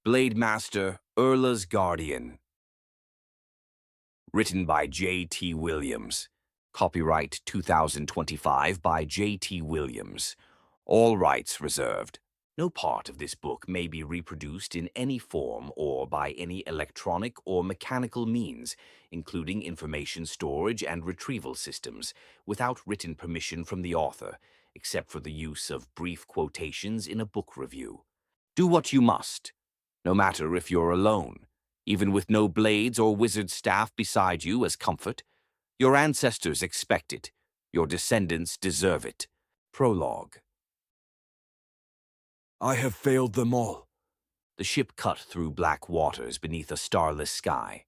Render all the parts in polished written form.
Blademaster, Urlas Guardian. Written by J.T. Williams. Copyright 2025 by J.T. Williams. All rights reserved. No part of this book may be reproduced in any form or by any electronic or mechanical means, including information storage and retrieval systems, without written permission from the author, except for the use of brief quotations in a book review. Do what you must, no matter if you're alone, even with no blades or wizard staff beside you as comfort. Your ancestors expect it. Your descendants deserve it. Prologue. I have failed them all. The ship cut through black waters beneath a starless sky.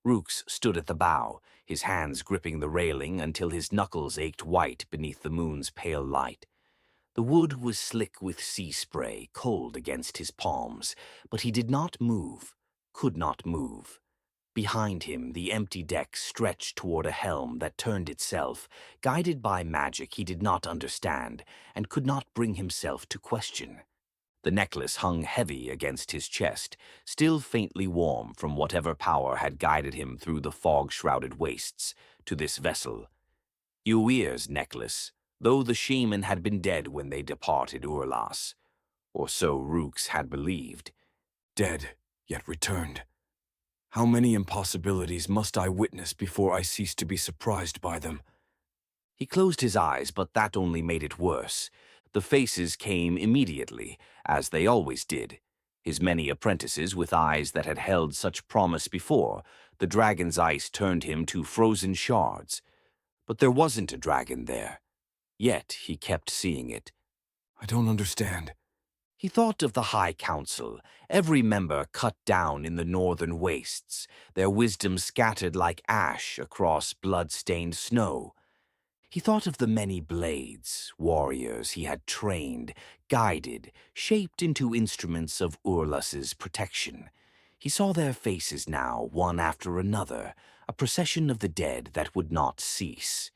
Rukes stood at the bow, his hands gripping the railing until his knuckles ached white beneath the moon's pale light. The wood was slick with sea spray, cold against his palms, but he did not move, could not move. Behind him, the empty deck stretched toward a helm that turned itself, guided by magic he did not understand and could not bring himself to question. The necklace hung heavy against his chest, still faintly warm from whatever power had guided him through the fog-shrouded wastes to this vessel. Uir's necklace, though the shaman had been dead when they departed Urlas, or so Rukes had believed. Dead, yet returned. How many impossibilities must I witness before I cease to be surprised by them? He closed his eyes, but that only made it worse. The faces came immediately, as they always did. His many apprentices with eyes that had held such promise before, the dragon's ice turned him to frozen shards. But there wasn't a dragon there. Yet he kept seeing it. I don't understand. He thought of the High Council, every member cut down in the northern wastes, their wisdom scattered like ash across blood-stained snow. He thought of the many blades, warriors he had trained, guided, shaped into instruments of Urlas's protection. He saw their faces now, one after another, a procession of the dead that would not cease.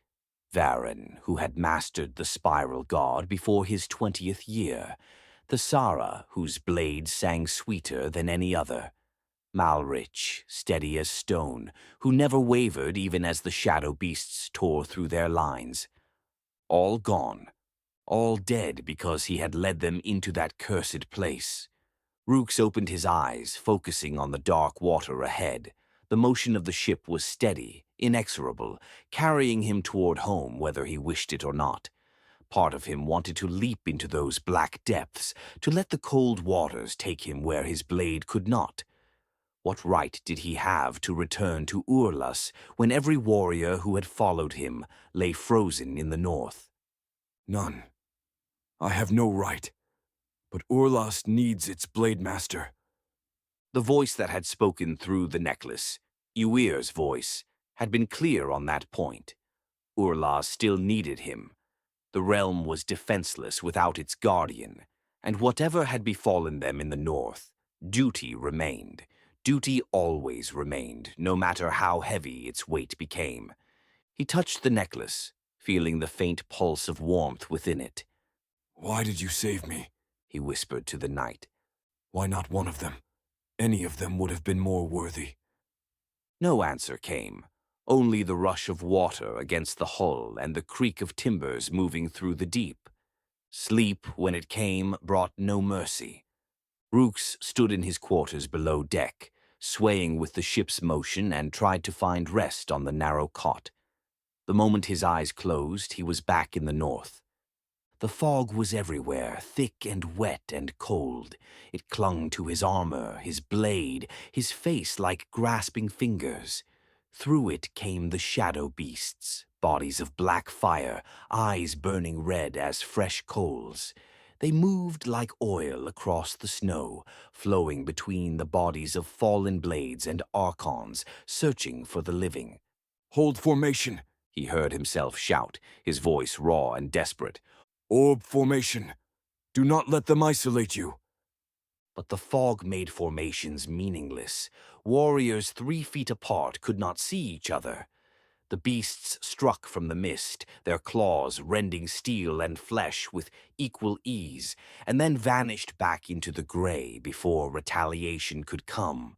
Varen, who had mastered the spiral god before his 20th year. The Sara, whose blade sang sweeter than any other. Malrich, steady as stone, who never wavered even as the shadow beasts tore through their lines. All gone, all dead because he had led them into that cursed place. Rukes opened his eyes, focusing on the dark water ahead. The motion of the ship was steady, inexorable, carrying him toward home whether he wished it or not. Part of him wanted to leap into those black depths, to let the cold waters take him where his blade could not. What right did he have to return to Urlas when every warrior who had followed him lay frozen in the north? None. I have no right. But Urlas needs its Blademaster. The voice that had spoken through the necklace, Uir's voice, had been clear on that point. Urlas still needed him. The realm was defenseless without its guardian, and whatever had befallen them in the north, duty remained. Duty always remained, no matter how heavy its weight became. He touched the necklace, feeling the faint pulse of warmth within it. Why did you save me? He whispered to the night. Why not one of them? Any of them would have been more worthy. No answer came. Only the rush of water against the hull and the creak of timbers moving through the deep. Sleep, when it came, brought no mercy. Rukes stood in his quarters below deck, swaying with the ship's motion, and tried to find rest on the narrow cot. The moment his eyes closed, he was back in the north. The fog was everywhere, thick and wet and cold. It clung to his armor, his blade, his face like grasping fingers. Through it came the shadow beasts, bodies of black fire, eyes burning red as fresh coals. They moved like oil across the snow, flowing between the bodies of fallen blades and archons, searching for the living. Hold formation, he heard himself shout, his voice raw and desperate. Orb formation. Do not let them isolate you. But the fog made formations meaningless. Warriors 3 feet apart could not see each other. The beasts struck from the mist, their claws rending steel and flesh with equal ease, and then vanished back into the gray before retaliation could come.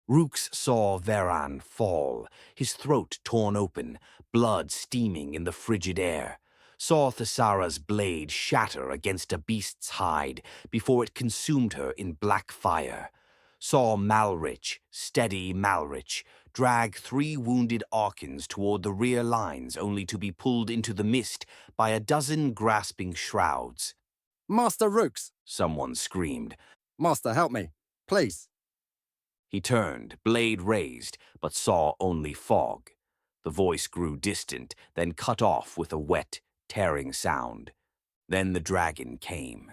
Rukes saw Veran fall, his throat torn open, blood steaming in the frigid air. Saw Thessara's blade shatter against a beast's hide before it consumed her in black fire. Saw Malrich, steady Malrich, drag 3 wounded Arkans toward the rear lines only to be pulled into the mist by a dozen grasping shrouds. Master Rukes! Someone screamed. Master, help me, please. He turned, blade raised, but saw only fog. The voice grew distant, then cut off with a wet, tearing sound. Then the dragon came.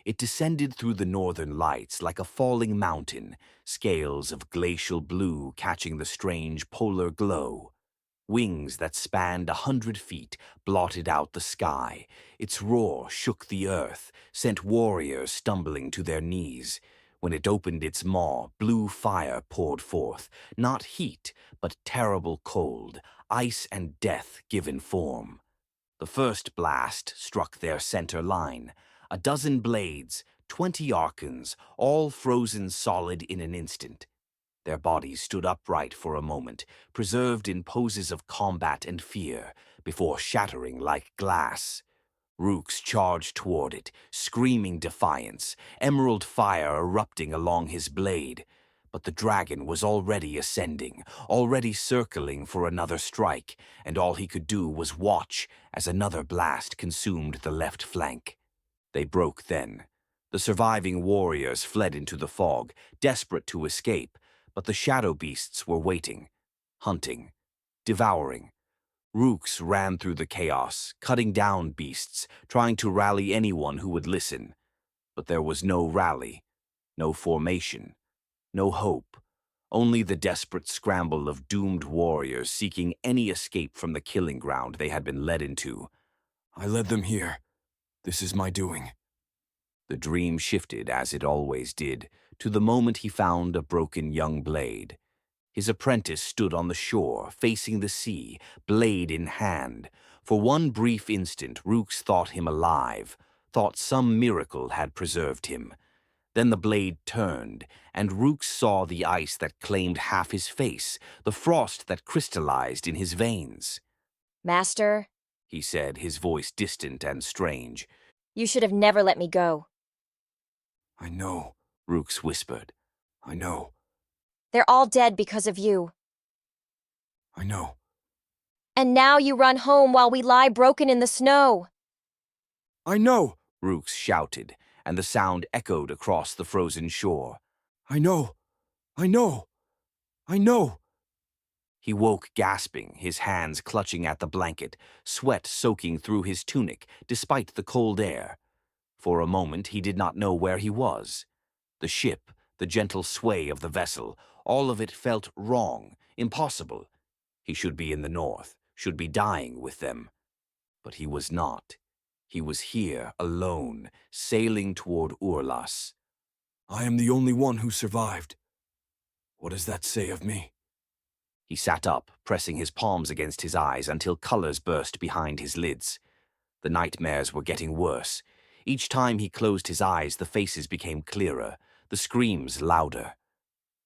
It descended through the northern lights like a falling mountain, scales of glacial blue catching the strange polar glow. Wings that spanned 100 feet blotted out the sky. Its roar shook the earth, sent warriors stumbling to their knees. When it opened its maw, blue fire poured forth, not heat, but terrible cold, ice and death given form. The first blast struck their center line. A dozen blades, 20 Arkans, all frozen solid in an instant. Their bodies stood upright for a moment, preserved in poses of combat and fear, before shattering like glass. Rukes charged toward it, screaming defiance, emerald fire erupting along his blade. But the dragon was already ascending, already circling for another strike, and all he could do was watch as another blast consumed the left flank. They broke then. The surviving warriors fled into the fog, desperate to escape, but the shadow beasts were waiting, hunting, devouring. Rukes ran through the chaos, cutting down beasts, trying to rally anyone who would listen. But there was no rally, no formation, no hope, only the desperate scramble of doomed warriors seeking any escape from the killing ground they had been led into. I led them here. This is my doing. The dream shifted, as it always did, to the moment he found a broken young blade. His apprentice stood on the shore, facing the sea, blade in hand. For one brief instant, Rukes thought him alive, thought some miracle had preserved him. Then the blade turned, and Rukes saw the ice that claimed half his face, the frost that crystallized in his veins. Master, He said, his voice distant and strange. you should have never let me go. I know, Rukes whispered. I know, They're all dead because of you. I know. And now you run home while we lie broken in the snow. I know, Rukes shouted, and the sound echoed across the frozen shore. I know, I know, I know. He woke gasping, his hands clutching at the blanket, sweat soaking through his tunic despite the cold air. For a moment he did not know where he was. The ship, the gentle sway of the vessel, all of it felt wrong, impossible. He should be in the north, should be dying with them. But he was not. He was here, alone, sailing toward Urlas. I am the only one who survived. What does that say of me? He sat up, pressing his palms against his eyes until colors burst behind his lids. The nightmares were getting worse. Each time he closed his eyes, the faces became clearer, the screams louder.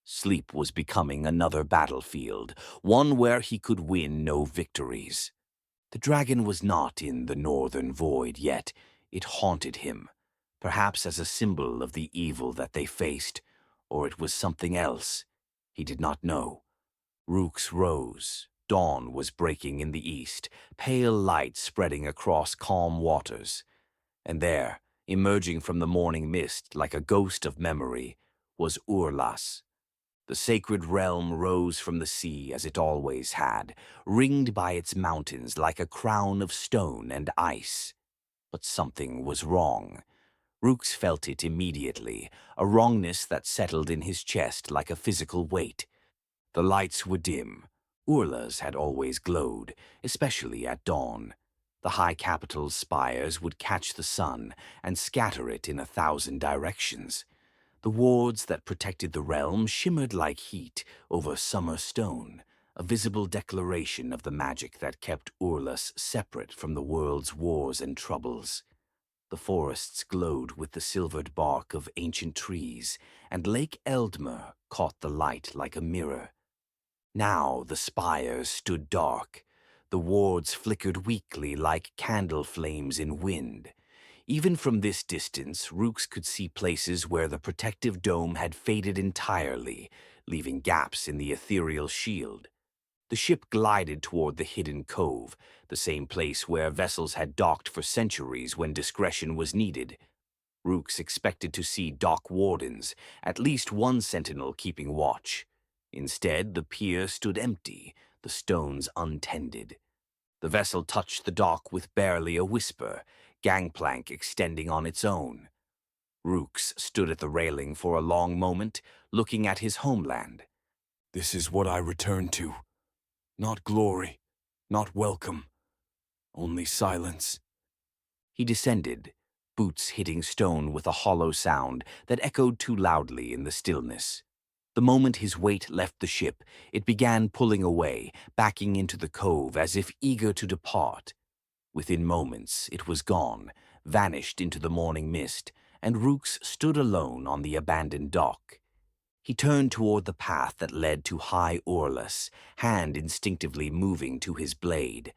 Sleep was becoming another battlefield, one where he could win no victories. The dragon was not in the northern void yet. It haunted him, perhaps as a symbol of the evil that they faced, or it was something else. He did not know. Rukes rose. Dawn was breaking in the east, pale light spreading across calm waters. And there, emerging from the morning mist like a ghost of memory, was Urlas. The sacred realm rose from the sea as it always had, ringed by its mountains like a crown of stone and ice. But something was wrong. Rukes felt it immediately, a wrongness that settled in his chest like a physical weight. The lights were dim. Urlas had always glowed, especially at dawn. The high capital's spires would catch the sun and scatter it in 1,000 directions. The wards that protected the realm shimmered like heat over summer stone, a visible declaration of the magic that kept Urlas separate from the world's wars and troubles. The forests glowed with the silvered bark of ancient trees, and Lake Eldmer caught the light like a mirror. Now the spires stood dark. The wards flickered weakly like candle flames in wind. Even from this distance, Rukes could see places where the protective dome had faded entirely, leaving gaps in the ethereal shield. The ship glided toward the hidden cove, the same place where vessels had docked for centuries when discretion was needed. Rukes expected to see dock wardens, at least one sentinel keeping watch. Instead, the pier stood empty, the stones untended. The vessel touched the dock with barely a whisper, gangplank extending on its own. Rukes stood at the railing for a long moment, looking at his homeland. This is what I return to. Not glory, not welcome, only silence. He descended, boots hitting stone with a hollow sound that echoed too loudly in the stillness. The moment his weight left the ship, it began pulling away, backing into the cove as if eager to depart. Within moments, it was gone, vanished into the morning mist, and Rukes stood alone on the abandoned dock. He turned toward the path that led to High Urlas, hand instinctively moving to his blade.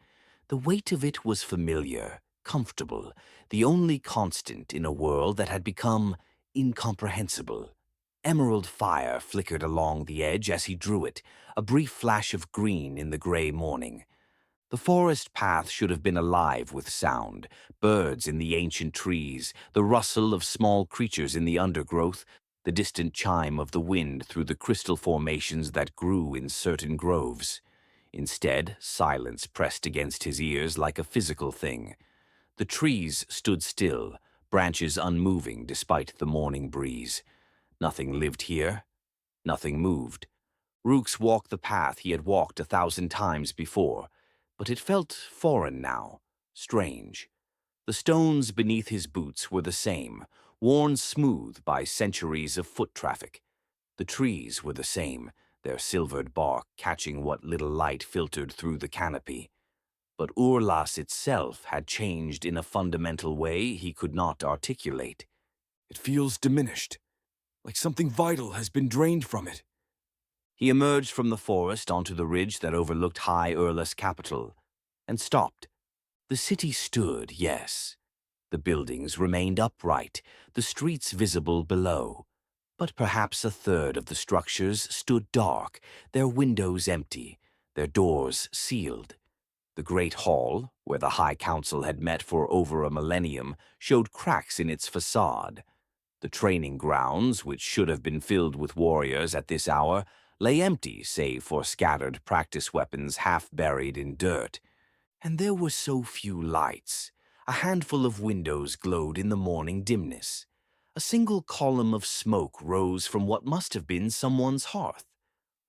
The weight of it was familiar, comfortable, the only constant in a world that had become incomprehensible. Emerald fire flickered along the edge as he drew it, a brief flash of green in the gray morning. The forest path should have been alive with sound, birds in the ancient trees, the rustle of small creatures in the undergrowth, the distant chime of the wind through the crystal formations that grew in certain groves. Instead, silence pressed against his ears like a physical thing. The trees stood still, branches unmoving despite the morning breeze. Nothing lived here. Nothing moved. Rukes walked the path he had walked 1,000 times before, but it felt foreign now, strange. The stones beneath his boots were the same, worn smooth by centuries of foot traffic. The trees were the same, their silvered bark catching what little light filtered through the canopy. But Urlas itself had changed in a fundamental way he could not articulate. It feels diminished, like something vital has been drained from it. He emerged from the forest onto the ridge that overlooked High Urlas capital, and stopped. The city stood, yes. The buildings remained upright, the streets visible below. But perhaps a third of the structures stood dark, their windows empty, their doors sealed. The great hall, where the High Council had met for over a millennium, showed cracks in its facade. The training grounds, which should have been filled with warriors at this hour, lay empty save for scattered practice weapons half buried in dirt. And there were so few lights. A handful of windows glowed in the morning dimness. A single column of smoke rose from what must have been someone's hearth.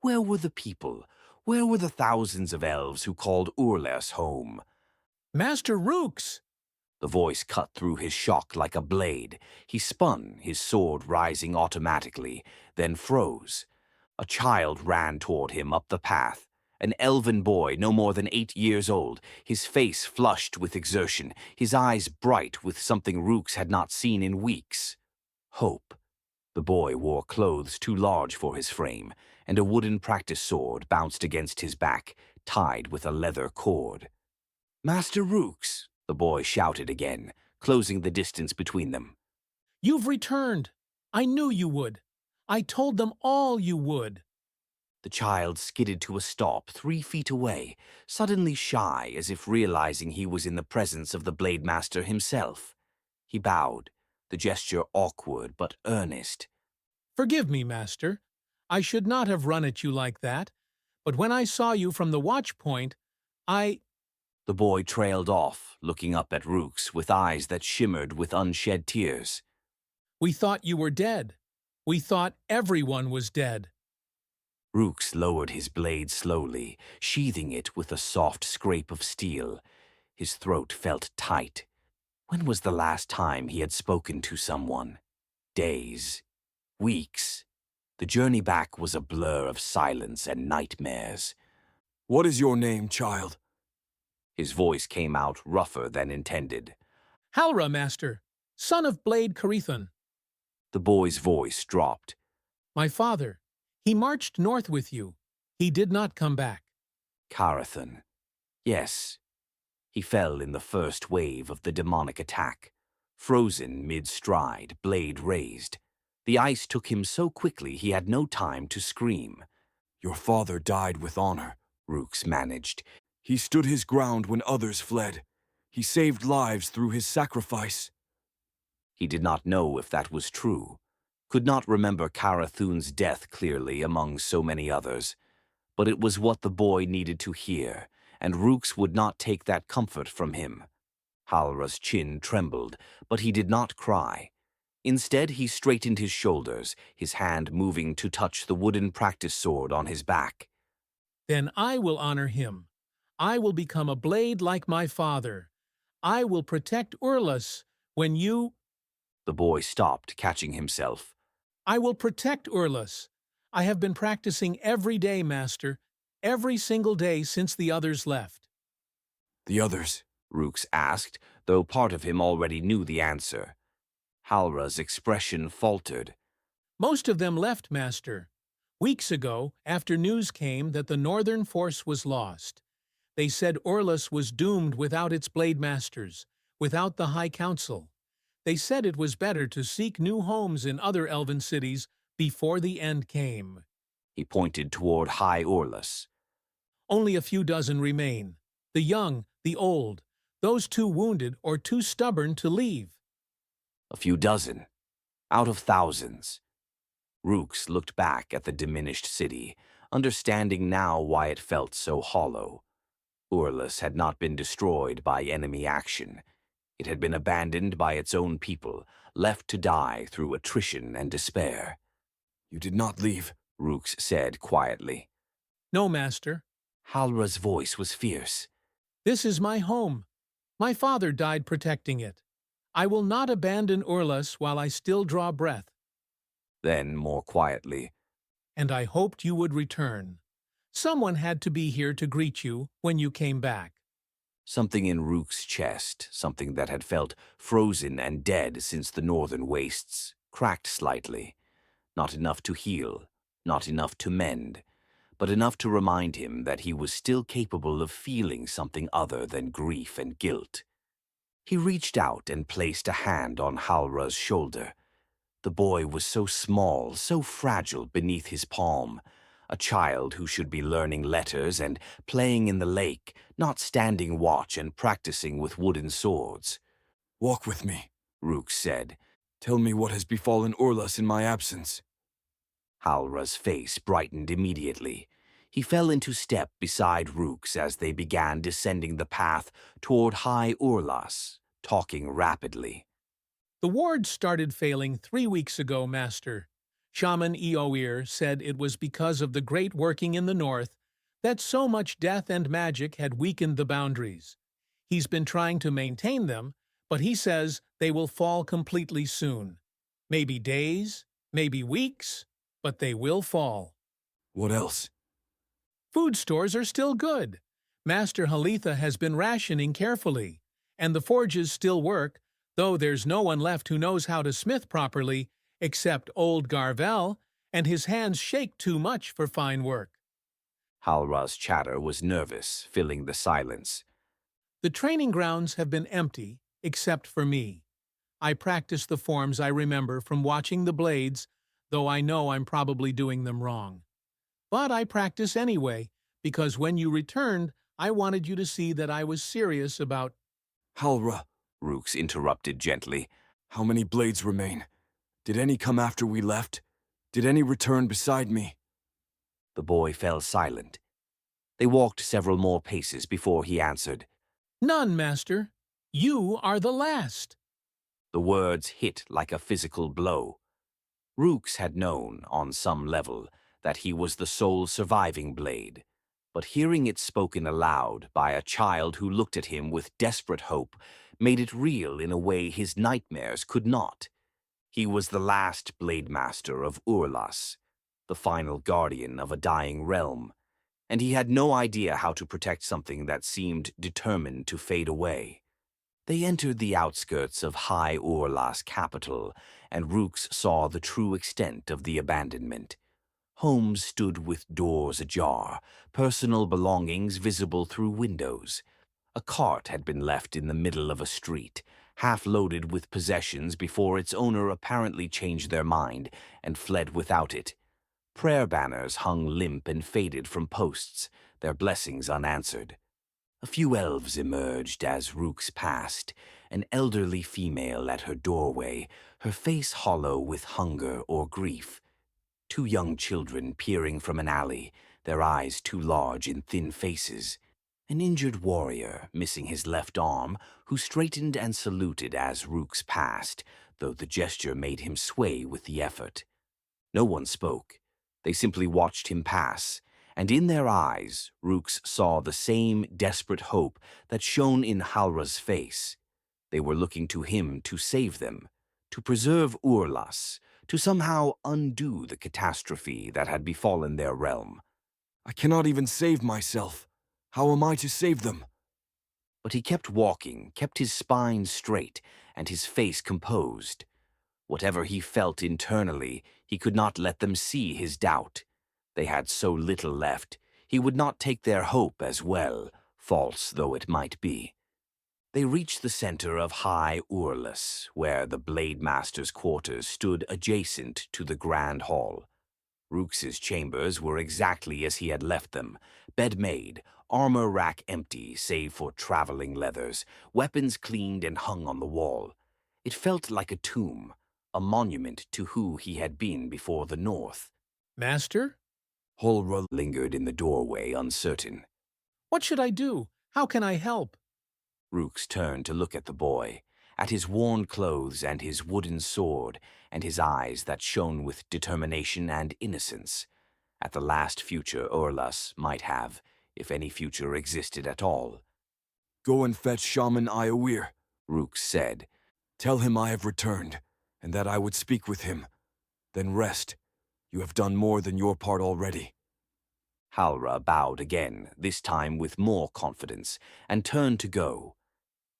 Where were the people? Where were the thousands of elves who called Urlas home? Master Rukes! The voice cut through his shock like a blade. He spun, his sword rising automatically, then froze. A child ran toward him up the path. An elven boy no more than 8 years old, his face flushed with exertion, his eyes bright with something Rukes had not seen in weeks. Hope. The boy wore clothes too large for his frame, and a wooden practice sword bounced against his back, tied with a leather cord. "Master Rukes!" the boy shouted again, closing the distance between them. You've returned! I knew you would! I told them all you would! The child skidded to a stop 3 feet away, suddenly shy as if realizing he was in the presence of the Blademaster himself. He bowed, the gesture awkward but earnest. Forgive me, Master. I should not have run at you like that, but when I saw you from the watch point, I— The boy trailed off, looking up at Rukes with eyes that shimmered with unshed tears. We thought you were dead. We thought everyone was dead. Rukes lowered his blade slowly, sheathing it with a soft scrape of steel. His throat felt tight. When was the last time he had spoken to someone? Days. Weeks. The journey back was a blur of silence and nightmares. What is your name, child? His voice came out rougher than intended. Halra, master, son of Blade Carithon. The boy's voice dropped. My father. He marched north with you. He did not come back. Carithon. Yes. He fell in the first wave of the demonic attack. Frozen mid-stride, blade raised. The ice took him so quickly he had no time to scream. Your father died with honor, Rukes managed. He stood his ground when others fled. He saved lives through his sacrifice. He did not know if that was true, could not remember Carithon's death clearly among so many others. But it was what the boy needed to hear, and Rukes would not take that comfort from him. Halra's chin trembled, but he did not cry. Instead, he straightened his shoulders, his hand moving to touch the wooden practice sword on his back. Then I will honor him. I will become a blade like my father. I will protect Urlas when you— The boy stopped, catching himself. I will protect Urlas. I have been practicing every day, master, every single day since the others left. The others? Rukes asked, though part of him already knew the answer. Halra's expression faltered. Most of them left, master. Weeks ago, after news came that the northern force was lost. They said Urlas was doomed without its Blademasters, without the High Council. They said it was better to seek new homes in other elven cities before the end came. He pointed toward High Urlas. Only a few dozen remain. The young, the old, those too wounded or too stubborn to leave. A few dozen, out of thousands. Rukes looked back at the diminished city, understanding now why it felt so hollow. Urlas had not been destroyed by enemy action. It had been abandoned by its own people, left to die through attrition and despair. You did not leave, Rukes said quietly. No, master. Halra's voice was fierce. This is my home. My father died protecting it. I will not abandon Urlas while I still draw breath. Then, more quietly, And I hoped you would return. Someone had to be here to greet you when you came back. something in Rukes' chest, something that had felt frozen and dead since the northern wastes, cracked slightly. Not enough to heal, not enough to mend, but enough to remind him that he was still capable of feeling something other than grief and guilt. He reached out and placed a hand on Halra's shoulder. The boy was so small, so fragile beneath his palm, a child who should be learning letters and playing in the lake, not standing watch and practicing with wooden swords. "Walk with me," Rukes said. "Tell me what has befallen Urlas in my absence." Halra's face brightened immediately. He fell into step beside Rukes as they began descending the path toward High Urlas, talking rapidly. The ward started failing 3 weeks ago, Master. Shaman Eoir said it was because of the great working in the north that so much death and magic had weakened the boundaries. He's been trying to maintain them, but he says they will fall completely soon. Maybe days, maybe weeks, but they will fall. What else? Food stores are still good. Master Halitha has been rationing carefully, and the forges still work, though there's no one left who knows how to smith properly except old Garvel, and his hands shake too much for fine work. Halra's chatter was nervous, filling the silence. The training grounds have been empty, except for me. I practice the forms I remember from watching the blades, though I know I'm probably doing them wrong. But I practice anyway, because when you returned, I wanted you to see that I was serious about— Halra, Rukes interrupted gently. how many blades remain? Did any come after we left? Did any return beside me? The boy fell silent. They walked several more paces before he answered. None, Master. You are the last. The words hit like a physical blow. Rukes had known, on some level, that he was the sole surviving blade, but hearing it spoken aloud by a child who looked at him with desperate hope made it real in a way his nightmares could not. He was the last Blademaster of Urlas, the final guardian of a dying realm. and he had no idea how to protect something that seemed determined to fade away. They entered the outskirts of High Urlas capital, and Rukes saw the true extent of the abandonment. Homes stood with doors ajar, personal belongings visible through windows. A cart had been left in the middle of a street, half loaded with possessions before its owner apparently changed their mind and fled without it. Prayer banners hung limp and faded from posts, their blessings unanswered. A few elves emerged as Rukes passed, an elderly female at her doorway, her face hollow with hunger or grief. Two young children peering from an alley, their eyes too large in thin faces. An injured warrior, missing his left arm, who straightened and saluted as Rukes passed, though the gesture made him sway with the effort. No one spoke. They simply watched him pass, and in their eyes, Rukes saw the same desperate hope that shone in Halra's face. They were looking to him to save them, to preserve Urlas, to somehow undo the catastrophe that had befallen their realm. I cannot even save myself. How am I to save them? But he kept walking, kept his spine straight, and his face composed. Whatever he felt internally, he could not let them see his doubt. They had so little left, he would not take their hope as well, false though it might be. They reached the center of High Urlas, where the Blademaster's quarters stood adjacent to the Grand Hall. Rukes' chambers were exactly as he had left them, bed made, armor rack empty save for traveling leathers, weapons cleaned and hung on the wall. It felt like a tomb, a monument to who he had been before the North. Master? Halra lingered in the doorway, uncertain. What should I do? How can I help? Rukes turned to look at the boy, at his worn clothes and his wooden sword, and his eyes that shone with determination and innocence, at the last future Urlas might have, if any future existed at all. Go and fetch Shaman Iowir, Rukes said. Tell him I have returned, and that I would speak with him. Then rest. You have done more than your part already. Halra bowed again, this time with more confidence, and turned to go.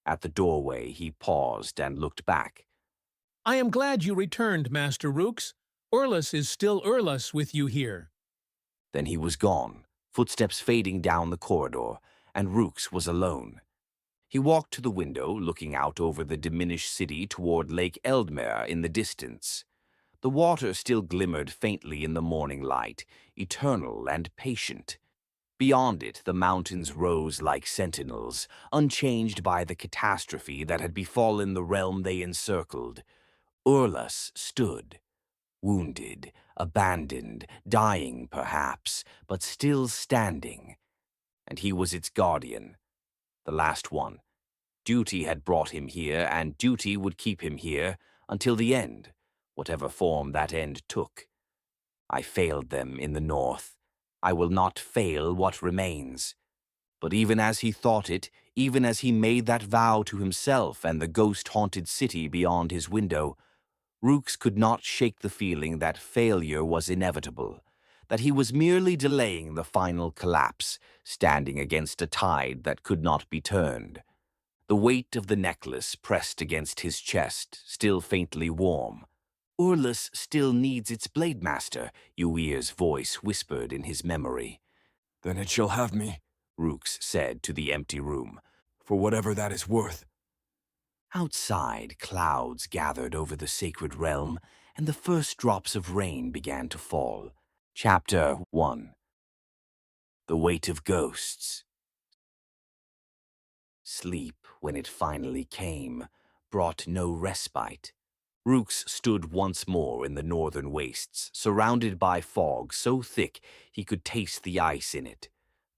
At the doorway he paused and looked back. I am glad you returned, Master Rukes. Urlas is still Urlas with you here. Then he was gone, footsteps fading down the corridor, and Rukes was alone. He walked to the window, looking out over the diminished city toward Lake Eldmer in the distance. The water still glimmered faintly in the morning light, eternal and patient. Beyond it, the mountains rose like sentinels, unchanged by the catastrophe that had befallen the realm they encircled. Urlas stood, wounded, abandoned, dying perhaps, but still standing. And he was its guardian, the last one. Duty had brought him here, and duty would keep him here until the end, whatever form that end took. I failed them in the north. I will not fail what remains. But even as he thought it, even as he made that vow to himself and the ghost-haunted city beyond his window, Rukes could not shake the feeling that failure was inevitable, that he was merely delaying the final collapse, standing against a tide that could not be turned. The weight of the necklace pressed against his chest, still faintly warm. Urlas still needs its Blademaster, Uir's voice whispered in his memory. Then it shall have me, Rukes said to the empty room. For whatever that is worth. Outside, clouds gathered over the sacred realm, and the first drops of rain began to fall. Chapter 1. The Weight of Ghosts. Sleep, when it finally came, brought no respite. Rukes stood once more in the northern wastes, surrounded by fog so thick he could taste the ice in it.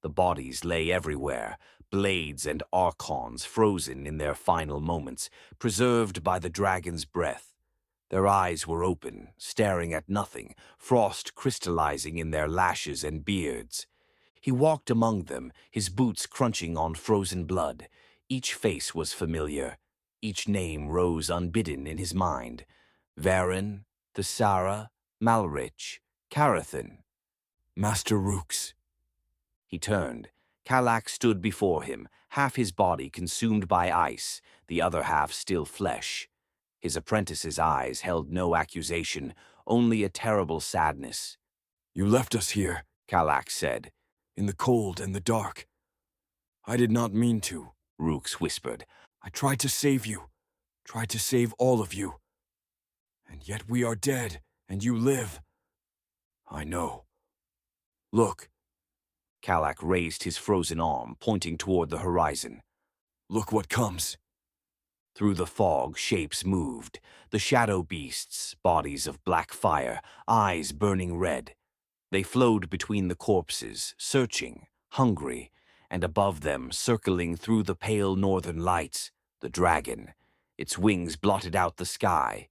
The bodies lay everywhere, blades and archons frozen in their final moments, preserved by the dragon's breath. Their eyes were open, staring at nothing, frost crystallizing in their lashes and beards. He walked among them, his boots crunching on frozen blood. Each face was familiar. Each name rose unbidden in his mind. Varen, Thessara, Malrich, Carathan. Master Rukes. He turned. Kalak stood before him, half his body consumed by ice, the other half still flesh. His apprentice's eyes held no accusation, only a terrible sadness. "You left us here," Kalak said. "in the cold and the dark. I did not mean to," Rukes whispered. "I tried to save you, tried to save all of you. And yet we are dead, and you live. I know. Look." Kalak raised his frozen arm, pointing toward the horizon. "Look what comes." Through the fog, shapes moved. The shadow beasts, bodies of black fire, eyes burning red. They flowed between the corpses, searching, hungry, and above them, circling through the pale northern lights, the dragon. Its wings blotted out the sky.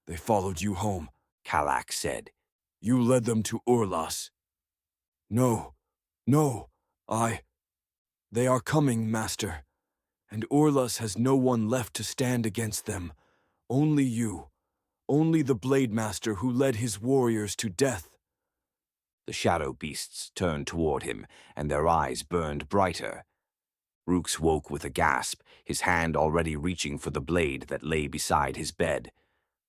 "They followed you home," Kalak said. "You led them to Urlas." "No, no, They are coming, Master. And Urlas has no one left to stand against them. Only you. Only the Blademaster who led his warriors to death." The shadow beasts turned toward him, and their eyes burned brighter. Rukes woke with a gasp, his hand already reaching for the blade that lay beside his bed.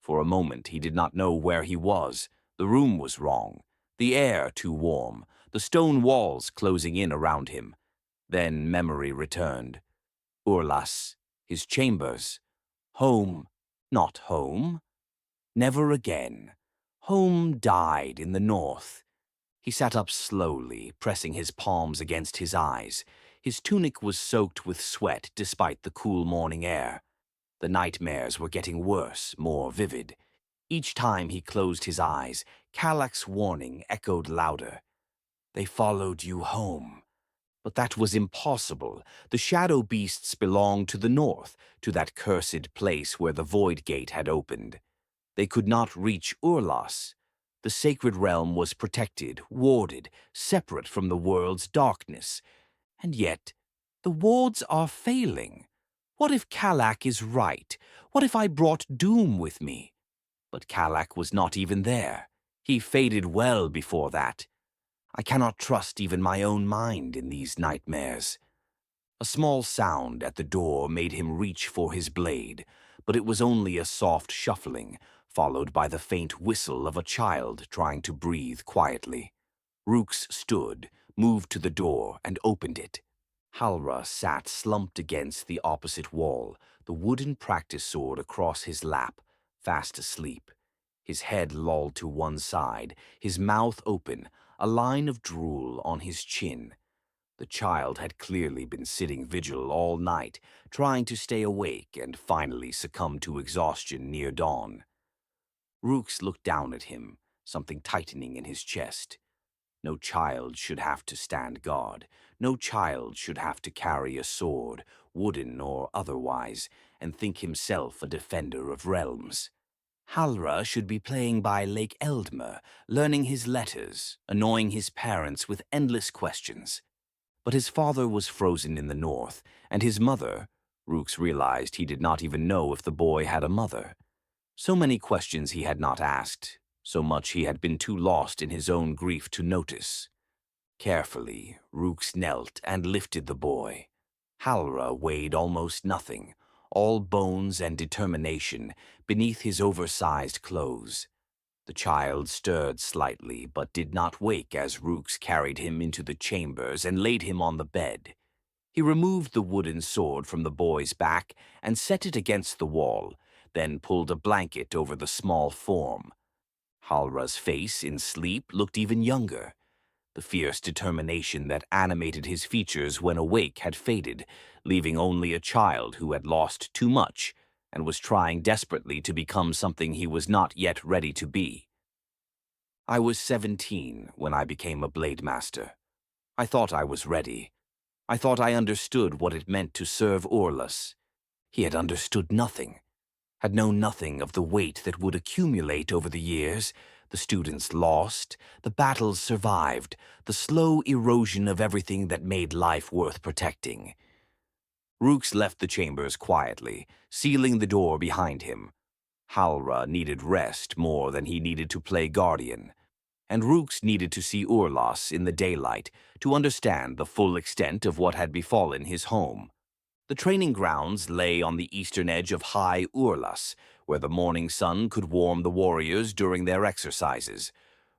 For a moment he did not know where he was. The room was wrong, the air too warm, the stone walls closing in around him. Then memory returned. Urlas, his chambers. Home, not home. Never again. Home died in the north. He sat up slowly, pressing his palms against his eyes. His tunic was soaked with sweat despite the cool morning air. The nightmares were getting worse, more vivid. Each time he closed his eyes, Kalak's warning echoed louder. They followed you home. But that was impossible. The shadow beasts belonged to the north, to that cursed place where the void gate had opened. They could not reach Urlas. The sacred realm was protected, warded, separate from the world's darkness. And yet, the wards are failing. What if Kalak is right? What if I brought doom with me? But Kalak was not even there. He faded well before that. I cannot trust even my own mind in these nightmares. A small sound at the door made him reach for his blade, but it was only a soft shuffling, followed by the faint whistle of a child trying to breathe quietly. Rukes stood, moved to the door, and opened it. Halra sat slumped against the opposite wall, the wooden practice sword across his lap, fast asleep. His head lolled to one side, his mouth open, a line of drool on his chin. The child had clearly been sitting vigil all night, trying to stay awake and finally succumbed to exhaustion near dawn. Rukes looked down at him, something tightening in his chest. No child should have to stand guard. No child should have to carry a sword, wooden or otherwise, and think himself a defender of realms. Halra should be playing by Lake Eldmer, learning his letters, annoying his parents with endless questions. But his father was frozen in the north, and his mother, Rukes realized he did not even know if the boy had a mother. So many questions he had not asked, so much he had been too lost in his own grief to notice. Carefully, Rukes knelt and lifted the boy. Halra weighed almost nothing, all bones and determination beneath his oversized clothes. The child stirred slightly, but did not wake as Rukes carried him into the chambers and laid him on the bed. He removed the wooden sword from the boy's back and set it against the wall, then pulled a blanket over the small form. Halra's face in sleep looked even younger. The fierce determination that animated his features when awake had faded, leaving only a child who had lost too much and was trying desperately to become something he was not yet ready to be. I was 17 when I became a Blademaster. I thought I was ready. I thought I understood what it meant to serve Urlas. He had understood nothing, had known nothing of the weight that would accumulate over the years. The students lost, the battles survived, the slow erosion of everything that made life worth protecting. Rukes left the chambers quietly, sealing the door behind him. Halra needed rest more than he needed to play guardian. and Rukes needed to see Urlas in the daylight to understand the full extent of what had befallen his home. The training grounds lay on the eastern edge of High Urlas, where the morning sun could warm the warriors during their exercises.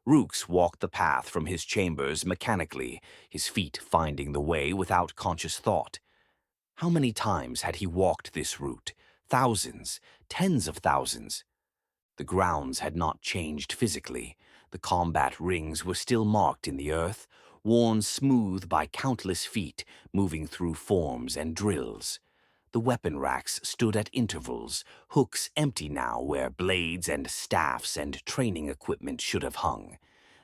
Rukes walked the path from his chambers mechanically, his feet finding the way without conscious thought. How many times had he walked this route? Thousands, tens of thousands. The grounds had not changed physically. The combat rings were still marked in the earth, worn smooth by countless feet moving through forms and drills. The weapon racks stood at intervals, hooks empty now where blades and staffs and training equipment should have hung.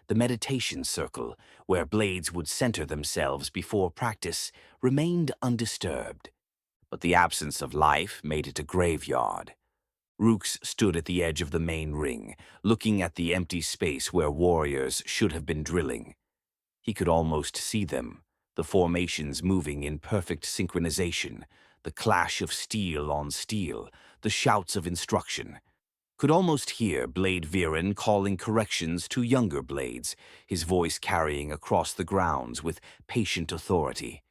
The meditation circle, where blades would center themselves before practice, remained undisturbed. But the absence of life made it a graveyard. Rukes stood at the edge of the main ring, looking at the empty space where warriors should have been drilling. He could almost see them, the formations moving in perfect synchronization, the clash of steel on steel, the shouts of instruction. Could almost hear Blade Viren calling corrections to younger blades, his voice carrying across the grounds with patient authority.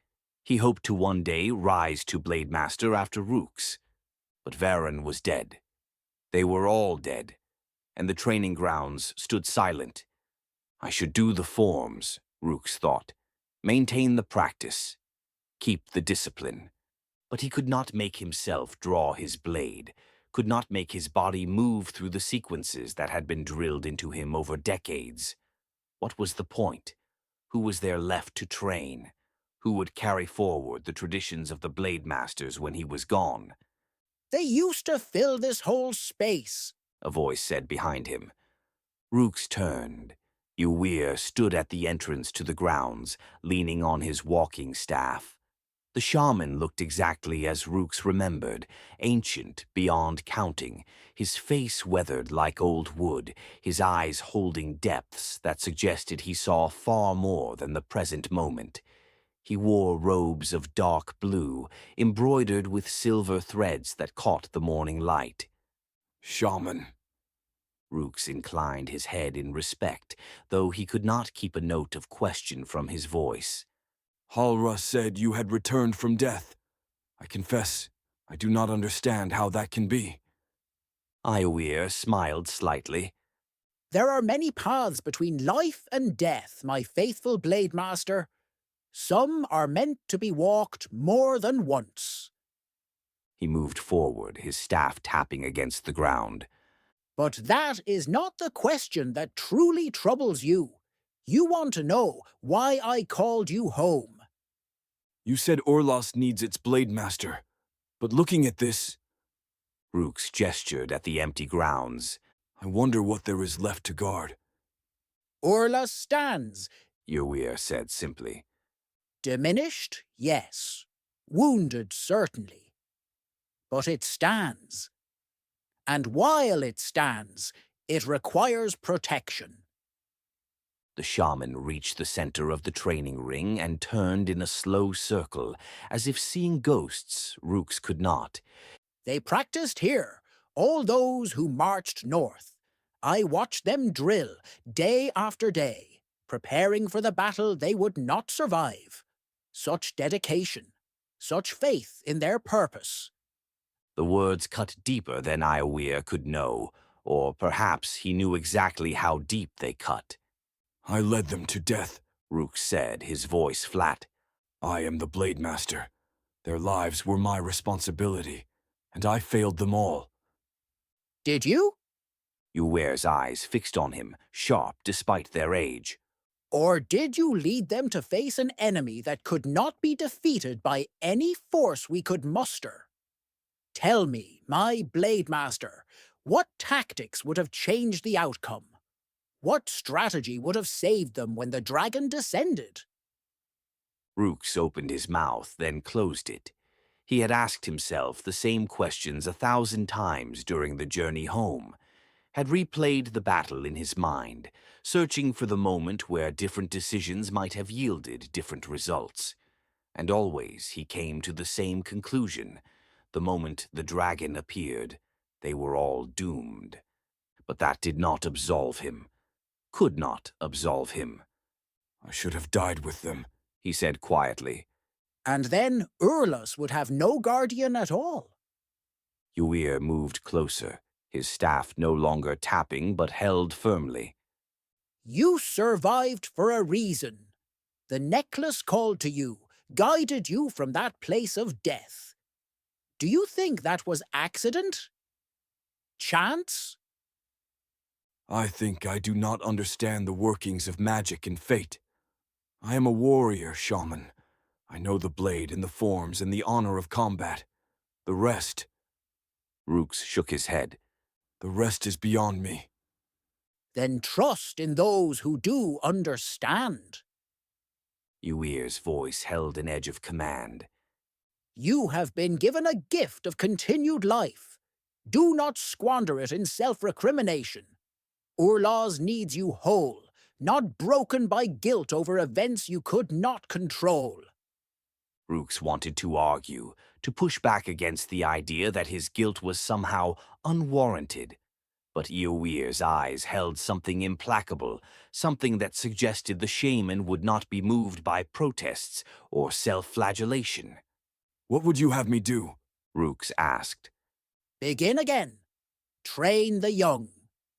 He hoped to one day rise to Blademaster after Rukes. But Viren was dead. They were all dead, and the training grounds stood silent. I should do the forms, Rukes thought. Maintain the practice. Keep the discipline. But he could not make himself draw his blade, could not make his body move through the sequences that had been drilled into him over decades. What was the point? Who was there left to train? Who would carry forward the traditions of the Blademasters when he was gone? They used to fill this whole space, a voice said behind him. Rukes turned. Uwir stood at the entrance to the grounds, leaning on his walking staff. The shaman looked exactly as Rukes remembered, ancient beyond counting, his face weathered like old wood, his eyes holding depths that suggested he saw far more than the present moment. He wore robes of dark blue, embroidered with silver threads that caught the morning light. Shaman. Rukes inclined his head in respect, though he could not keep a note of question from his voice. Halra said you had returned from death. I confess, I do not understand how that can be. Iowir smiled slightly. There are many paths between life and death, my faithful Blademaster. Some are meant to be walked more than once. He moved forward, his staff tapping against the ground. But that is not the question that truly troubles you. You want to know why I called you home. You said Urlas needs its Blademaster, but looking at this... Rukes gestured at the empty grounds. I wonder what there is left to guard. Urlas stands, Uwir said simply. Diminished, yes. Wounded, certainly. But it stands. And while it stands, it requires protection. The shaman reached the center of the training ring and turned in a slow circle, as if seeing ghosts. Rukes could not. They practiced here, all those who marched north. I watched them drill, day after day, preparing for the battle they would not survive. Such dedication, such faith in their purpose. The words cut deeper than Iowir could know, or perhaps he knew exactly how deep they cut. I led them to death, Rukes said, his voice flat. I am the Blademaster. Their lives were my responsibility, and I failed them all. Did you? Uwir's eyes fixed on him, sharp despite their age. Or did you lead them to face an enemy that could not be defeated by any force we could muster? Tell me, my Blademaster, what tactics would have changed the outcome? What strategy would have saved them when the dragon descended? Rukes opened his mouth, then closed it. He had asked himself the same questions 1,000 times during the journey home, had replayed the battle in his mind, searching for the moment where different decisions might have yielded different results. And always he came to the same conclusion. The moment the dragon appeared, they were all doomed. But that did not absolve him. could not absolve him. I should have died with them, He said quietly. And then Urlas would have no guardian at all. Uir moved closer, his staff no longer tapping but held firmly. You survived for a reason. The necklace called to you, guided you from that place of death. Do you think that was accident? Chance? I think I do not understand the workings of magic and fate. I am a warrior, shaman. I know the blade and the forms and the honor of combat. The rest, Rukes shook his head. the rest is beyond me. Then trust in those who do understand. Uir's voice held an edge of command. You have been given a gift of continued life. Do not squander it in self-recrimination. Urlas needs you whole, not broken by guilt over events you could not control. Rukes wanted to argue, to push back against the idea that his guilt was somehow unwarranted. But Uir's eyes held something implacable, something that suggested the shaman would not be moved by protests or self-flagellation. What would you have me do? Rukes asked. Begin again. Train the young.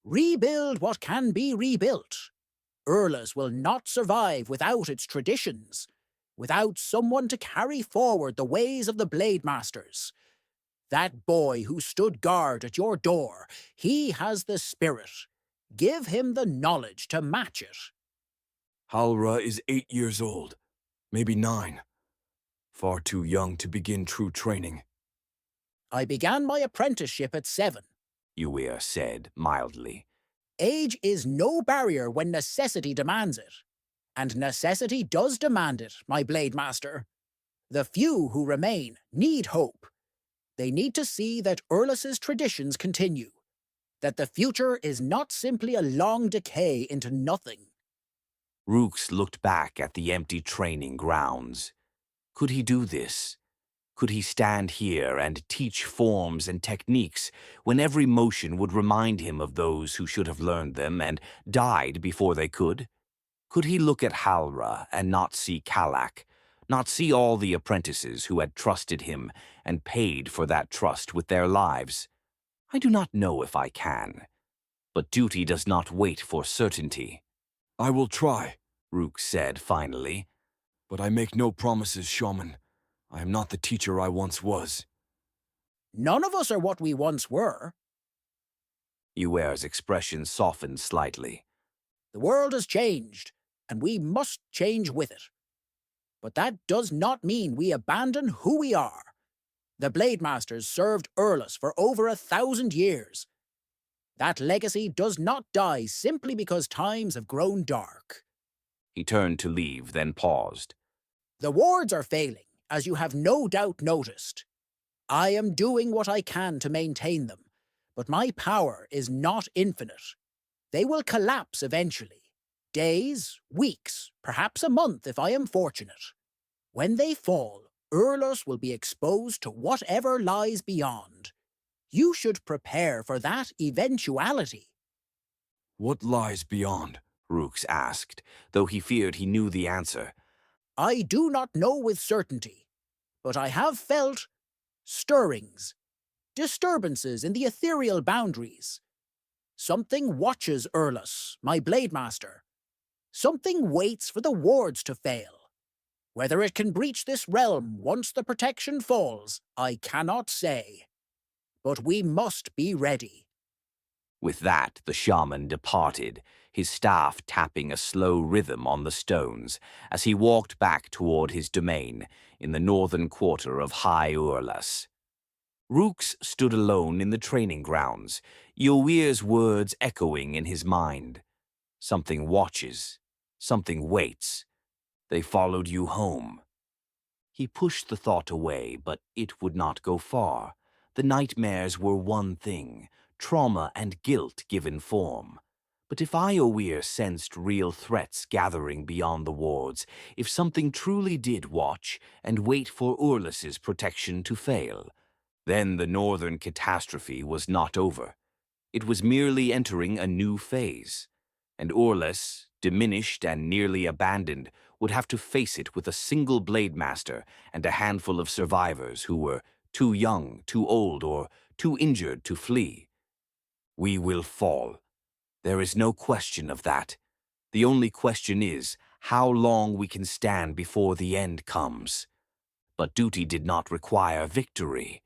Rebuild what can be rebuilt. Urlas will not survive without its traditions, without someone to carry forward the ways of the Blademasters. That boy who stood guard at your door, he has the spirit. Give him the knowledge to match it. Halra is 8 years old, maybe 9. Far too young to begin true training. I began my apprenticeship at 7. Uir said mildly. Age is no barrier when necessity demands it. And necessity does demand it, my Blademaster. The few who remain need hope. They need to see that Urlas's traditions continue, that the future is not simply a long decay into nothing. Rukes looked back at the empty training grounds. Could he do this? Could he stand here and teach forms and techniques when every motion would remind him of those who should have learned them and died before they could? Could he look at Halra and not see Kalak, not see all the apprentices who had trusted him and paid for that trust with their lives? I do not know if I can. But duty does not wait for certainty. I will try, Rukes said finally. but I make no promises, shaman. I am not the teacher I once was. None of us are what we once were. Uir's expression softened slightly. The world has changed, and we must change with it. But that does not mean we abandon who we are. The Blademasters served Urlas for over 1,000 years. That legacy does not die simply because times have grown dark. He turned to leave, then paused. The wards are failing, as you have no doubt noticed. I am doing what I can to maintain them, but my power is not infinite. They will collapse eventually. Days, weeks, perhaps a month if I am fortunate. When they fall, Urlas will be exposed to whatever lies beyond. You should prepare for that eventuality. What lies beyond? Rukes asked, though he feared he knew the answer. I do not know with certainty, but I have felt stirrings, disturbances in the ethereal boundaries. Something watches Urlas, my Blademaster. Something waits for the wards to fail. Whether it can breach this realm once the protection falls, I cannot say. But we must be ready. With that, the shaman departed, his staff tapping a slow rhythm on the stones as he walked back toward his domain in the northern quarter of High Urlas. Rukes stood alone in the training grounds, Uir's words echoing in his mind. Something watches, something waits. They followed you home. He pushed the thought away, but it would not go far. The nightmares were one thing, trauma and guilt given form. But if Uir sensed real threats gathering beyond the wards, if something truly did watch and wait for Urlas's protection to fail, then the northern catastrophe was not over. It was merely entering a new phase. And Urlas, diminished and nearly abandoned, would have to face it with a single Blademaster and a handful of survivors who were too young, too old, or too injured to flee. We will fall. There is no question of that. The only question is how long we can stand before the end comes. But duty did not require victory,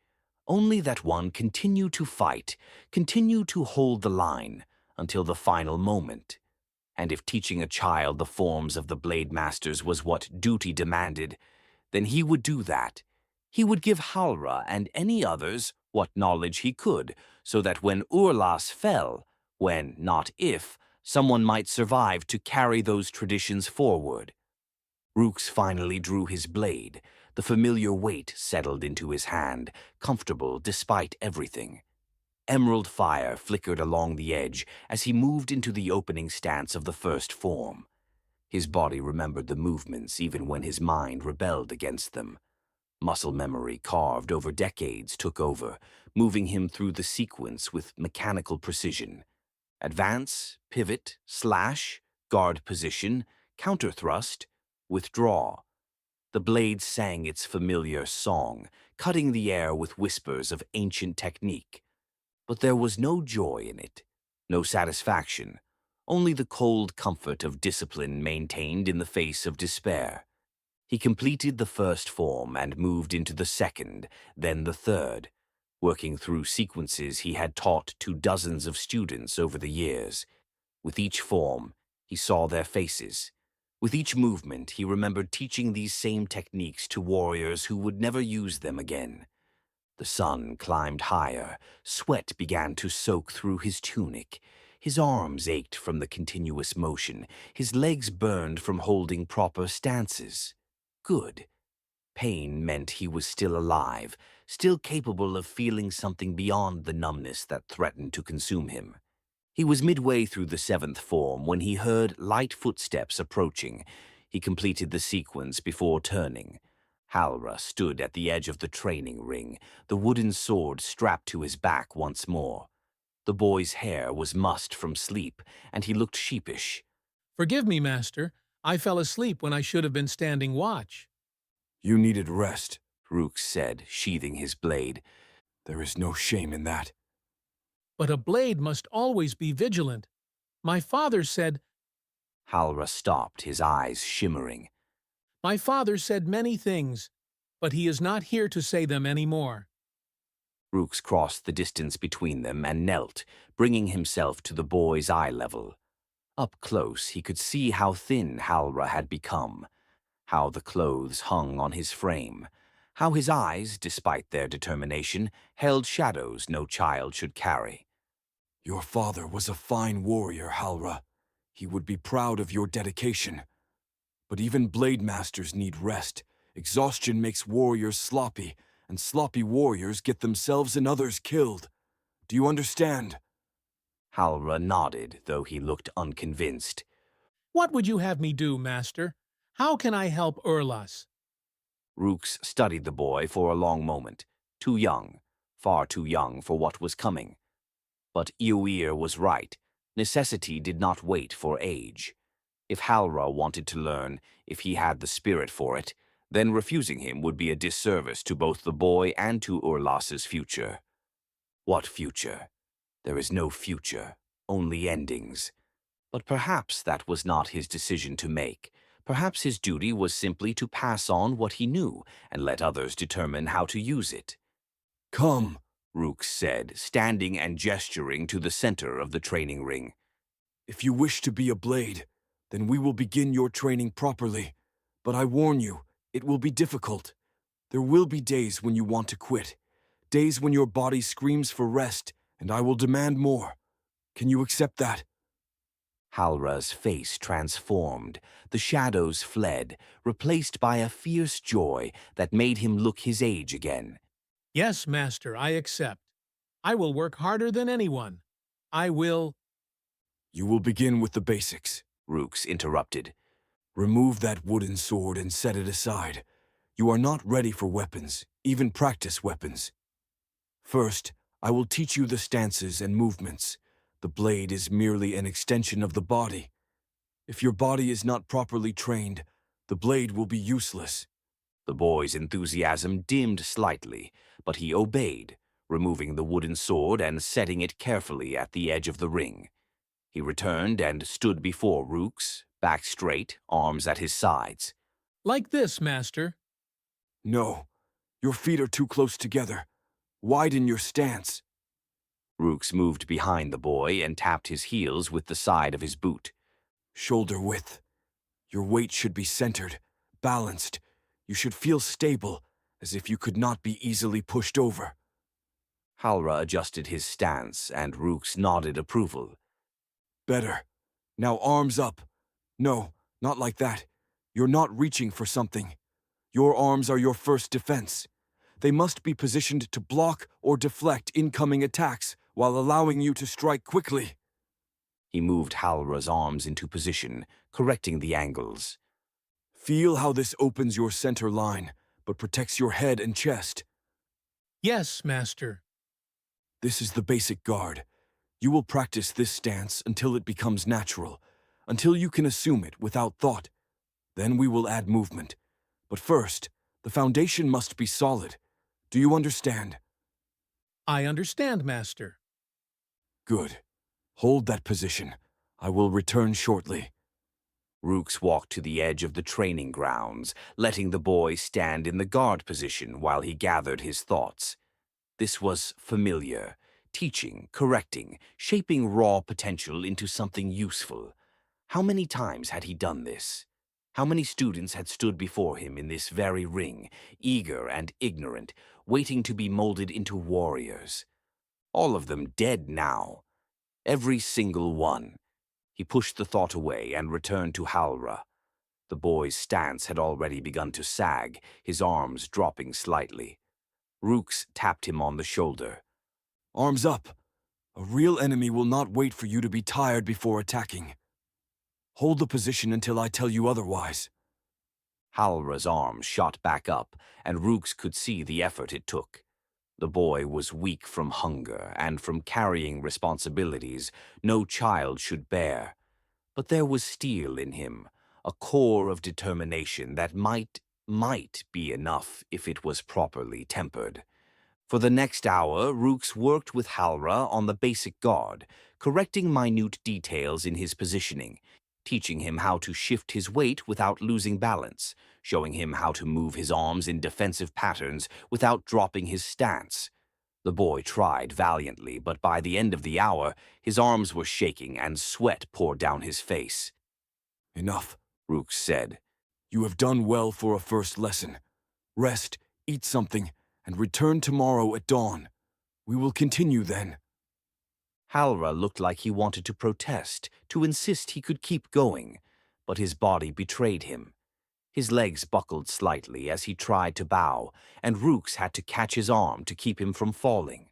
only that one continue to fight, continue to hold the line until the final moment. And if teaching a child the forms of the Blademasters was what duty demanded, then he would do that. He would give Halra and any others what knowledge he could, so that when Urlas fell, when, not if, someone might survive to carry those traditions forward. Rukes finally drew his blade. The familiar weight settled into his hand, comfortable despite everything. Emerald fire flickered along the edge as he moved into the opening stance of the first form. His body remembered the movements even when his mind rebelled against them. Muscle memory carved over decades took over, moving him through the sequence with mechanical precision. Advance, pivot, slash, guard position, counter-thrust, withdraw. The blade sang its familiar song, cutting the air with whispers of ancient technique. But there was no joy in it, no satisfaction, only the cold comfort of discipline maintained in the face of despair. He completed the first form and moved into the second, then the third, working through sequences he had taught to dozens of students over the years. With each form, he saw their faces. With each movement, he remembered teaching these same techniques to warriors who would never use them again. The sun climbed higher, sweat began to soak through his tunic. His arms ached from the continuous motion, his legs burned from holding proper stances. Good. Pain meant he was still alive, still capable of feeling something beyond the numbness that threatened to consume him. He was midway through the seventh form when he heard light footsteps approaching. He completed the sequence before turning. Halra stood at the edge of the training ring, the wooden sword strapped to his back once more. The boy's hair was mussed from sleep, and he looked sheepish. Forgive me, Master. I fell asleep when I should have been standing watch. You needed rest, Rukes said, sheathing his blade. There is no shame in that. But a blade must always be vigilant. My father said— Halra stopped, his eyes shimmering. My father said many things, but he is not here to say them any more. Rukes crossed the distance between them and knelt, bringing himself to the boy's eye level. Up close, he could see how thin Halra had become, how the clothes hung on his frame, how his eyes, despite their determination, held shadows no child should carry. Your father was a fine warrior, Halra. He would be proud of your dedication. But even Blademasters need rest. Exhaustion makes warriors sloppy, and sloppy warriors get themselves and others killed. Do you understand? Halra nodded, though he looked unconvinced. What would you have me do, Master? How can I help Urlas? Rukes studied the boy for a long moment. Too young, far too young for what was coming. But Eoir was right. Necessity did not wait for age. If Halra wanted to learn, if he had the spirit for it, then refusing him would be a disservice to both the boy and to Urlas's future. What future? There is no future, only endings. But perhaps that was not his decision to make. Perhaps his duty was simply to pass on what he knew and let others determine how to use it. Come, Rukes said, standing and gesturing to the center of the training ring. if you wish to be a blade, then we will begin your training properly. But I warn you, it will be difficult. There will be days when you want to quit, days when your body screams for rest, and I will demand more. Can you accept that? Halra's face transformed. The shadows fled, replaced by a fierce joy that made him look his age again. Yes, Master, I accept. I will work harder than anyone. I will— You will begin with the basics, Rukes interrupted. Remove that wooden sword and set it aside. You are not ready for weapons, even practice weapons. First, I will teach you the stances and movements. The blade is merely an extension of the body. If your body is not properly trained, the blade will be useless. The boy's enthusiasm dimmed slightly, but he obeyed, removing the wooden sword and setting it carefully at the edge of the ring. He returned and stood before Rukes, back straight, arms at his sides. Like this, Master. No, your feet are too close together. Widen your stance. Rukes moved behind the boy and tapped his heels with the side of his boot. Shoulder width. Your weight should be centered, balanced. You should feel stable, as if you could not be easily pushed over. Halra adjusted his stance, and Rukes nodded approval. Better. Now arms up. No, not like that. You're not reaching for something. Your arms are your first defense. They must be positioned to block or deflect incoming attacks while allowing you to strike quickly. He moved Halra's arms into position, correcting the angles. Feel how this opens your center line, but protects your head and chest. Yes, Master. This is the basic guard. You will practice this stance until it becomes natural, until you can assume it without thought. Then we will add movement. But first, the foundation must be solid. Do you understand? I understand, Master. Good. Hold that position. I will return shortly. Rukes walked to the edge of the training grounds, letting the boy stand in the guard position while he gathered his thoughts. This was familiar, teaching, correcting, shaping raw potential into something useful. How many times had he done this? How many students had stood before him in this very ring, eager and ignorant, waiting to be molded into warriors? All of them dead now. Every single one. He pushed the thought away and returned to Halra. The boy's stance had already begun to sag, his arms dropping slightly. Rukes tapped him on the shoulder. Arms up. A real enemy will not wait for you to be tired before attacking. Hold the position until I tell you otherwise. Halra's arms shot back up, and Rukes could see the effort it took. The boy was weak from hunger and from carrying responsibilities no child should bear. But there was steel in him, a core of determination that might be enough if it was properly tempered. For the next hour, Rukes worked with Halra on the basic guard, correcting minute details in his positioning, teaching him how to shift his weight without losing balance, showing him how to move his arms in defensive patterns without dropping his stance. The boy tried valiantly, but by the end of the hour, his arms were shaking and sweat poured down his face. Enough, Rukes said. You have done well for a first lesson. Rest, eat something, and return tomorrow at dawn. We will continue then. Halra looked like he wanted to protest, to insist he could keep going, but his body betrayed him. His legs buckled slightly as he tried to bow, and Rukes had to catch his arm to keep him from falling.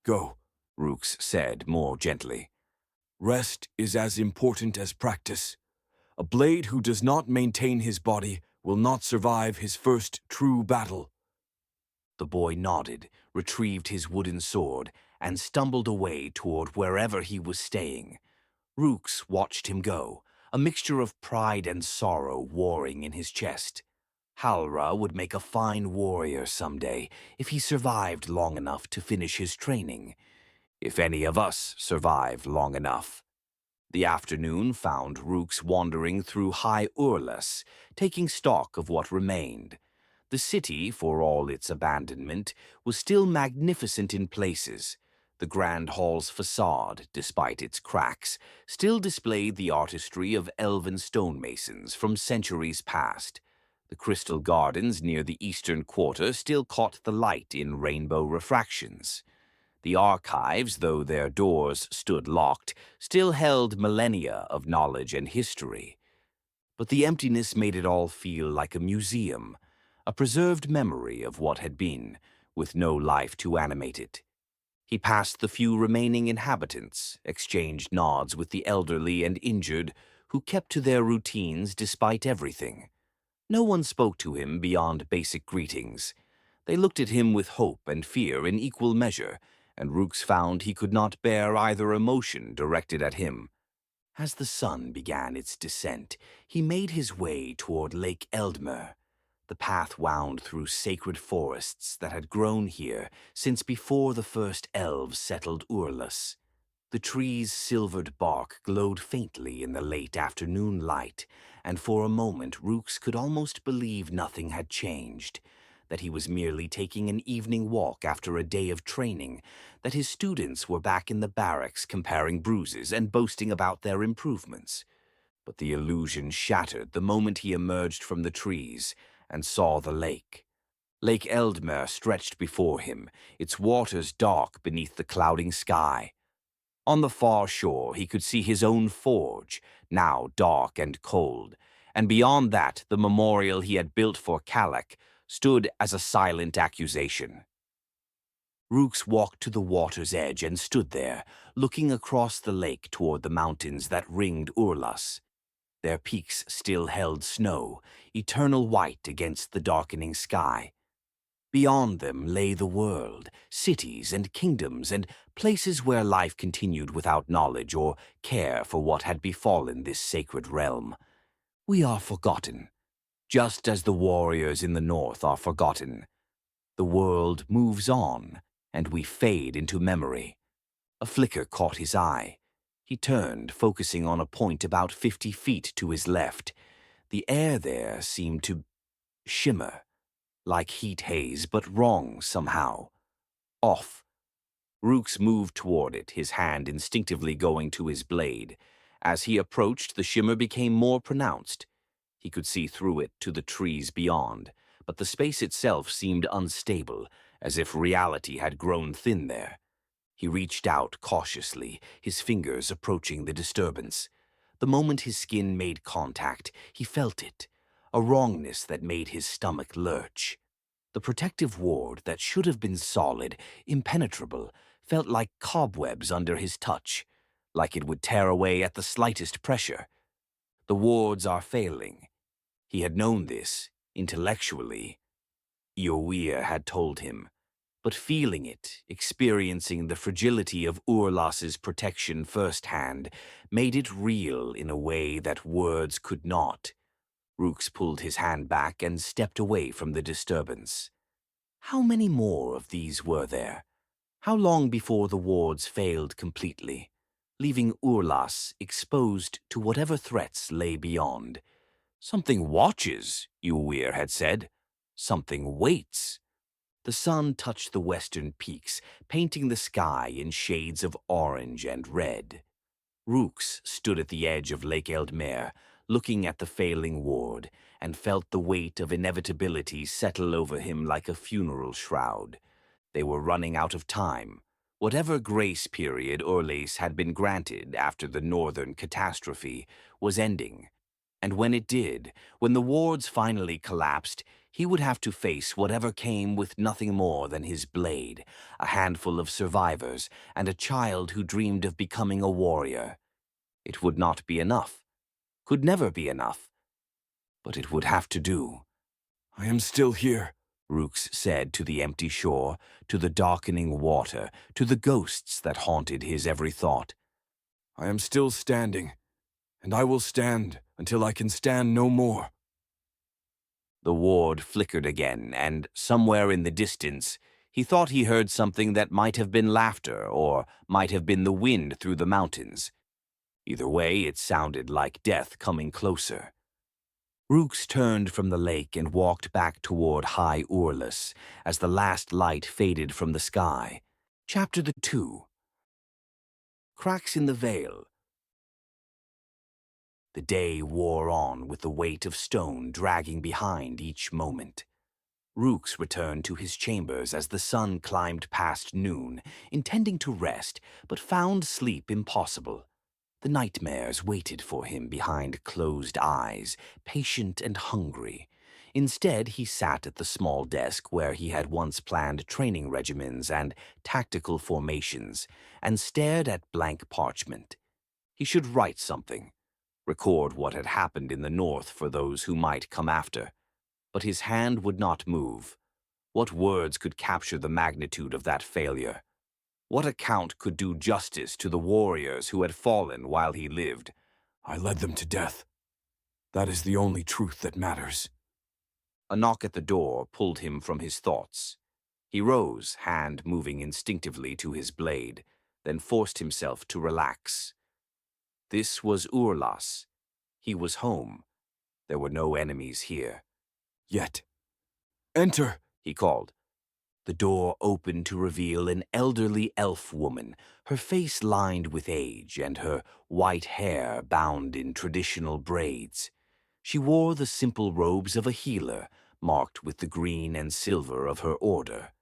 Go, Rukes said more gently. Rest is as important as practice. A blade who does not maintain his body will not survive his first true battle. The boy nodded, retrieved his wooden sword, and stumbled away toward wherever he was staying. Rukes watched him go, a mixture of pride and sorrow warring in his chest. Halra would make a fine warrior someday if he survived long enough to finish his training. If any of us survived long enough. The afternoon found Rukes wandering through High Urlas, taking stock of what remained. The city, for all its abandonment, was still magnificent in places. The Grand Hall's facade, despite its cracks, still displayed the artistry of elven stonemasons from centuries past. The crystal gardens near the eastern quarter still caught the light in rainbow refractions. The archives, though their doors stood locked, still held millennia of knowledge and history. But the emptiness made it all feel like a museum, a preserved memory of what had been, with no life to animate it. He passed the few remaining inhabitants, exchanged nods with the elderly and injured, who kept to their routines despite everything. No one spoke to him beyond basic greetings. They looked at him with hope and fear in equal measure, and Rukes found he could not bear either emotion directed at him. As the sun began its descent, he made his way toward Lake Eldmer. The path wound through sacred forests that had grown here since before the first elves settled Urlas. The trees' silvered bark glowed faintly in the late afternoon light, and for a moment Rukes could almost believe nothing had changed, that he was merely taking an evening walk after a day of training, that his students were back in the barracks comparing bruises and boasting about their improvements. But the illusion shattered the moment he emerged from the trees and saw the lake. Lake Eldmer stretched before him, its waters dark beneath the clouding sky. On the far shore he could see his own forge, now dark and cold, and beyond that the memorial he had built for Kalak stood as a silent accusation. Rukes walked to the water's edge and stood there, looking across the lake toward the mountains that ringed Urlas. Their peaks still held snow, eternal white against the darkening sky. Beyond them lay the world, cities and kingdoms and places where life continued without knowledge or care for what had befallen this sacred realm. We are forgotten, just as the warriors in the north are forgotten. The world moves on, and we fade into memory. A flicker caught his eye. He turned, focusing on a point about 50 feet to his left. The air there seemed to shimmer, like heat haze, but wrong somehow. Off. Rukes moved toward it, his hand instinctively going to his blade. As he approached, the shimmer became more pronounced. He could see through it to the trees beyond, but the space itself seemed unstable, as if reality had grown thin there. He reached out cautiously, his fingers approaching the disturbance. The moment his skin made contact, he felt it, a wrongness that made his stomach lurch. The protective ward that should have been solid, impenetrable, felt like cobwebs under his touch, like it would tear away at the slightest pressure. The wards are failing. He had known this, intellectually. Eowyn had told him. But feeling it, experiencing the fragility of Urlas's protection firsthand, made it real in a way that words could not. Rukes pulled his hand back and stepped away from the disturbance. How many more of these were there? How long before the wards failed completely, leaving Urlas exposed to whatever threats lay beyond? Something watches, Eowyn had said. Something waits. The sun touched the western peaks, painting the sky in shades of orange and red. Rukes stood at the edge of Lake Eldmer, looking at the failing ward, and felt the weight of inevitability settle over him like a funeral shroud. They were running out of time. Whatever grace period Urlas had been granted after the northern catastrophe was ending. And when it did, when the wards finally collapsed, he would have to face whatever came with nothing more than his blade, a handful of survivors, and a child who dreamed of becoming a warrior. It would not be enough. Could never be enough. But it would have to do. I am still here, Rukes said to the empty shore, to the darkening water, to the ghosts that haunted his every thought. I am still standing, and I will stand until I can stand no more. The ward flickered again, and somewhere in the distance, he thought he heard something that might have been laughter or might have been the wind through the mountains. Either way, it sounded like death coming closer. Rukes turned from the lake and walked back toward High Urlas as the last light faded from the sky. Chapter 2. Cracks in the Veil. The day wore on with the weight of stone dragging behind each moment. Rukes returned to his chambers as the sun climbed past noon, intending to rest, but found sleep impossible. The nightmares waited for him behind closed eyes, patient and hungry. Instead, he sat at the small desk where he had once planned training regimens and tactical formations, and stared at blank parchment. He should write something. Record what had happened in the north for those who might come after. But his hand would not move. What words could capture the magnitude of that failure? What account could do justice to the warriors who had fallen while he lived? I led them to death. That is the only truth that matters. A knock at the door pulled him from his thoughts. He rose, hand moving instinctively to his blade, then forced himself to relax. This was Urlas. He was home. There were no enemies here. Yet. Enter! He called. The door opened to reveal an elderly elf woman, her face lined with age and her white hair bound in traditional braids. She wore the simple robes of a healer, marked with the green and silver of her order.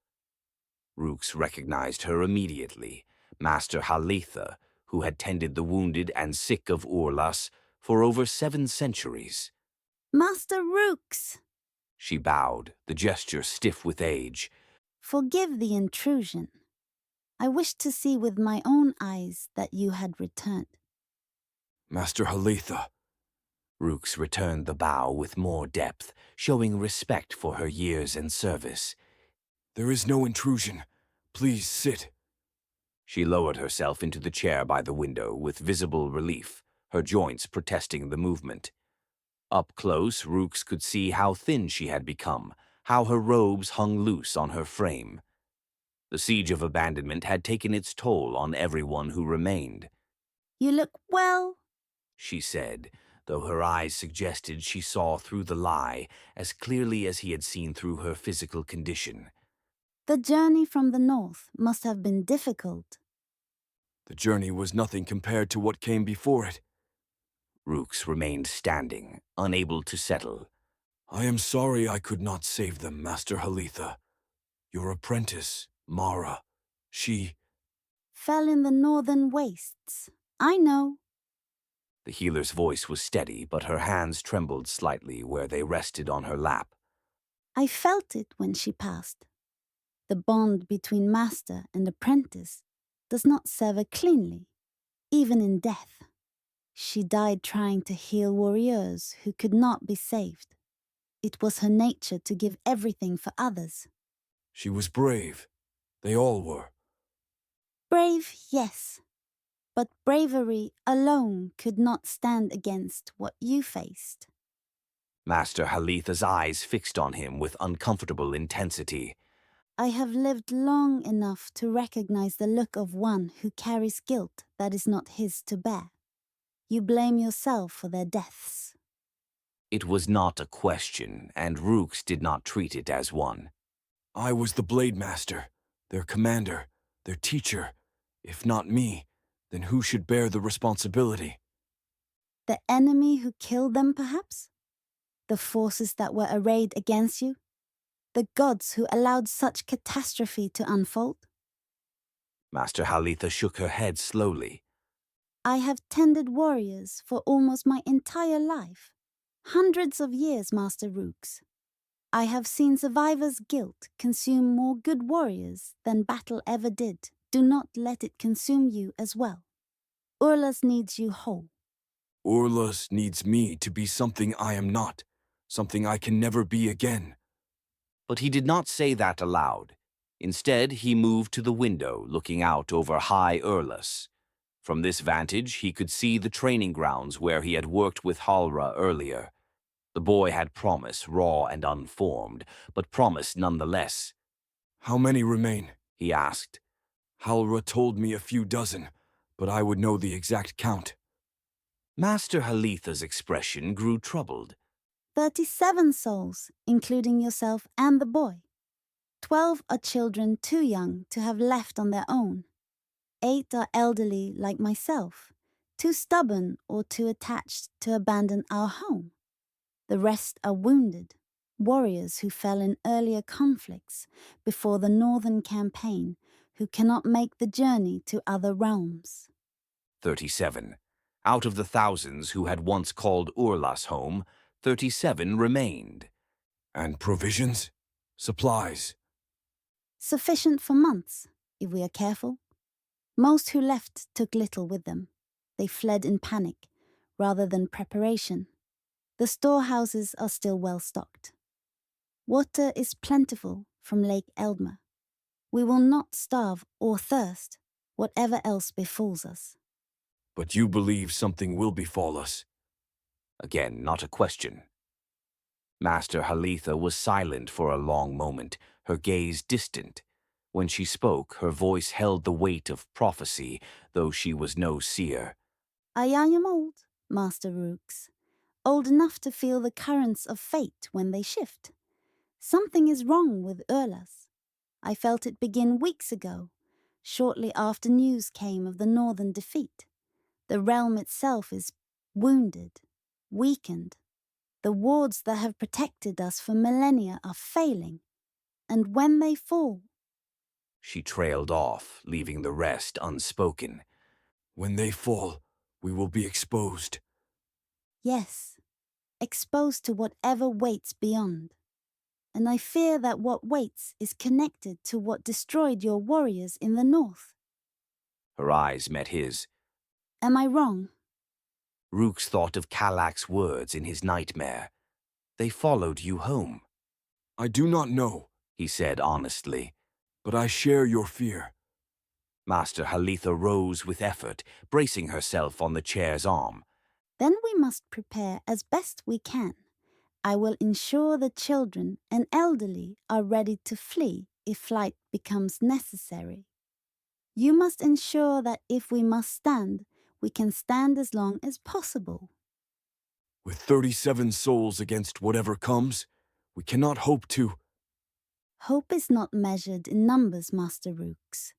Rukes recognized her immediately, Master Halitha, who had tended the wounded and sick of Urlas for over 7 centuries. Master Rukes, She bowed, the gesture stiff with age. forgive the intrusion. I wished to see with my own eyes that you had returned. Master Halitha. Rukes returned the bow with more depth, showing respect for her years and service. There is no intrusion. Please sit. She lowered herself into the chair by the window with visible relief, her joints protesting the movement. Up close, Rukes could see how thin she had become, how her robes hung loose on her frame. The siege of abandonment had taken its toll on everyone who remained. You look well. She said, though her eyes suggested she saw through the lie as clearly as he had seen through her physical condition. The journey from the north must have been difficult. The journey was nothing compared to what came before it. Rukes remained standing, unable to settle. I am sorry I could not save them, Master Halitha. Your apprentice, Mara, she... Fell in the northern wastes. I know. The healer's voice was steady, but her hands trembled slightly where they rested on her lap. I felt it when she passed. The bond between master and apprentice does not sever cleanly, even in death. She died trying to heal warriors who could not be saved. It was her nature to give everything for others. She was brave. They all were. Brave, yes. But bravery alone could not stand against what you faced. Master Halitha's eyes fixed on him with uncomfortable intensity. I have lived long enough to recognize the look of one who carries guilt that is not his to bear. You blame yourself for their deaths. It was not a question, and Rukes did not treat it as one. I was the Blademaster, their commander, their teacher. If not me, then who should bear the responsibility? The enemy who killed them, perhaps? The forces that were arrayed against you? The gods who allowed such catastrophe to unfold? Master Halitha shook her head slowly. I have tended warriors for almost my entire life. Hundreds of years, Master Rukes. I have seen survivors' guilt consume more good warriors than battle ever did. Do not let it consume you as well. Urlas needs you whole. Urlas needs me to be something I am not, something I can never be again. But he did not say that aloud. Instead, he moved to the window, looking out over high Urlas. From this vantage, he could see the training grounds where he had worked with Halra earlier. The boy had promise, raw and unformed, but promise nonetheless. How many remain? He asked. Halra told me a few dozen, but I would know the exact count. Master Halitha's expression grew troubled. 37 souls, including yourself and the boy. 12 are children too young to have left on their own. 8 are elderly like myself, too stubborn or too attached to abandon our home. The rest are wounded, warriors who fell in earlier conflicts before the northern campaign, who cannot make the journey to other realms. 37. Out of the thousands who had once called Urlas home, 37 remained. And provisions? Supplies? Sufficient for months, if we are careful. Most who left took little with them. They fled in panic, rather than preparation. The storehouses are still well stocked. Water is plentiful from Lake Eldmer. We will not starve or thirst, whatever else befalls us. But you believe something will befall us. Again, not a question. Master Halitha was silent for a long moment, her gaze distant. When she spoke, her voice held the weight of prophecy, though she was no seer. I am old, Master Rukes, old enough to feel the currents of fate when they shift. Something is wrong with Urlas. I felt it begin weeks ago, shortly after news came of the northern defeat. The realm itself is wounded, weakened. The wards that have protected us for millennia are failing, and when they fall... She trailed off, leaving the rest unspoken. When they fall, we will be exposed. Yes, exposed to whatever waits beyond. And I fear that what waits is connected to what destroyed your warriors in the north. Her eyes met his. Am I wrong? Rukes thought of Kalak's words in his nightmare. They followed you home, I do not know, he said honestly. but I share your fear. Master Halitha rose with effort, bracing herself on the chair's arm. Then we must prepare as best we can. I will ensure the children and elderly are ready to flee if flight becomes necessary. You must ensure that if we must stand, we can stand as long as possible. With 37 souls against whatever comes, we cannot hope to... Hope is not measured in numbers, Master Rukes.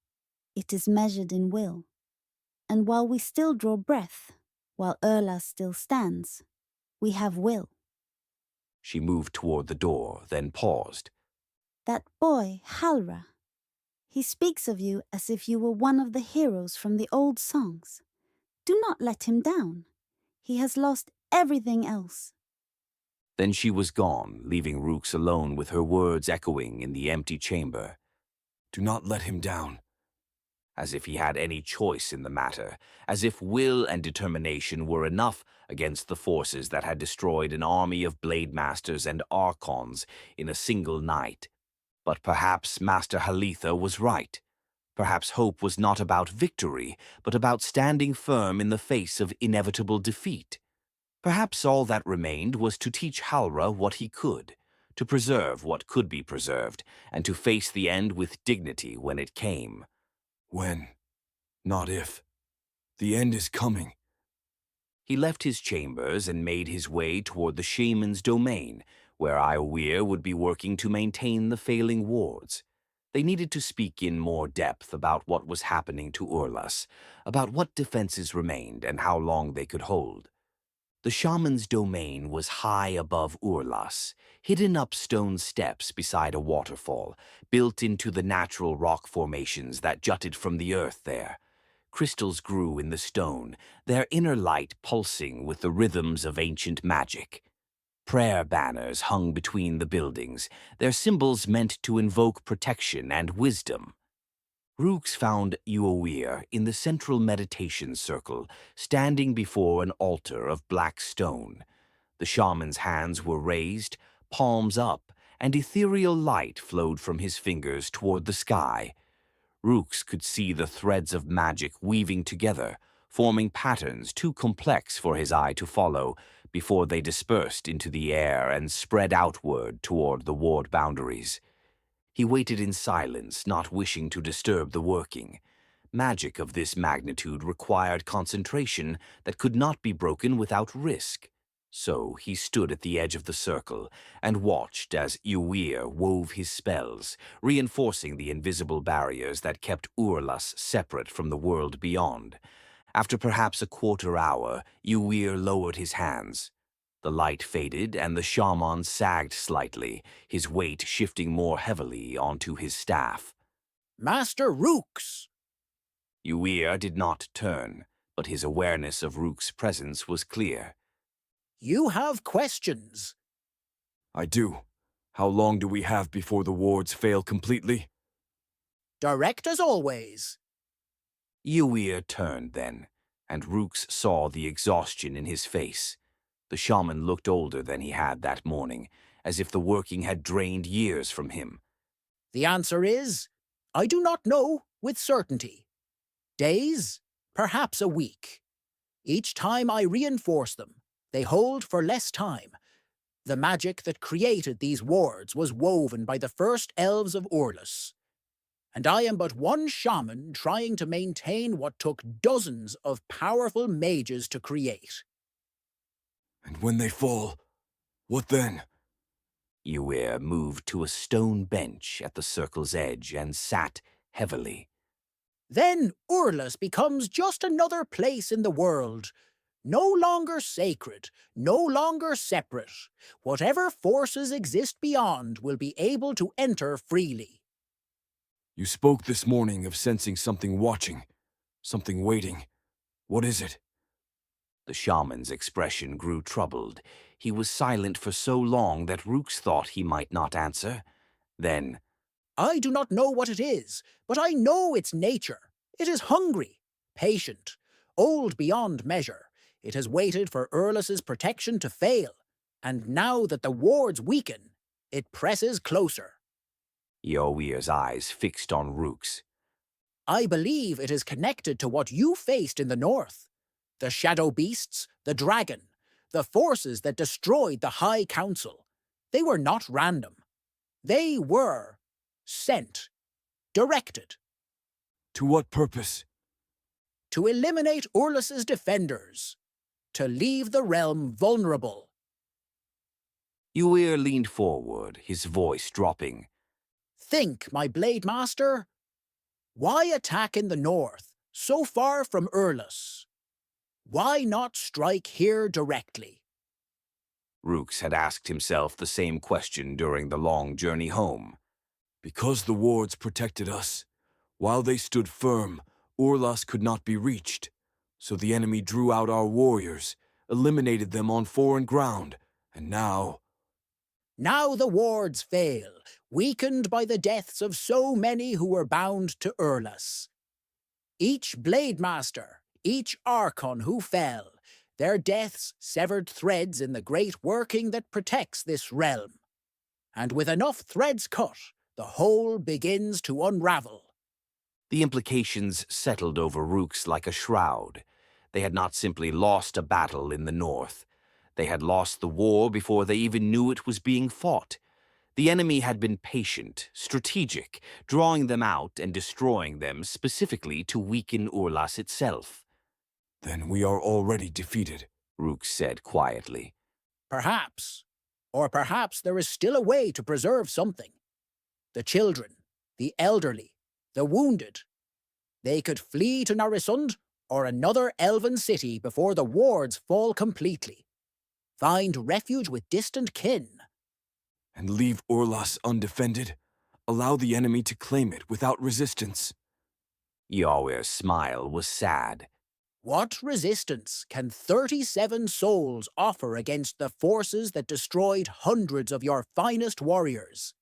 It is measured in will. And while we still draw breath, while Urlas still stands, we have will. She moved toward the door, then paused. That boy, Halra, he speaks of you as if you were one of the heroes from the old songs. Do not let him down. He has lost everything else. Then she was gone, leaving Rukes alone with her words echoing in the empty chamber. Do not let him down. As if he had any choice in the matter, as if will and determination were enough against the forces that had destroyed an army of Blademasters and Archons in a single night. But perhaps Master Halitha was right. Perhaps hope was not about victory, but about standing firm in the face of inevitable defeat. Perhaps all that remained was to teach Halra what he could, to preserve what could be preserved, and to face the end with dignity when it came. When, not if. The end is coming. He left his chambers and made his way toward the shaman's domain, where Iowir would be working to maintain the failing wards. They needed to speak in more depth about what was happening to Urlas, about what defenses remained and how long they could hold. The shaman's domain was high above Urlas, hidden up stone steps beside a waterfall, built into the natural rock formations that jutted from the earth there. Crystals grew in the stone, their inner light pulsing with the rhythms of ancient magic. Prayer banners hung between the buildings, their symbols meant to invoke protection and wisdom. Rukes found Iowir in the central meditation circle, standing before an altar of black stone. The shaman's hands were raised, palms up, and ethereal light flowed from his fingers toward the sky. Rukes could see the threads of magic weaving together, forming patterns too complex for his eye to follow, before they dispersed into the air and spread outward toward the ward boundaries. He waited in silence, not wishing to disturb the working. Magic of this magnitude required concentration that could not be broken without risk. So he stood at the edge of the circle and watched as Iowir wove his spells, reinforcing the invisible barriers that kept Urlas separate from the world beyond. After perhaps a quarter hour, Iowir lowered his hands. The light faded, and the shaman sagged slightly, his weight shifting more heavily onto his staff. Master Rukes! Iowir did not turn, but his awareness of Rukes' presence was clear. You have questions. I do. How long do we have before the wards fail completely? Direct as always. Iowir turned then, and Rukes saw the exhaustion in his face. The shaman looked older than he had that morning, as if the working had drained years from him. The answer is I do not know with certainty. Days, perhaps a week. Each time I reinforce them, they hold for less time. The magic that created these wards was woven by the first elves of Urlas. And I am but one shaman trying to maintain what took dozens of powerful mages to create. And when they fall, what then? Ywir moved to a stone bench at the circle's edge and sat heavily. Then Urlas becomes just another place in the world. No longer sacred, no longer separate. Whatever forces exist beyond will be able to enter freely. You spoke this morning of sensing something watching, something waiting. What is it? The shaman's expression grew troubled. He was silent for so long that Rukes thought he might not answer. Then, I do not know what it is, but I know its nature. It is hungry, patient, old beyond measure. It has waited for Urlas's protection to fail, and now that the wards weaken, it presses closer. Ywir's eyes fixed on Rukes. I believe it is connected to what you faced in the north. The shadow beasts, the dragon, the forces that destroyed the High Council. They were not random. They were sent, directed. To what purpose? To eliminate Urlas's defenders. To leave the realm vulnerable. Ywir leaned forward, his voice dropping. Think, my Blademaster. Why attack in the north, so far from Urlas? Why not strike here directly? Rukes had asked himself the same question during the long journey home. Because the wards protected us. While they stood firm, Urlas could not be reached. So the enemy drew out our warriors, eliminated them on foreign ground, and now... Now the wards fail, weakened by the deaths of so many who were bound to Urlas. Each Blademaster, each Archon who fell, their deaths severed threads in the great working that protects this realm. And with enough threads cut, the whole begins to unravel. The implications settled over Rukes like a shroud. They had not simply lost a battle in the north. They had lost the war before they even knew it was being fought. The enemy had been patient, strategic, drawing them out and destroying them specifically to weaken Urlas itself. Then we are already defeated, Rukes said quietly. Perhaps. Or perhaps there is still a way to preserve something. The children, the elderly, the wounded. They could flee to Narisund or another elven city before the wards fall completely. Find refuge with distant kin. and leave Urlas undefended? Allow the enemy to claim it without resistance? Ywir's smile was sad. What resistance can 37 souls offer against the forces that destroyed hundreds of your finest warriors?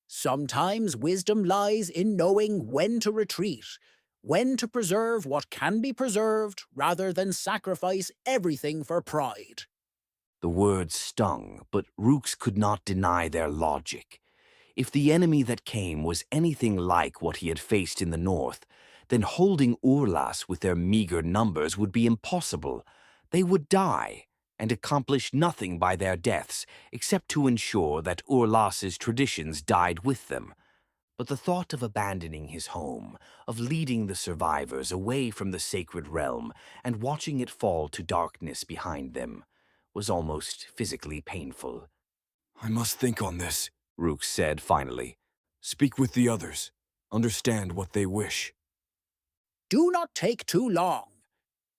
Sometimes wisdom lies in knowing when to retreat, when to preserve what can be preserved rather than sacrifice everything for pride. The words stung, but Rukes could not deny their logic. If the enemy that came was anything like what he had faced in the north, then holding Urlas with their meager numbers would be impossible. They would die, and accomplish nothing by their deaths, except to ensure that Urlas's traditions died with them. But the thought of abandoning his home, of leading the survivors away from the sacred realm, and watching it fall to darkness behind them, was almost physically painful. I must think on this, Rukes said finally. Speak with the others. Understand what they wish. Do not take too long.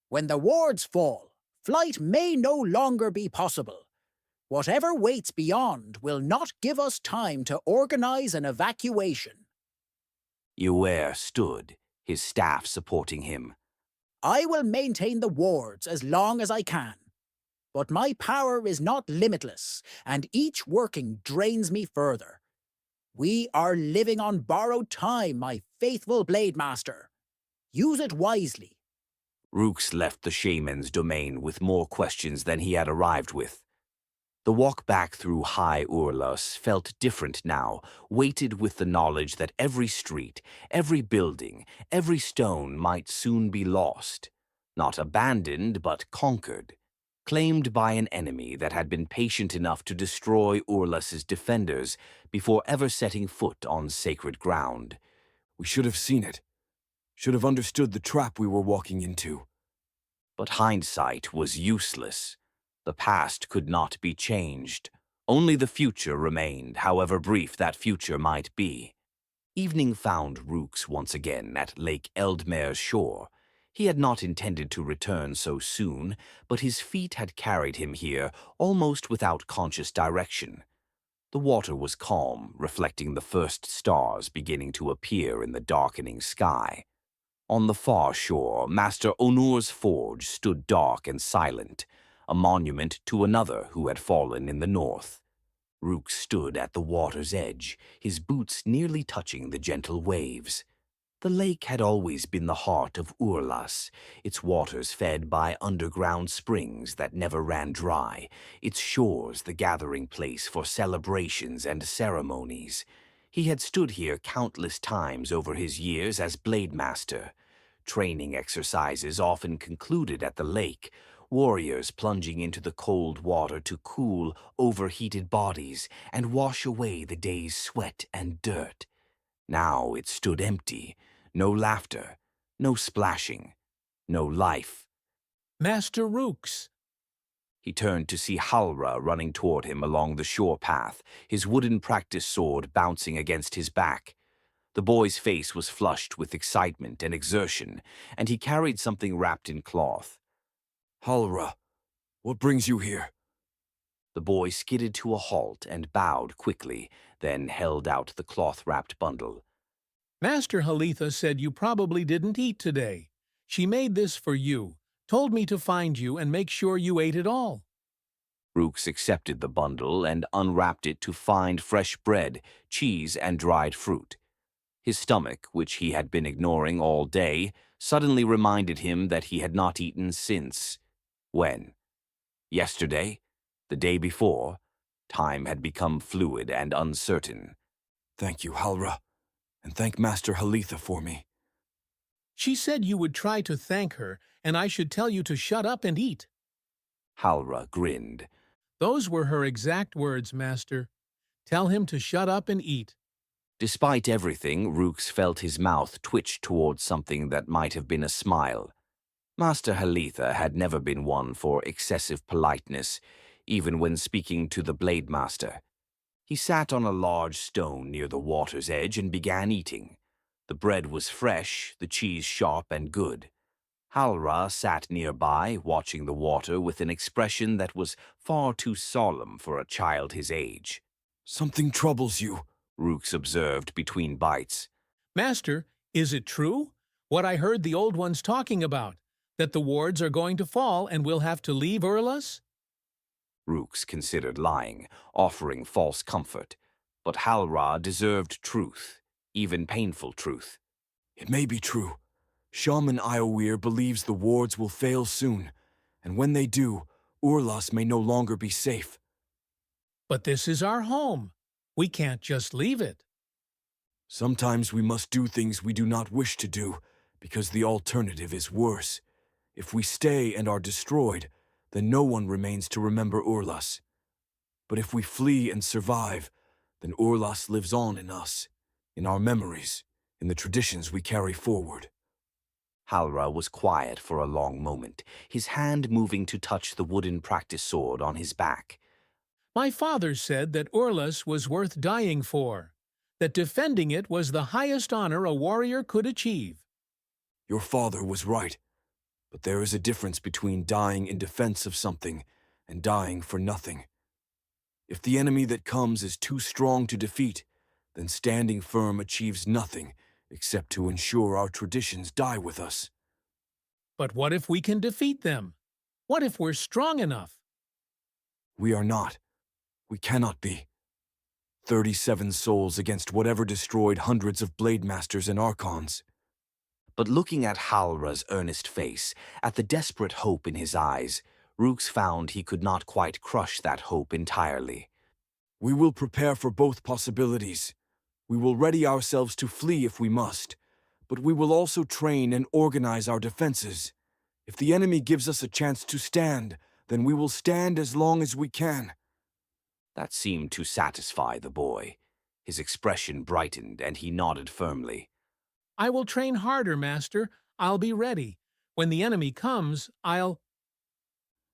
When the wards fall, flight may no longer be possible. Whatever waits beyond will not give us time to organize an evacuation. Ywir stood, his staff supporting him. I will maintain the wards as long as I can. But my power is not limitless, and each working drains me further. We are living on borrowed time, my faithful Blademaster. Use it wisely. Rukes left the shaman's domain with more questions than he had arrived with. The walk back through High Urlas felt different now, weighted with the knowledge that every street, every building, every stone might soon be lost. Not abandoned, but conquered. Claimed by an enemy that had been patient enough to destroy Urlas's defenders before ever setting foot on sacred ground. We should have seen it. Should have understood the trap we were walking into. But hindsight was useless. The past could not be changed. Only the future remained, however brief that future might be. Evening found Rukes once again at Lake Eldmare's shore. He had not intended to return so soon, but his feet had carried him here almost without conscious direction. The water was calm, reflecting the first stars beginning to appear in the darkening sky. On the far shore, Master Onur's forge stood dark and silent, a monument to another who had fallen in the north. Rukes stood at the water's edge, his boots nearly touching the gentle waves. The lake had always been the heart of Urlas, its waters fed by underground springs that never ran dry, its shores the gathering place for celebrations and ceremonies. He had stood here countless times over his years as Blademaster. Training exercises often concluded at the lake, warriors plunging into the cold water to cool overheated bodies and wash away the day's sweat and dirt. Now it stood empty, no laughter, no splashing, no life. Master Rukes. He turned to see Halra running toward him along the shore path, his wooden practice sword bouncing against his back. The boy's face was flushed with excitement and exertion, and he carried something wrapped in cloth. Halra, what brings you here? The boy skidded to a halt and bowed quickly, then held out the cloth-wrapped bundle. Master Halitha said you probably didn't eat today. She made this for you, told me to find you and make sure you ate it all. Rukes accepted the bundle and unwrapped it to find fresh bread, cheese, and dried fruit. His stomach, which he had been ignoring all day, suddenly reminded him that he had not eaten since. When? Yesterday? The day before? Time had become fluid and uncertain. Thank you, Halra, and thank Master Halitha for me. She said you would try to thank her, and I should tell you to shut up and eat. Halra grinned. Those were her exact words, Master. Tell him to shut up and eat. Despite everything, Rukes felt his mouth twitch towards something that might have been a smile. Master Halitha had never been one for excessive politeness, even when speaking to the Blademaster. He sat on a large stone near the water's edge and began eating. The bread was fresh, the cheese sharp and good. Halra sat nearby, watching the water with an expression that was far too solemn for a child his age. Something troubles you, Rukes observed between bites. Master, is it true? What I heard the old ones talking about, that the wards are going to fall and we'll have to leave Urlas? Rukes considered lying, offering false comfort. But Halra deserved truth, even painful truth. It may be true. Shaman Iowir believes the wards will fail soon, and when they do, Urlas may no longer be safe. But this is our home. We can't just leave it. Sometimes we must do things we do not wish to do, because the alternative is worse. If we stay and are destroyed, then no one remains to remember Urlas. But if we flee and survive, then Urlas lives on in us, in our memories, in the traditions we carry forward. Halra was quiet for a long moment, his hand moving to touch the wooden practice sword on his back. My father said that Urlas was worth dying for, that defending it was the highest honor a warrior could achieve. Your father was right, but there is a difference between dying in defense of something and dying for nothing. If the enemy that comes is too strong to defeat, then standing firm achieves nothing except to ensure our traditions die with us. But what if we can defeat them? What if we're strong enough? We are not. We cannot be. 37 souls against whatever destroyed hundreds of Blademasters and Archons. But looking at Halra's earnest face, at the desperate hope in his eyes, Rukes found he could not quite crush that hope entirely. We will prepare for both possibilities. We will ready ourselves to flee if we must, but we will also train and organize our defenses. If the enemy gives us a chance to stand, then we will stand as long as we can. That seemed to satisfy the boy. His expression brightened, and he nodded firmly. I will train harder, Master. I'll be ready. When the enemy comes, I'll—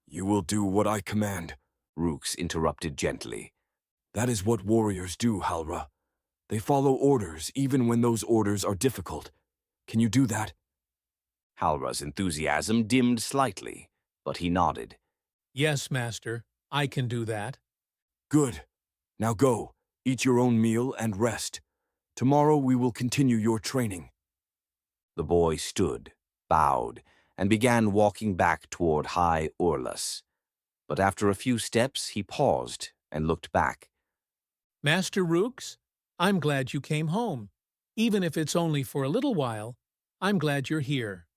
You will do what I command, Rukes interrupted gently. That is what warriors do, Halra. They follow orders even when those orders are difficult. Can you do that? Halra's enthusiasm dimmed slightly, but he nodded. Yes, Master. I can do that. Good. Now go, eat your own meal and rest. Tomorrow we will continue your training. The boy stood, bowed, and began walking back toward High Urlas. But after a few steps, he paused and looked back. Master Rukes, I'm glad you came home. Even if it's only for a little while, I'm glad you're here.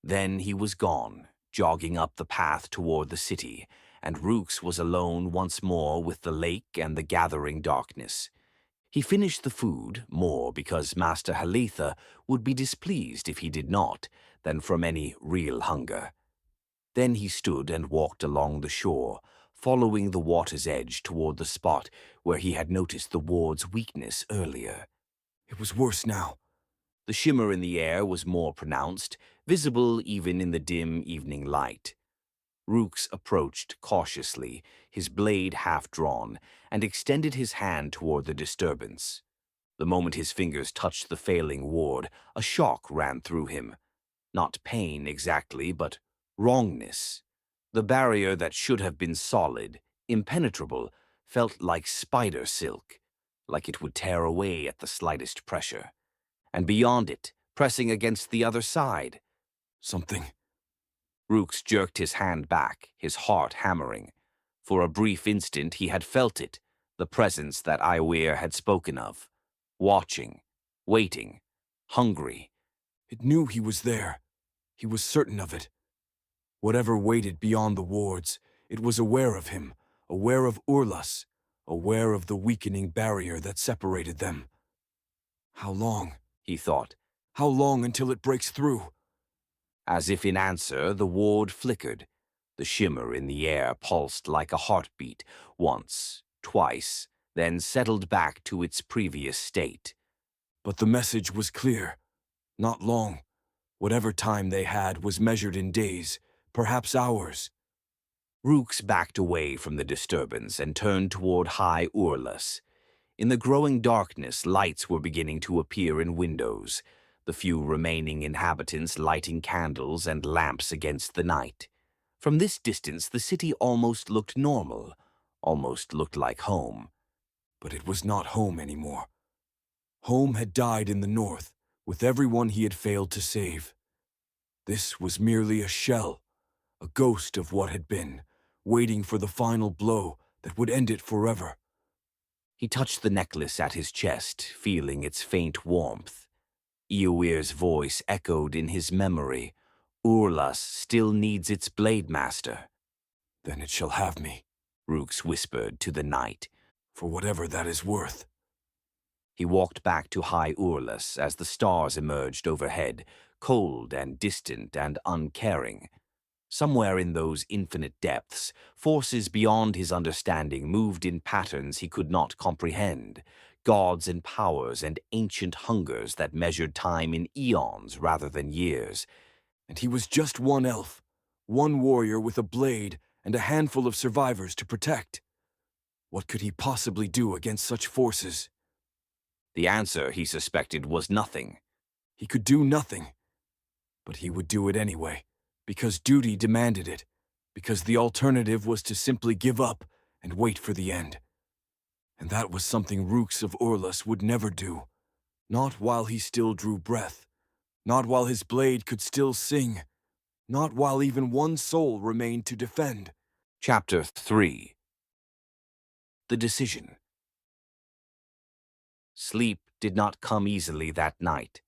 Then he was gone, jogging up the path toward the city, and Rukes was alone once more with the lake and the gathering darkness. He finished the food, more because Master Halitha would be displeased if he did not, than from any real hunger. Then he stood and walked along the shore, following the water's edge toward the spot where he had noticed the ward's weakness earlier. It was worse now. The shimmer in the air was more pronounced, visible even in the dim evening light. Rukes approached cautiously, his blade half-drawn, and extended his hand toward the disturbance. The moment his fingers touched the failing ward, a shock ran through him. Not pain exactly, but wrongness. The barrier that should have been solid, impenetrable, felt like spider silk, like it would tear away at the slightest pressure. And beyond it, pressing against the other side. Something. Rukes jerked his hand back, his heart hammering. For a brief instant he had felt it, the presence that Iweir had spoken of. Watching, waiting, hungry. It knew he was there. He was certain of it. Whatever waited beyond the wards, it was aware of him, aware of Urlas, aware of the weakening barrier that separated them. How long? He thought. How long until it breaks through? As if in answer, the ward flickered. The shimmer in the air pulsed like a heartbeat, once, twice, then settled back to its previous state. But the message was clear. Not long. Whatever time they had was measured in days, perhaps hours. Rukes backed away from the disturbance and turned toward High Urlas. In the growing darkness, lights were beginning to appear in windows, the few remaining inhabitants lighting candles and lamps against the night. From this distance, the city almost looked normal, almost looked like home. But it was not home anymore. Home had died in the north, with everyone he had failed to save. This was merely a shell, a ghost of what had been, waiting for the final blow that would end it forever. He touched the necklace at his chest, feeling its faint warmth. Eowyr's voice echoed in his memory. Urlas still needs its Blademaster. Then it shall have me, Rukes whispered to the night. for whatever that is worth. He walked back to High Urlas as the stars emerged overhead, cold and distant and uncaring. Somewhere in those infinite depths, forces beyond his understanding moved in patterns he could not comprehend, gods and powers and ancient hungers that measured time in eons rather than years. And he was just one elf, one warrior with a blade and a handful of survivors to protect. What could he possibly do against such forces? The answer, he suspected, was nothing. He could do nothing. But he would do it anyway, because duty demanded it, because the alternative was to simply give up and wait for the end. And that was something Rukes of Urlas would never do. Not while he still drew breath. Not while his blade could still sing. Not while even one soul remained to defend. Chapter 3. The Decision. Sleep did not come easily that night.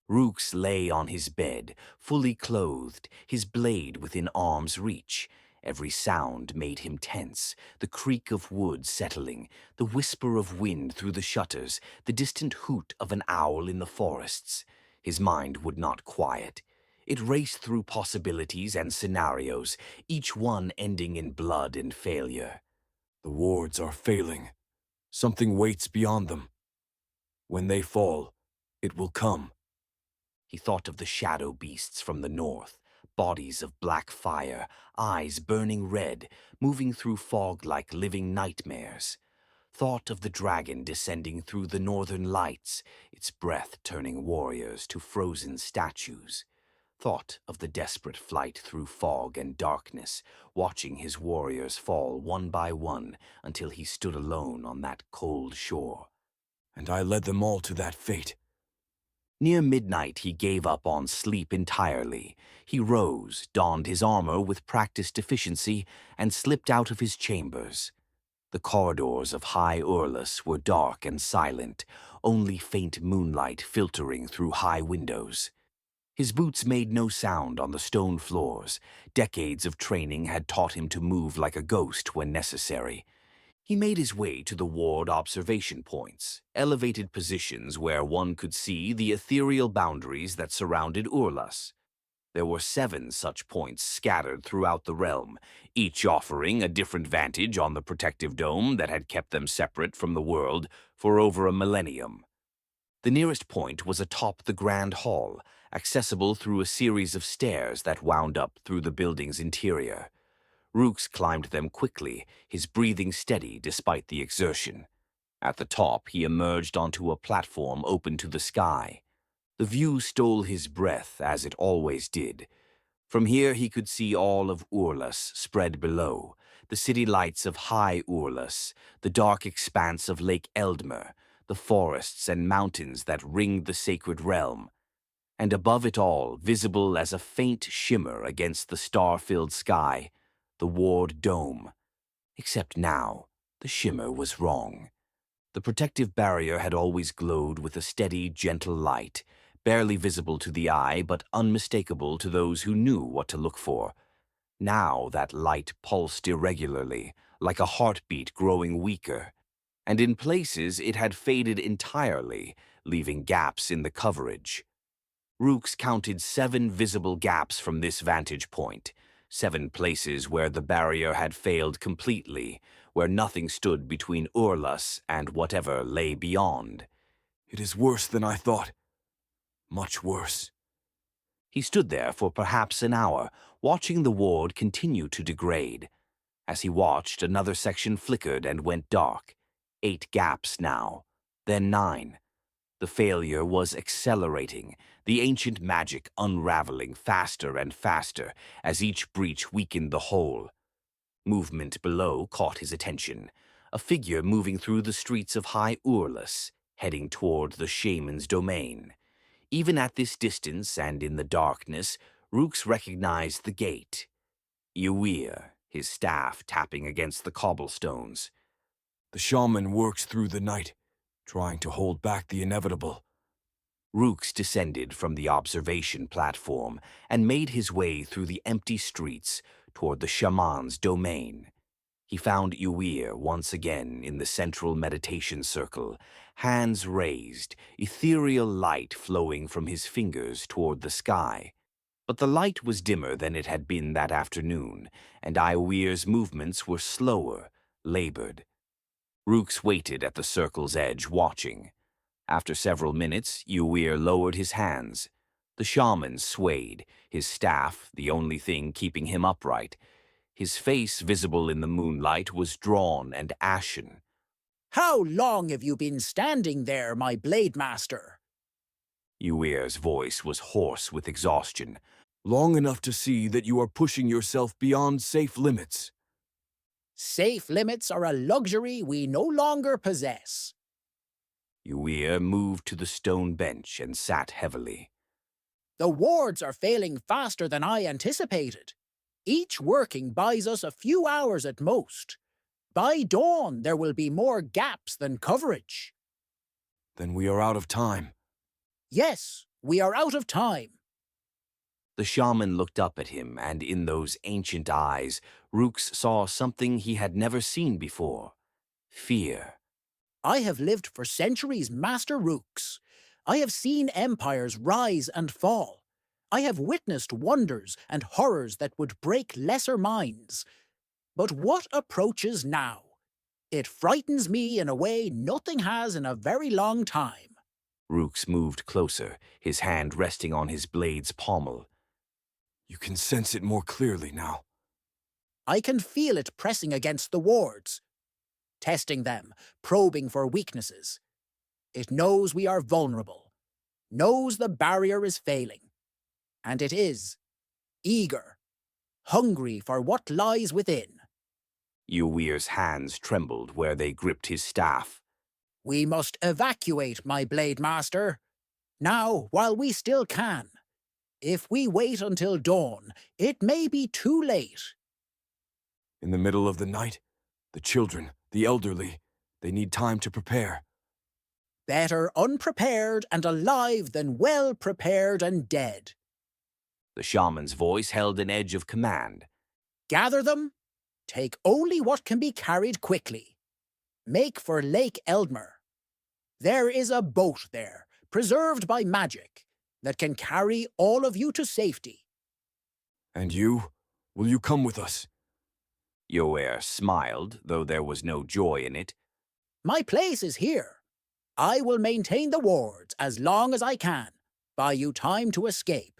Rukes lay on his bed, fully clothed, his blade within arm's reach, Every sound made him tense, the creak of wood settling, the whisper of wind through the shutters, the distant hoot of an owl in the forests. His mind would not quiet. It raced through possibilities and scenarios, each one ending in blood and failure. The wards are failing. Something waits beyond them. When they fall, it will come. He thought of the shadow beasts from the north, bodies of black fire, eyes burning red, moving through fog like living nightmares. Thought of the dragon descending through the northern lights, its breath turning warriors to frozen statues. Thought of the desperate flight through fog and darkness, watching his warriors fall one by one until he stood alone on that cold shore. And I led them all to that fate. Near midnight he gave up on sleep entirely. He rose, donned his armor with practiced efficiency, and slipped out of his chambers. The corridors of High Urlas were dark and silent, only faint moonlight filtering through high windows. His boots made no sound on the stone floors. Decades of training had taught him to move like a ghost when necessary. He made his way to the ward observation points, elevated positions where one could see the ethereal boundaries that surrounded Urlas. There were 7 such points scattered throughout the realm, each offering a different vantage on the protective dome that had kept them separate from the world for over a millennium. The nearest point was atop the Grand Hall, accessible through a series of stairs that wound up through the building's interior. Rukes climbed them quickly, his breathing steady despite the exertion. At the top, he emerged onto a platform open to the sky. The view stole his breath, as it always did. From here he could see all of Urlas spread below, the city lights of High Urlas, the dark expanse of Lake Eldmer, the forests and mountains that ringed the sacred realm. And above it all, visible as a faint shimmer against the star-filled sky, the ward dome. Except now, the shimmer was wrong. The protective barrier had always glowed with a steady, gentle light, barely visible to the eye but unmistakable to those who knew what to look for. Now that light pulsed irregularly, like a heartbeat growing weaker, and in places it had faded entirely, leaving gaps in the coverage. Rukes counted 7 visible gaps from this vantage point, 7 places where the barrier had failed completely, where nothing stood between Urlas and whatever lay beyond. It is worse than I thought. Much worse. He stood there for perhaps an hour, watching the ward continue to degrade. As he watched, another section flickered and went dark. 8 gaps now, then 9. The failure was accelerating, the ancient magic unraveling faster and faster as each breach weakened the whole. Movement below caught his attention, a figure moving through the streets of High Urlas, heading toward the shaman's domain. Even at this distance and in the darkness, Rukes recognized the gate. Ywir, his staff tapping against the cobblestones. The shaman works through the night, trying to hold back the inevitable. Rukes descended from the observation platform and made his way through the empty streets toward the shaman's domain. He found Ywir once again in the central meditation circle, hands raised, ethereal light flowing from his fingers toward the sky. But the light was dimmer than it had been that afternoon, and Ywir's movements were slower, labored. Rukes waited at the circle's edge, watching. After several minutes, Ywir lowered his hands. The shaman swayed, his staff the only thing keeping him upright. His face, visible in the moonlight, was drawn and ashen. How long have you been standing there, my Blademaster? Ywir's voice was hoarse with exhaustion. Long enough to see that you are pushing yourself beyond safe limits. Safe limits are a luxury we no longer possess. Ywir moved to the stone bench and sat heavily. The wards are failing faster than I anticipated. Each working buys us a few hours at most. By dawn, there will be more gaps than coverage. Then we are out of time. Yes, we are out of time. The shaman looked up at him, and in those ancient eyes, Rukes saw something he had never seen before. Fear. I have lived for centuries, Master Rukes. I have seen empires rise and fall. I have witnessed wonders and horrors that would break lesser minds. But what approaches now? It frightens me in a way nothing has in a very long time. Rukes moved closer, his hand resting on his blade's pommel. You can sense it more clearly now. I can feel it pressing against the wards, testing them, probing for weaknesses. It knows we are vulnerable, knows the barrier is failing. And it is, eager, hungry for what lies within. Eowyr's hands trembled where they gripped his staff. We must evacuate, my Blademaster. Now, while we still can. If we wait until dawn, it may be too late. In the middle of the night, the children, the elderly, they need time to prepare. Better unprepared and alive than well prepared and dead. The shaman's voice held an edge of command. Gather them. Take only what can be carried quickly. Make for Lake Eldmer. There is a boat there, preserved by magic, that can carry all of you to safety. And you? Will you come with us? Eowyr smiled, though there was no joy in it. My place is here. I will maintain the wards as long as I can, buy you time to escape.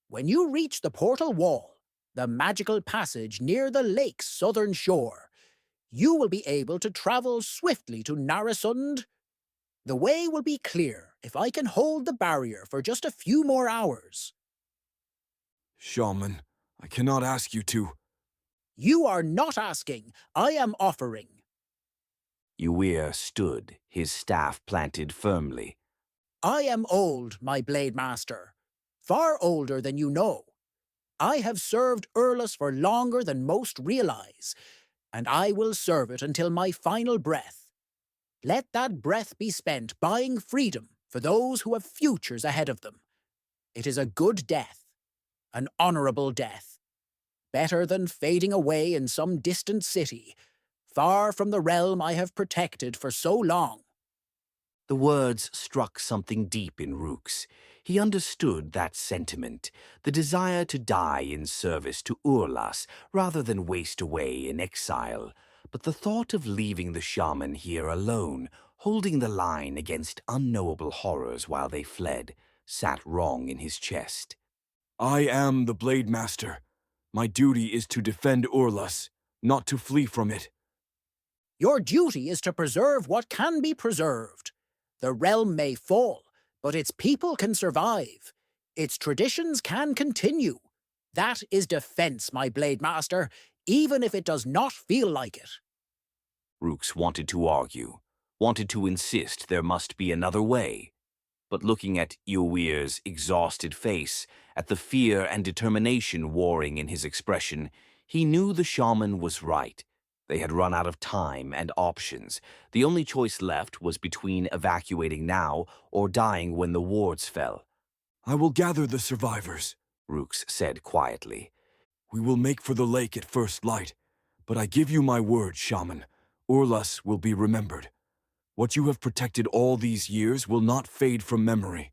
When you reach the portal wall, the magical passage near the lake's southern shore, you will be able to travel swiftly to Narasund. The way will be clear if I can hold the barrier for just a few more hours. Shaman, I cannot ask you to. You are not asking, I am offering. Eowyr stood, his staff planted firmly. I am old, my Blademaster, far older than you know. I have served Urlas for longer than most realize, and I will serve it until my final breath. Let that breath be spent buying freedom for those who have futures ahead of them. It is a good death, an honorable death, better than fading away in some distant city, far from the realm I have protected for so long. The words struck something deep in Rukes. He understood that sentiment, the desire to die in service to Urlas rather than waste away in exile. But the thought of leaving the shaman here alone, holding the line against unknowable horrors while they fled, sat wrong in his chest. I am the Blademaster. My duty is to defend Urlas, not to flee from it. Your duty is to preserve what can be preserved. The realm may fall, but its people can survive. Its traditions can continue. That is defense, my Blademaster, even if it does not feel like it. Rukes wanted to argue, wanted to insist there must be another way. But looking at Eowyr's exhausted face, at the fear and determination warring in his expression, he knew the shaman was right. They had run out of time and options. The only choice left was between evacuating now or dying when the wards fell. I will gather the survivors, Rukes said quietly. We will make for the lake at first light. But I give you my word, shaman, Urlas will be remembered. What you have protected all these years will not fade from memory.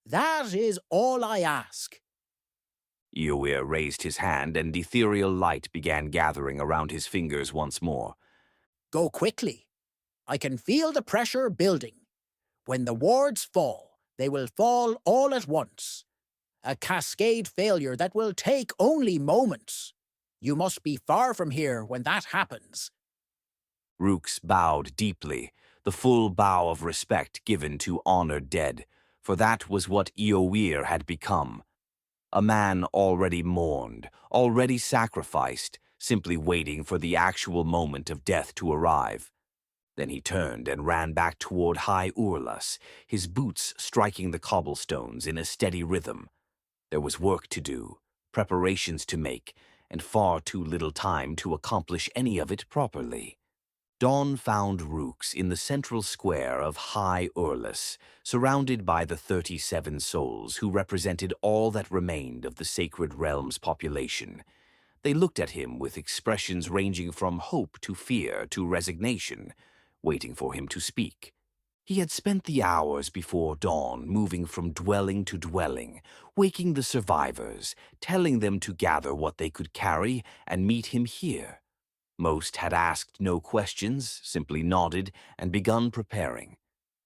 That is all I ask. Eowyr raised his hand, and ethereal light began gathering around his fingers once more. Go quickly. I can feel the pressure building. When the wards fall, they will fall all at once. A cascade failure that will take only moments. You must be far from here when that happens. Rukes bowed deeply, the full bow of respect given to honored dead, for that was what Eowyr had become. A man already mourned, already sacrificed, simply waiting for the actual moment of death to arrive. Then he turned and ran back toward High Urlas, his boots striking the cobblestones in a steady rhythm. There was work to do, preparations to make, and far too little time to accomplish any of it properly. Dawn found Rukes in the central square of High Urlas, surrounded by the 37 souls who represented all that remained of the Sacred Realm's population. They looked at him with expressions ranging from hope to fear to resignation, waiting for him to speak. He had spent the hours before dawn moving from dwelling to dwelling, waking the survivors, telling them to gather what they could carry and meet him here. Most had asked no questions, simply nodded and begun preparing.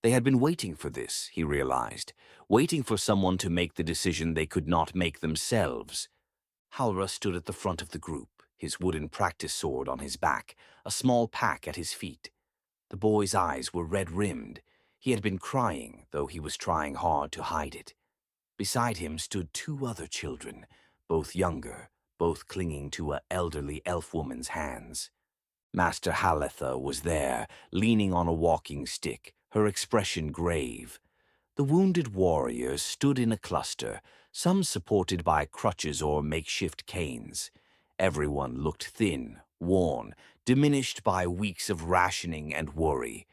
They had been waiting for this, he realized, waiting for someone to make the decision they could not make themselves. Halra stood at the front of the group, his wooden practice sword on his back, a small pack at his feet. The boy's eyes were red-rimmed. He had been crying, though he was trying hard to hide it. Beside him stood two other children, both younger, both clinging to an elderly elf woman's hands. Master Haletha was there, leaning on a walking stick, her expression grave. The wounded warriors stood in a cluster, some supported by crutches or makeshift canes. Everyone looked thin, worn, diminished by weeks of rationing and worry.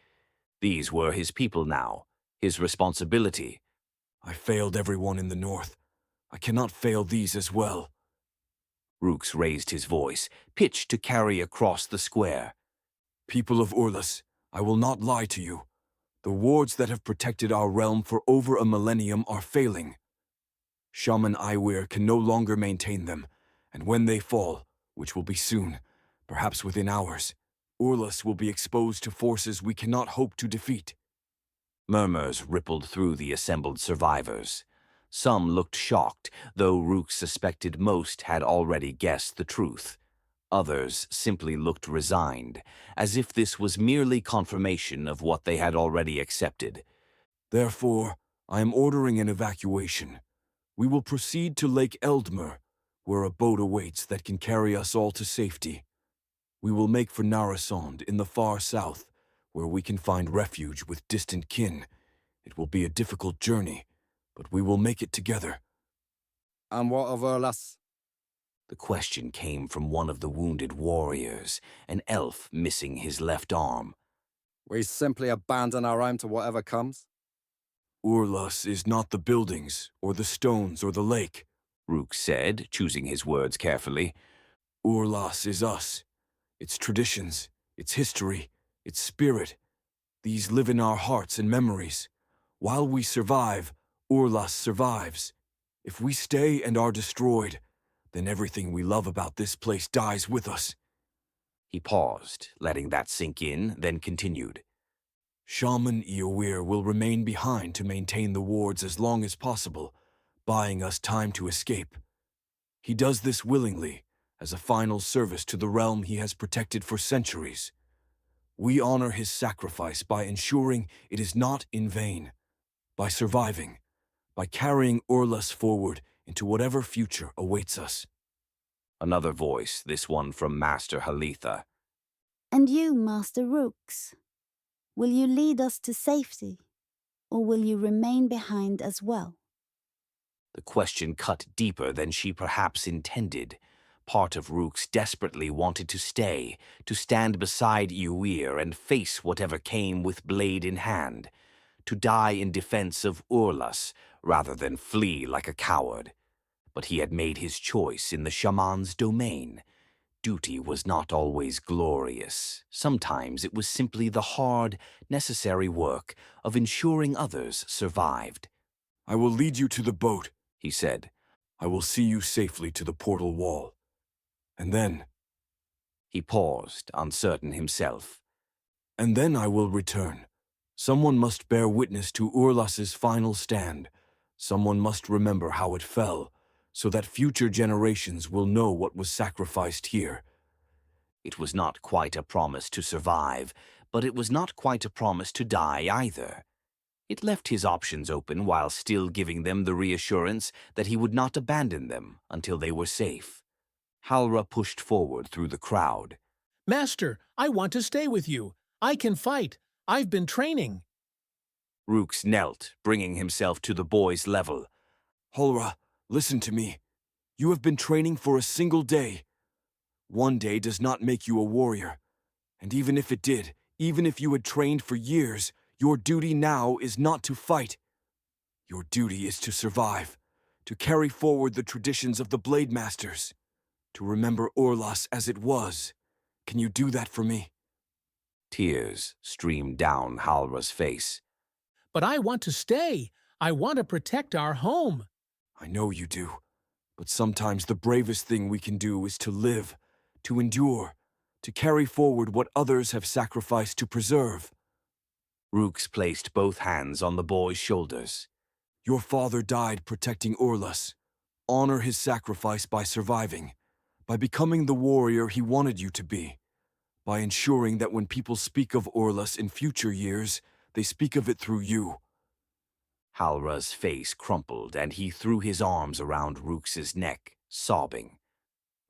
These were his people now, his responsibility. I failed everyone in the north. I cannot fail these as well. Rukes raised his voice, pitched to carry across the square. People of Urlas, I will not lie to you. The wards that have protected our realm for over a millennium are failing. Shaman Iweir can no longer maintain them, and when they fall, which will be soon, perhaps within hours, Urlas will be exposed to forces we cannot hope to defeat. Murmurs rippled through the assembled survivors. Some looked shocked, though Rukes suspected most had already guessed the truth. Others simply looked resigned, as if this was merely confirmation of what they had already accepted. Therefore, I am ordering an evacuation. We will proceed to Lake Eldmer, where a boat awaits that can carry us all to safety. We will make for Narasond in the far south, where we can find refuge with distant kin. It will be a difficult journey, but we will make it together. And what of Urlas? The question came from one of the wounded warriors, an elf missing his left arm. We simply abandon our own to whatever comes? Urlas is not the buildings, or the stones, or the lake, Rukes said, choosing his words carefully. Urlas is us. Its traditions, its history, its spirit. These live in our hearts and memories. While we survive, Urlas survives. If we stay and are destroyed, then everything we love about this place dies with us. He paused, letting that sink in, then continued. Shaman Iweir will remain behind to maintain the wards as long as possible, buying us time to escape. He does this willingly, as a final service to the realm he has protected for centuries. We honor his sacrifice by ensuring it is not in vain, by surviving, by carrying Urlas forward into whatever future awaits us. Another voice, this one from Master Haletha. And you, Master Rukes, will you lead us to safety, or will you remain behind as well? The question cut deeper than she perhaps intended. Part of Rukes desperately wanted to stay, to stand beside Iweir and face whatever came with blade in hand, to die in defense of Urlas rather than flee like a coward. But he had made his choice in the shaman's domain. Duty was not always glorious. Sometimes it was simply the hard, necessary work of ensuring others survived. I will lead you to the boat, he said. I will see you safely to the portal wall. And then... He paused, uncertain himself. And then I will return. Someone must bear witness to Urlas's final stand. Someone must remember how it fell, so that future generations will know what was sacrificed here. It was not quite a promise to survive, but it was not quite a promise to die either. It left his options open while still giving them the reassurance that he would not abandon them until they were safe. Halra pushed forward through the crowd. Master, I want to stay with you. I can fight. I've been training. Rukes knelt, bringing himself to the boy's level. Halra, listen to me. You have been training for a single day. One day does not make you a warrior, And even if it did, even if you had trained for years, your duty now is not to fight. Your duty is to survive, to carry forward the traditions of the Blademasters, to remember Urlas as it was. Can you do that for me? Tears streamed down Halra's face. But I want to stay. I want to protect our home. I know you do, but sometimes the bravest thing we can do is to live, to endure, to carry forward what others have sacrificed to preserve. Rukes placed both hands on the boy's shoulders. Your father died protecting Urlas. Honor his sacrifice by surviving, by becoming the warrior he wanted you to be, by ensuring that when people speak of Urlas in future years, they speak of it through you. Halra's face crumpled, and he threw his arms around Rukes' neck, sobbing.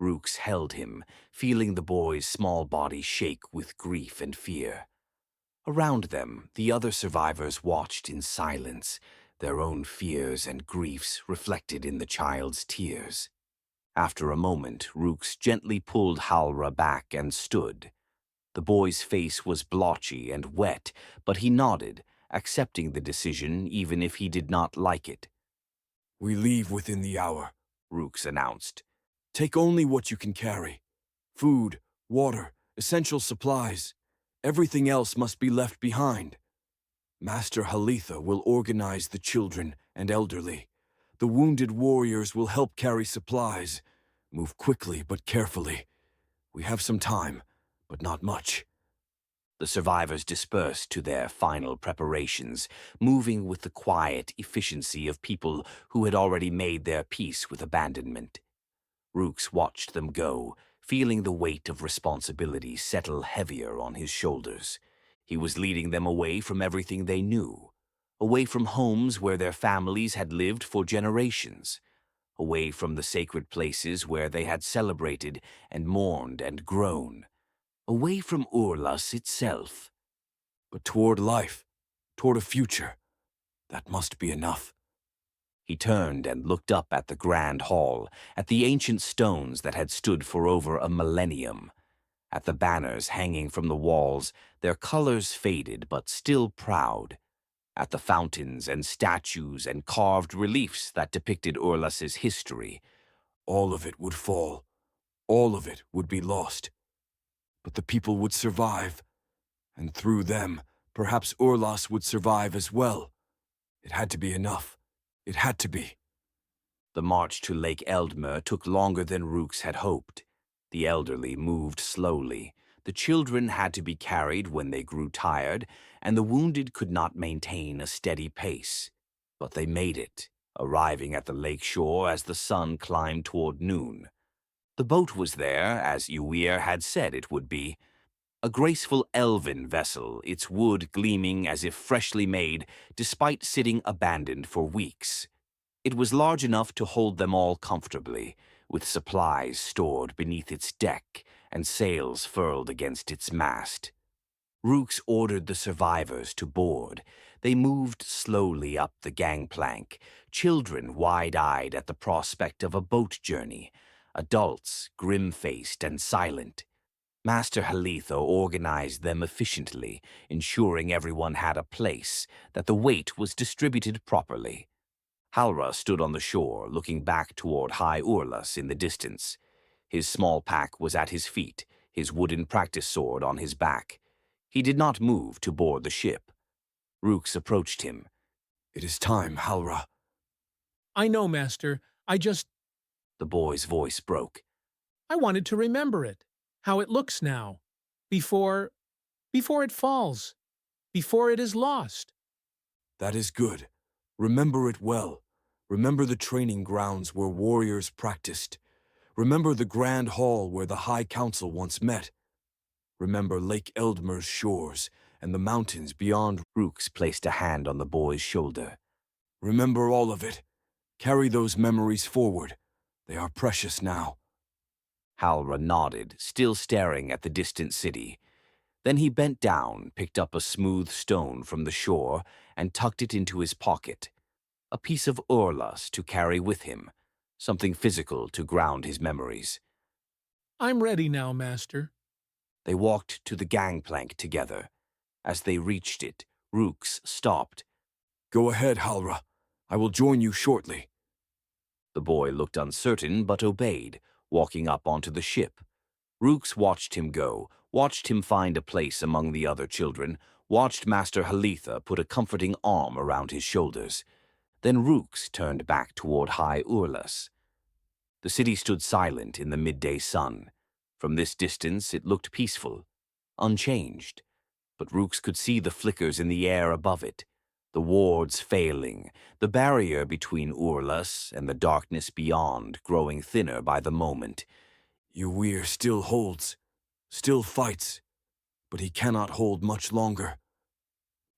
Rukes held him, feeling the boy's small body shake with grief and fear. Around them, the other survivors watched in silence, their own fears and griefs reflected in the child's tears. After a moment, Rukes gently pulled Halra back and stood. The boy's face was blotchy and wet, but he nodded, accepting the decision even if he did not like it. We leave within the hour, Rukes announced. Take only what you can carry. Food, water, essential supplies. Everything else must be left behind. Master Halitha will organize the children and elderly. The wounded warriors will help carry supplies. Move quickly but carefully. We have some time, but not much. The survivors dispersed to their final preparations, moving with the quiet efficiency of people who had already made their peace with abandonment. Rukes watched them go, feeling the weight of responsibility settle heavier on his shoulders. He was leading them away from everything they knew, away from homes where their families had lived for generations, away from the sacred places where they had celebrated and mourned and grown, away from Urlas itself. But toward life, toward a future, that must be enough. He turned and looked up at the grand hall, at the ancient stones that had stood for over a millennium, at the banners hanging from the walls, their colors faded but still proud, at the fountains and statues and carved reliefs that depicted Urlas's history. All of it would fall. All of it would be lost. But the people would survive, and through them, perhaps Urlas would survive as well. It had to be enough. It had to be. The march to Lake Eldmer took longer than Rukes had hoped. The elderly moved slowly. The children had to be carried when they grew tired, and the wounded could not maintain a steady pace. But they made it, arriving at the lake shore as the sun climbed toward noon. The boat was there, as Uir had said it would be. A graceful elven vessel, its wood gleaming as if freshly made, despite sitting abandoned for weeks. It was large enough to hold them all comfortably, with supplies stored beneath its deck and sails furled against its mast. Rukes ordered the survivors to board. They moved slowly up the gangplank, children wide-eyed at the prospect of a boat journey, adults grim-faced and silent. Master Halitha organized them efficiently, ensuring everyone had a place, that the weight was distributed properly. Halra stood on the shore, looking back toward High Urlas in the distance. His small pack was at his feet, his wooden practice sword on his back. He did not move to board the ship. Rukes approached him. It is time, Halra. I know, Master. The boy's voice broke. I wanted to remember it. How it looks now. Before it falls. Before it is lost. That is good. Remember it well. Remember the training grounds where warriors practiced. Remember the grand hall where the High Council once met. Remember Lake Eldmer's shores and the mountains beyond. Rukes placed a hand on the boy's shoulder. Remember all of it. Carry those memories forward. They are precious now. Halra nodded, still staring at the distant city. Then he bent down, picked up a smooth stone from the shore, and tucked it into his pocket. A piece of Urlas to carry with him, something physical to ground his memories. I'm ready now, Master. They walked to the gangplank together. As they reached it, Rukes stopped. Go ahead, Halra. I will join you shortly. The boy looked uncertain but obeyed, walking up onto the ship. Rukes watched him go, watched him find a place among the other children, watched Master Halitha put a comforting arm around his shoulders. Then Rukes turned back toward High Urlas. The city stood silent in the midday sun. From this distance it looked peaceful, unchanged. But Rukes could see the flickers in the air above it, the wards failing, the barrier between Urlas and the darkness beyond growing thinner by the moment. Uwir still holds, still fights, but he cannot hold much longer.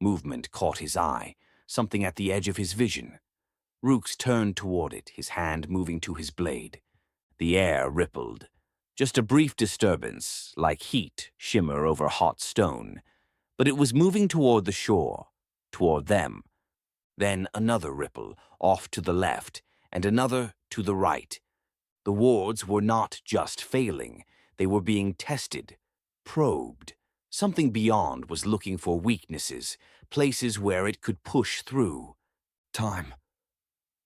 Movement caught his eye, something at the edge of his vision. Rukes turned toward it, his hand moving to his blade. The air rippled. Just a brief disturbance, like heat shimmer over hot stone. But it was moving toward the shore, toward them. Then another ripple, off to the left, and another to the right. The wards were not just failing, they were being tested, probed. Something beyond was looking for weaknesses, places where it could push through. Time.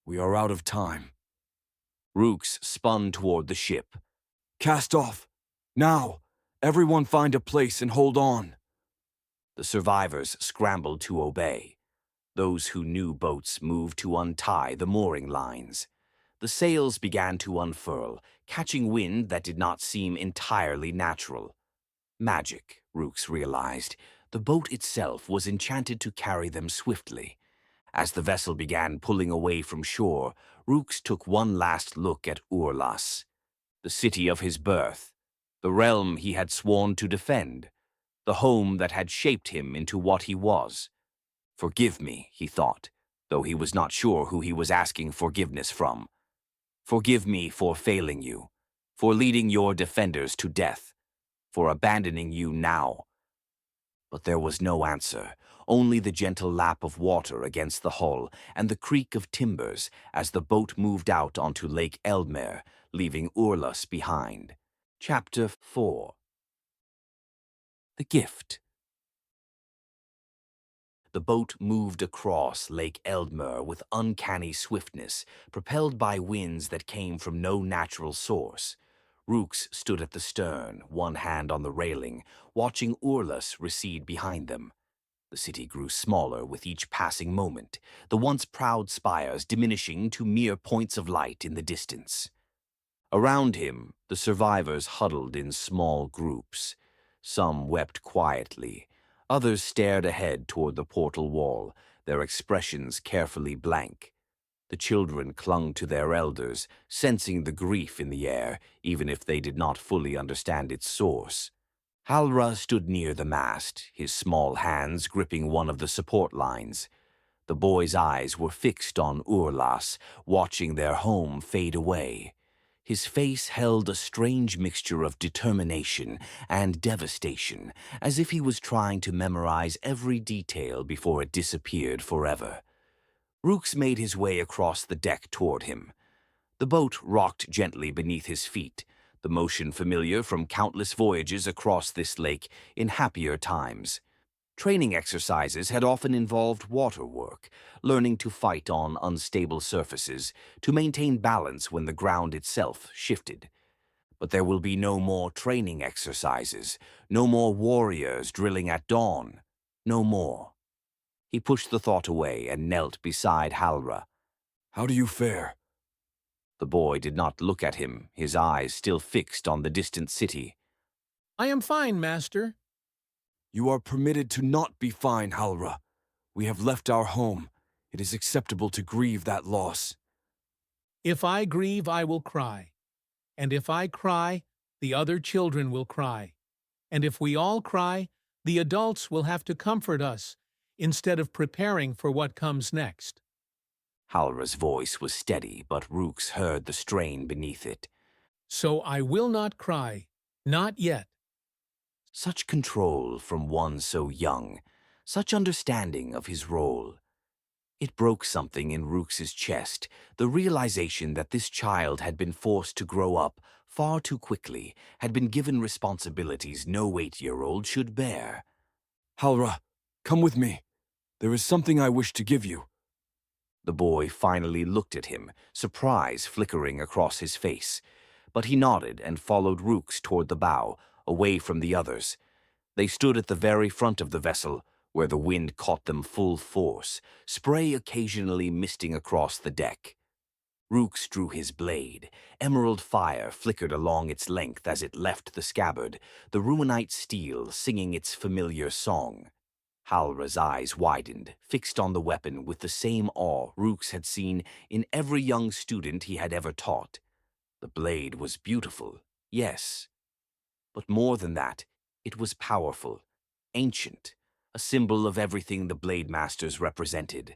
We are out of time. Rukes spun toward the ship. Cast off! Now! Everyone find a place and hold on! The survivors scrambled to obey. Those who knew boats moved to untie the mooring lines. The sails began to unfurl, catching wind that did not seem entirely natural. Magic, Rukes realized. The boat itself was enchanted to carry them swiftly. As the vessel began pulling away from shore, Rukes took one last look at Urlas, the city of his birth, the realm he had sworn to defend, the home that had shaped him into what he was. Forgive me, he thought, though he was not sure who he was asking forgiveness from. Forgive me for failing you, for leading your defenders to death, for abandoning you now. But there was no answer, only the gentle lap of water against the hull and the creak of timbers as the boat moved out onto Lake Eldmer, leaving Urlas behind. Chapter 4. The Gift. The boat moved across Lake Eldmer with uncanny swiftness, propelled by winds that came from no natural source. Rukes stood at the stern, one hand on the railing, watching Urlas recede behind them. The city grew smaller with each passing moment, the once proud spires diminishing to mere points of light in the distance. Around him, the survivors huddled in small groups. Some wept quietly. Others stared ahead toward the portal wall, their expressions carefully blank. The children clung to their elders, sensing the grief in the air, even if they did not fully understand its source. Halra stood near the mast, his small hands gripping one of the support lines. The boy's eyes were fixed on Urlas, watching their home fade away. His face held a strange mixture of determination and devastation, as if he was trying to memorize every detail before it disappeared forever. Rukes made his way across the deck toward him. The boat rocked gently beneath his feet, the motion familiar from countless voyages across this lake in happier times. Training exercises had often involved water work, learning to fight on unstable surfaces, to maintain balance when the ground itself shifted. But there will be no more training exercises, no more warriors drilling at dawn, no more. He pushed the thought away and knelt beside Halra. How do you fare? The boy did not look at him, his eyes still fixed on the distant city. I am fine, Master. You are permitted to not be fine, Halra. We have left our home. It is acceptable to grieve that loss. If I grieve, I will cry. And if I cry, the other children will cry. And if we all cry, the adults will have to comfort us, instead of preparing for what comes next. Halra's voice was steady, but Rukes heard the strain beneath it. So I will not cry, not yet. Such control from one so young, such understanding of his role. It broke something in Rukes' chest, the realization that this child had been forced to grow up far too quickly, had been given responsibilities no 8-year-old should bear. Halra, come with me. There is something I wish to give you. The boy finally looked at him, surprise flickering across his face. But he nodded and followed Rukes toward the bow, away from the others. They stood at the very front of the vessel, where the wind caught them full force, spray occasionally misting across the deck. Rukes drew his blade. Emerald fire flickered along its length as it left the scabbard, the ruinite steel singing its familiar song. Halra's eyes widened, fixed on the weapon with the same awe Rukes had seen in every young student he had ever taught. The blade was beautiful, yes. But more than that, it was powerful, ancient, a symbol of everything the Blademasters represented.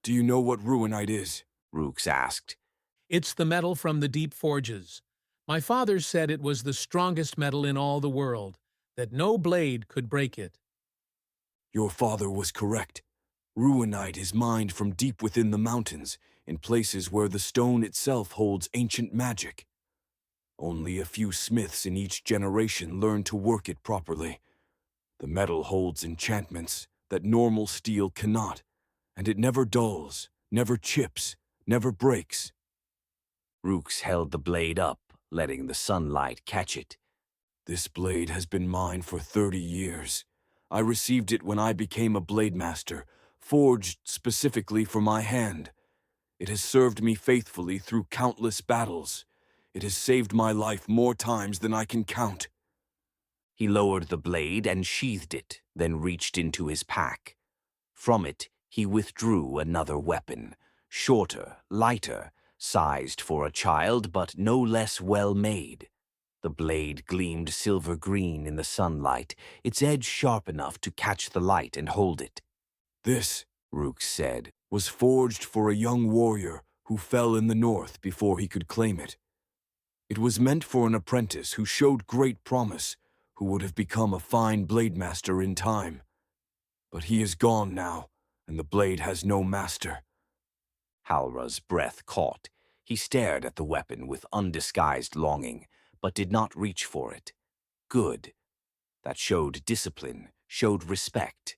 Do you know what ruinite is? Rukes asked. It's the metal from the deep forges. My father said it was the strongest metal in all the world, that no blade could break it. Your father was correct. Ruinite is mined from deep within the mountains, in places where the stone itself holds ancient magic. Only a few smiths in each generation learn to work it properly. The metal holds enchantments that normal steel cannot, and it never dulls, never chips, never breaks. Rukes held the blade up, letting the sunlight catch it. This blade has been mine for 30 years. I received it when I became a Blademaster, forged specifically for my hand. It has served me faithfully through countless battles. It has saved my life more times than I can count. He lowered the blade and sheathed it, then reached into his pack. From it, he withdrew another weapon, shorter, lighter, sized for a child but no less well-made. The blade gleamed silver-green in the sunlight, its edge sharp enough to catch the light and hold it. This, Rukes said, was forged for a young warrior who fell in the north before he could claim it. It was meant for an apprentice who showed great promise, who would have become a fine Blademaster in time. But he is gone now, and the blade has no master. Halra's breath caught. He stared at the weapon with undisguised longing, but did not reach for it. Good. That showed discipline, showed respect.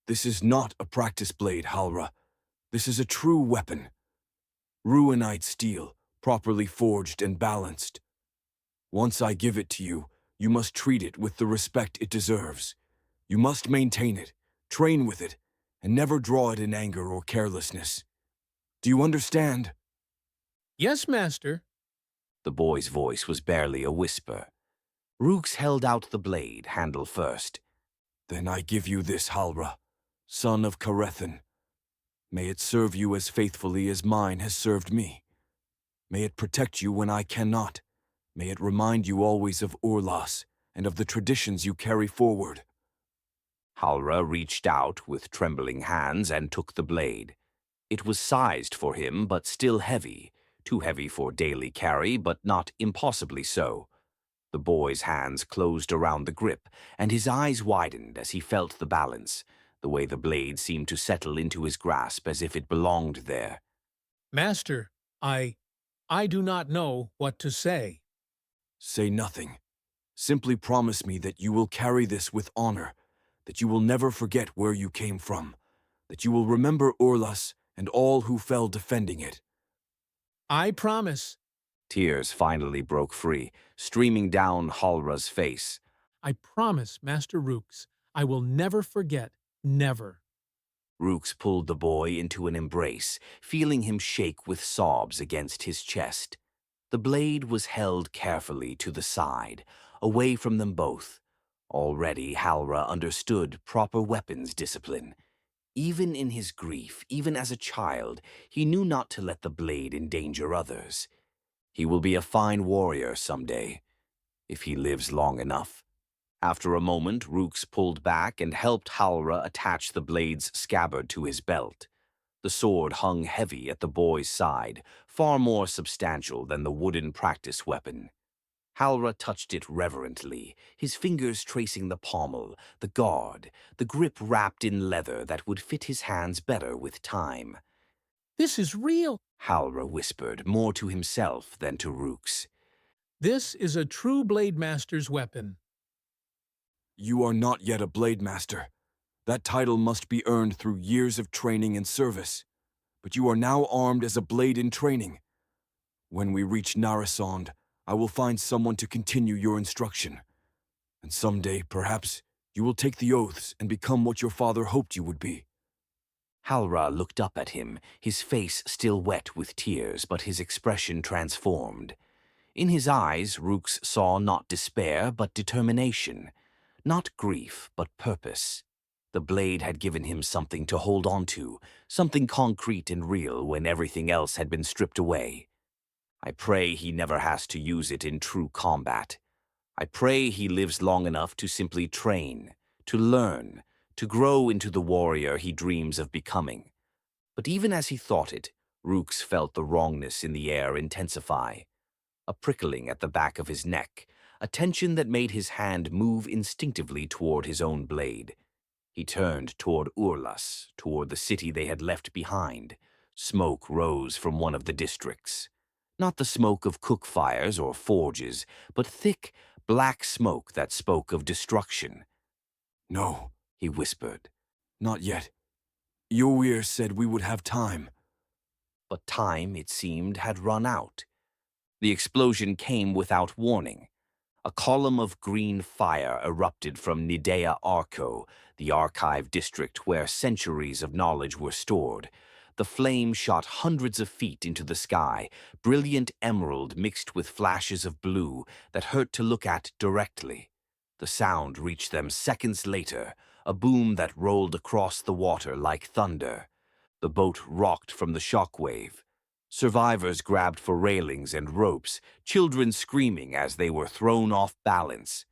This is not a practice blade, Halra. This is a true weapon. Ruinite steel, properly forged and balanced. Once I give it to you, you must treat it with the respect it deserves. You must maintain it, train with it, and never draw it in anger or carelessness. Do you understand? Yes, master. The boy's voice was barely a whisper. Rukes held out the blade, handle first. Then I give you this, Halra, son of Carethan. May it serve you as faithfully as mine has served me. May it protect you when I cannot. May it remind you always of Urlas and of the traditions you carry forward. Halra reached out with trembling hands and took the blade. It was sized for him, but still heavy. Too heavy for daily carry, but not impossibly so. The boy's hands closed around the grip, and his eyes widened as he felt the balance, the way the blade seemed to settle into his grasp as if it belonged there. Master, I do not know what to say. Say nothing. Simply promise me that you will carry this with honor, that you will never forget where you came from, that you will remember Urlas and all who fell defending it. I promise. Tears finally broke free, streaming down Halra's face. I promise, Master Rukes. I will never forget. Never. Rukes pulled the boy into an embrace, feeling him shake with sobs against his chest. The blade was held carefully to the side, away from them both. Already Halra understood proper weapons discipline. Even in his grief, even as a child, he knew not to let the blade endanger others. He will be a fine warrior someday, if he lives long enough. After a moment, Rukes pulled back and helped Halra attach the blade's scabbard to his belt. The sword hung heavy at the boy's side, far more substantial than the wooden practice weapon. Halra touched it reverently, his fingers tracing the pommel, the guard, the grip wrapped in leather that would fit his hands better with time. This is real. Halra whispered, more to himself than to Rukes. This is a true Blademaster's weapon. You are not yet a Blademaster. That title must be earned through years of training and service. But you are now armed as a blade in training. When we reach Narasond, I will find someone to continue your instruction. And someday, perhaps, you will take the oaths and become what your father hoped you would be. Halra looked up at him, his face still wet with tears, but his expression transformed. In his eyes, Rukes saw not despair, but determination. Not grief, but purpose. The blade had given him something to hold on to, something concrete and real when everything else had been stripped away. I pray he never has to use it in true combat. I pray he lives long enough to simply train, to learn, to grow into the warrior he dreams of becoming. But even as he thought it, Rukes felt the wrongness in the air intensify. A prickling at the back of his neck, a tension that made his hand move instinctively toward his own blade. He turned toward Urlas, toward the city they had left behind. Smoke rose from one of the districts. Not the smoke of cook fires or forges, but thick, black smoke that spoke of destruction. No, He whispered. not yet. Yoir said we would have time. But time, it seemed, had run out. The explosion came without warning. A column of green fire erupted from Nidea Arco, the archive district where centuries of knowledge were stored. The flame shot hundreds of feet into the sky, brilliant emerald mixed with flashes of blue that hurt to look at directly. The sound reached them seconds later, a boom that rolled across the water like thunder. The boat rocked from the shockwave. Survivors grabbed for railings and ropes, children screaming as they were thrown off balance.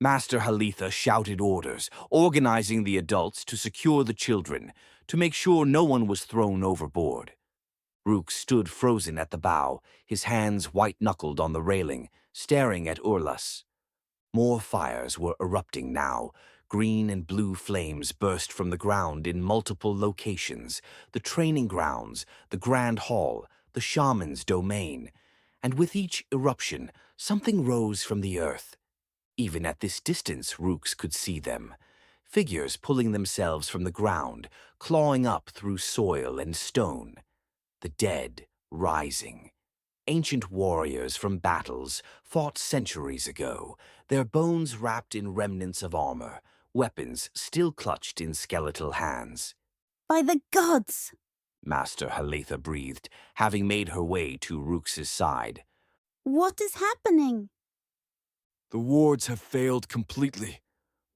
Master Halitha shouted orders, organizing the adults to secure the children, to make sure no one was thrown overboard. Rukes stood frozen at the bow, his hands white-knuckled on the railing, staring at Urlas. More fires were erupting now. Green and blue flames burst from the ground in multiple locations, the training grounds, the grand hall, the shaman's domain. And with each eruption, something rose from the earth. Even at this distance, Rukes could see them. Figures pulling themselves from the ground, clawing up through soil and stone. The dead rising. Ancient warriors from battles fought centuries ago, their bones wrapped in remnants of armor, weapons still clutched in skeletal hands. By the gods! Master Halitha breathed, having made her way to Rukes' side. What is happening? The wards have failed completely.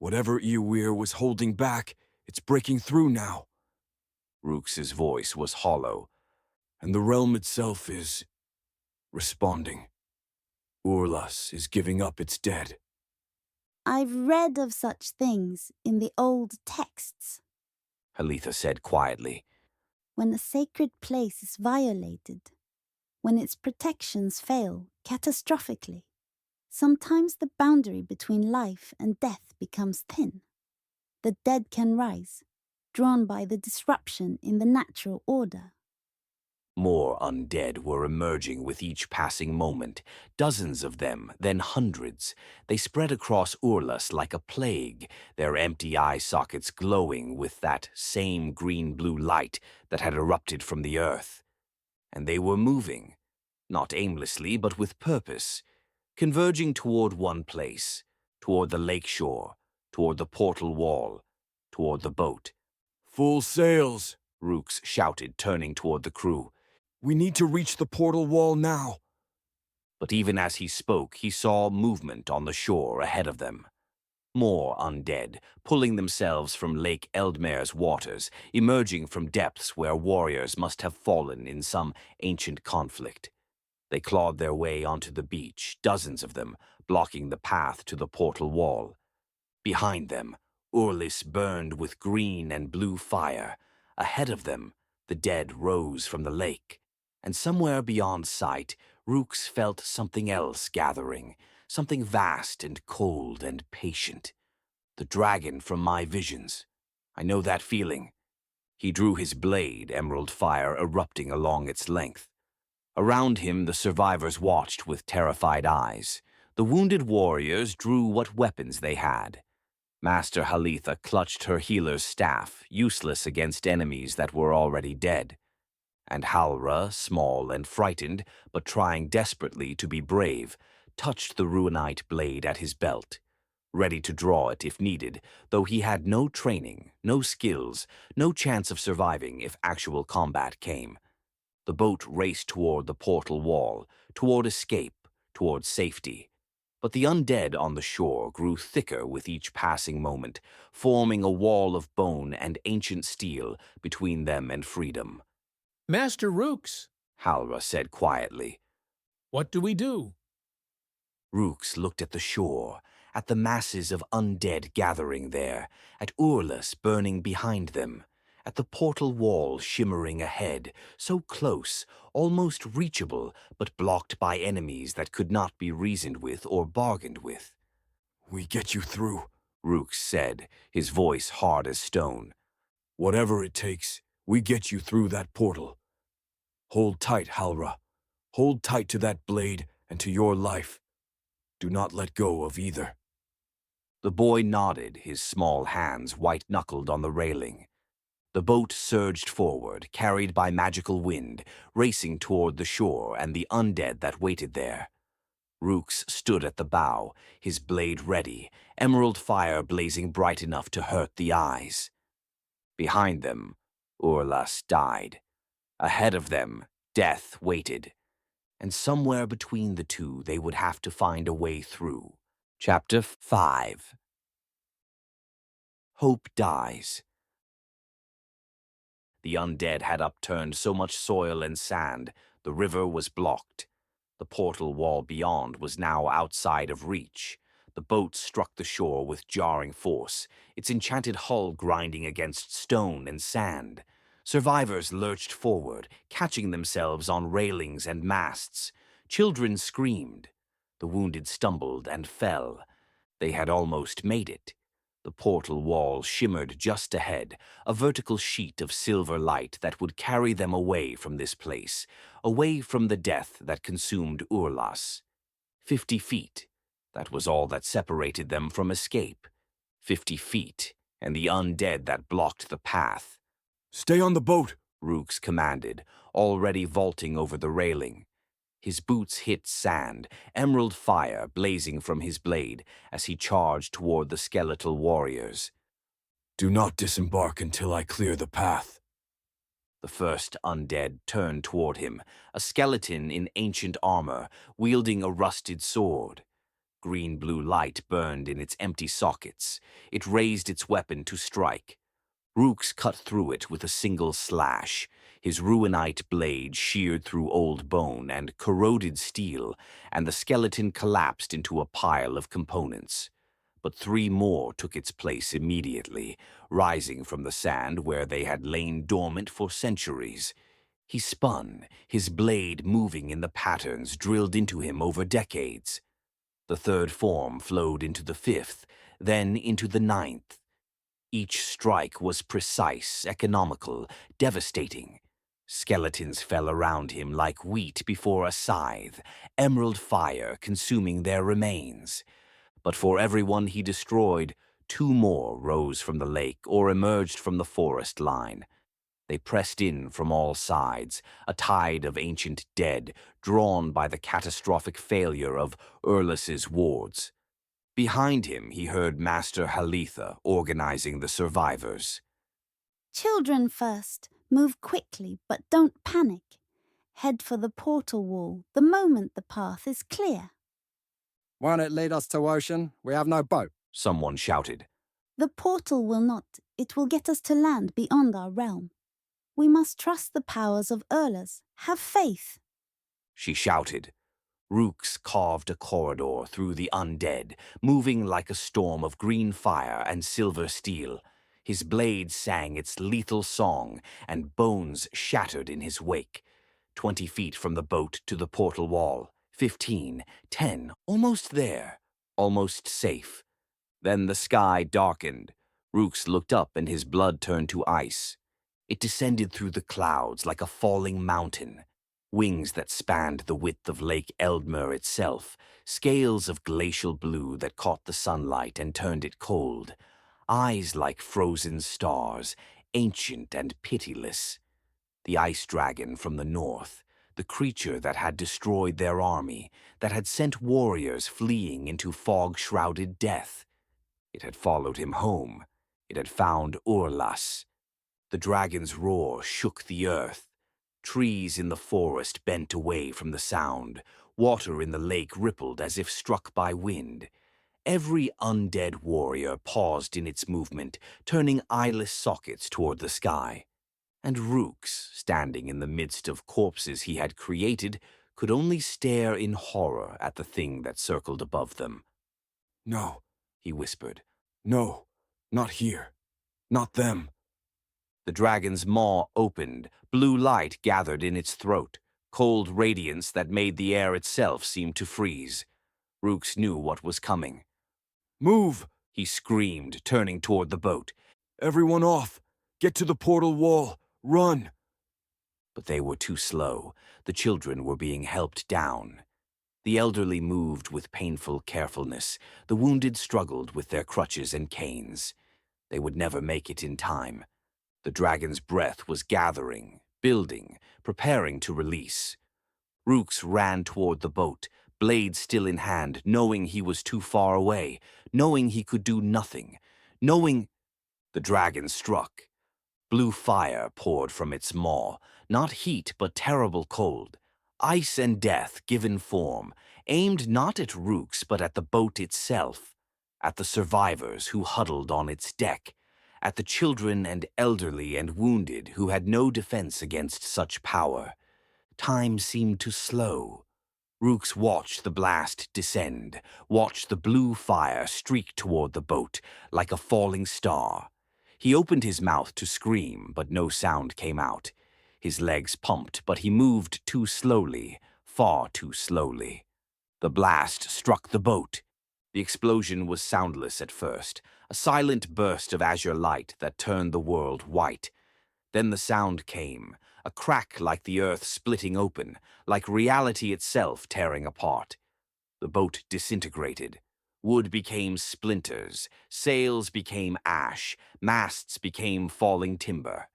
Whatever Yoir was holding back, it's breaking through now. Rukes' voice was hollow. And the realm itself is responding. Urlas is giving up its dead. I've read of such things in the old texts. Halitha said quietly. When a sacred place is violated, when its protections fail catastrophically, sometimes the boundary between life and death becomes thin. The dead can rise, drawn by the disruption in the natural order. More undead were emerging with each passing moment, dozens of them, then hundreds. They spread across Urlas like a plague, their empty eye sockets glowing with that same green-blue light that had erupted from the earth. And they were moving, not aimlessly but with purpose, converging toward one place, toward the lake shore, toward the portal wall, toward the boat. Full sails, Rukes shouted, turning toward the crew. We need to reach the portal wall now. But even as he spoke, he saw movement on the shore ahead of them. More undead, pulling themselves from Lake Eldmare's waters, emerging from depths where warriors must have fallen in some ancient conflict. They clawed their way onto the beach, dozens of them, blocking the path to the portal wall. Behind them, Urlis burned with green and blue fire. Ahead of them, the dead rose from the lake. And somewhere beyond sight, Rukes felt something else gathering, something vast and cold and patient. The dragon from my visions. I know that feeling. He drew his blade, emerald fire erupting along its length. Around him, the survivors watched with terrified eyes. The wounded warriors drew what weapons they had. Master Halitha clutched her healer's staff, useless against enemies that were already dead. And Halra, small and frightened, but trying desperately to be brave, touched the ruinite blade at his belt, ready to draw it if needed, though he had no training, no skills, no chance of surviving if actual combat came. The boat raced toward the portal wall, toward escape, toward safety. But the undead on the shore grew thicker with each passing moment, forming a wall of bone and ancient steel between them and freedom. Master Rukes, Halra said quietly. what do we do? Rukes looked at the shore, at the masses of undead gathering there, at Urlas burning behind them, at the portal wall shimmering ahead, so close, almost reachable, but blocked by enemies that could not be reasoned with or bargained with. We get you through. Rukes said, his voice hard as stone. Whatever it takes, we get you through that portal. Hold tight, Halra. Hold tight to that blade and to your life. Do not let go of either. The boy nodded, his small hands white-knuckled on the railing. The boat surged forward, carried by magical wind, racing toward the shore and the undead that waited there. Rukes stood at the bow, his blade ready, emerald fire blazing bright enough to hurt the eyes. Behind them, Urlas died. Ahead of them, death waited. And somewhere between the two, they would have to find a way through. Chapter 5. Hope Dies. The undead had upturned so much soil and sand, the river was blocked. The portal wall beyond was now outside of reach. The boat struck the shore with jarring force, its enchanted hull grinding against stone and sand. Survivors lurched forward, catching themselves on railings and masts. Children screamed. The wounded stumbled and fell. They had almost made it. The portal wall shimmered just ahead, a vertical sheet of silver light that would carry them away from this place, away from the death that consumed Urlas. 50 feet. That was all that separated them from escape. 50 feet, and the undead that blocked the path. Stay on the boat, Rukes commanded, already vaulting over the railing. His boots hit sand, emerald fire blazing from his blade as he charged toward the skeletal warriors. Do not disembark until I clear the path. The first undead turned toward him, a skeleton in ancient armor, wielding a rusted sword. Green-blue light burned in its empty sockets. It raised its weapon to strike. Rukes cut through it with a single slash. His ruinite blade sheared through old bone and corroded steel, and the skeleton collapsed into a pile of components. But 3 more took its place immediately, rising from the sand where they had lain dormant for centuries. He spun, his blade moving in the patterns drilled into him over decades. The 3rd form flowed into the 5th, then into the 9th. Each strike was precise, economical, devastating. Skeletons fell around him like wheat before a scythe, emerald fire consuming their remains. But for everyone he destroyed, 2 more rose from the lake or emerged from the forest line. They pressed in from all sides, a tide of ancient dead, drawn by the catastrophic failure of Urlas's wards. Behind him, he heard Master Halitha organizing the survivors. Children first. Move quickly, but don't panic. Head for the portal wall the moment the path is clear. Won't it lead us to ocean? We have no boat. Someone shouted. The portal will not. It will get us to land beyond our realm. We must trust the powers of Urlas. Have faith. She shouted. Rukes carved a corridor through the undead, moving like a storm of green fire and silver steel. His blade sang its lethal song, and bones shattered in his wake. 20 feet from the boat to the portal wall, 15, 10, almost there, almost safe. Then the sky darkened. Rukes looked up and his blood turned to ice. It descended through the clouds like a falling mountain. Wings that spanned the width of Lake Eldmer itself, scales of glacial blue that caught the sunlight and turned it cold, eyes like frozen stars, ancient and pitiless. The ice dragon from the north, the creature that had destroyed their army, that had sent warriors fleeing into fog-shrouded death. It had followed him home. It had found Urlas. The dragon's roar shook the earth. Trees in the forest bent away from the sound. Water in the lake rippled as if struck by wind. Every undead warrior paused in its movement, turning eyeless sockets toward the sky. And Rukes, standing in the midst of corpses he had created, could only stare in horror at the thing that circled above them. No, He whispered. no, not here. Not them. The dragon's maw opened, blue light gathered in its throat, cold radiance that made the air itself seem to freeze. Rukes knew what was coming. Move! He screamed, turning toward the boat. Everyone off! Get to the portal wall! Run! But they were too slow. The children were being helped down. The elderly moved with painful carefulness. The wounded struggled with their crutches and canes. They would never make it in time. The dragon's breath was gathering, building, preparing to release. Rukes ran toward the boat, blade still in hand, knowing he was too far away, knowing he could do nothing, knowing... The dragon struck. Blue fire poured from its maw, not heat but terrible cold. Ice and death given form, aimed not at Rukes but at the boat itself, at the survivors who huddled on its deck, at the children and elderly and wounded who had no defense against such power. Time seemed to slow. Rukes watched the blast descend, watched the blue fire streak toward the boat like a falling star. He opened his mouth to scream, but no sound came out. His legs pumped, but he moved too slowly, far too slowly. The blast struck the boat. The explosion was soundless at first, a silent burst of azure light that turned the world white. Then the sound came, a crack like the earth splitting open, like reality itself tearing apart. The boat disintegrated. Wood became splinters, sails became ash, masts became falling timber.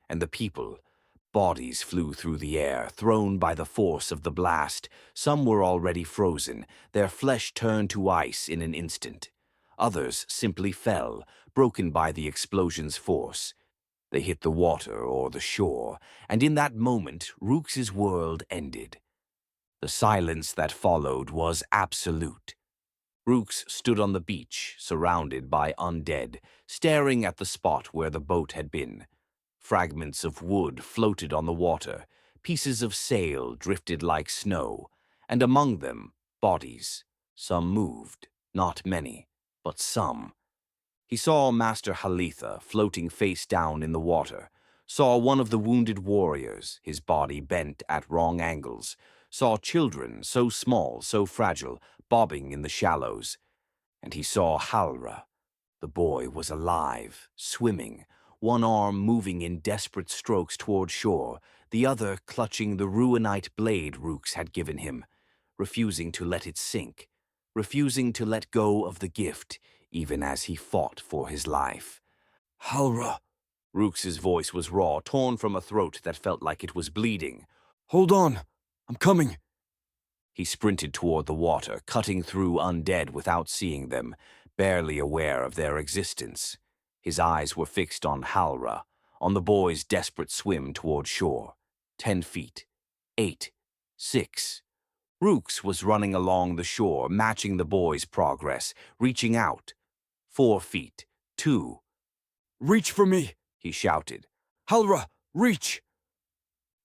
And the people, bodies flew through the air, thrown by the force of the blast. Some were already frozen, their flesh turned to ice in an instant. Others simply fell, broken by the explosion's force. They hit the water or the shore, and in that moment, Rukes' world ended. The silence that followed was absolute. Rukes stood on the beach, surrounded by undead, staring at the spot where the boat had been. Fragments of wood floated on the water, pieces of sail drifted like snow, and among them, bodies. Some moved, not many, but some. He saw Master Halitha floating face down in the water, saw one of the wounded warriors, his body bent at wrong angles, saw children so small, so fragile, bobbing in the shallows. And he saw Halra. The boy was alive, swimming, one arm moving in desperate strokes toward shore, the other clutching the ruinite blade Rukes had given him, refusing to let it sink, refusing to let go of the gift, even as he fought for his life. Halra! Rukes' voice was raw, torn from a throat that felt like it was bleeding. Hold on! I'm coming! He sprinted toward the water, cutting through undead without seeing them, barely aware of their existence. His eyes were fixed on Halra, on the boy's desperate swim toward shore. 10 feet. 8. 6. Rukes was running along the shore, matching the boy's progress, reaching out. 4 feet. 2. Reach for me! He shouted. Halra, reach!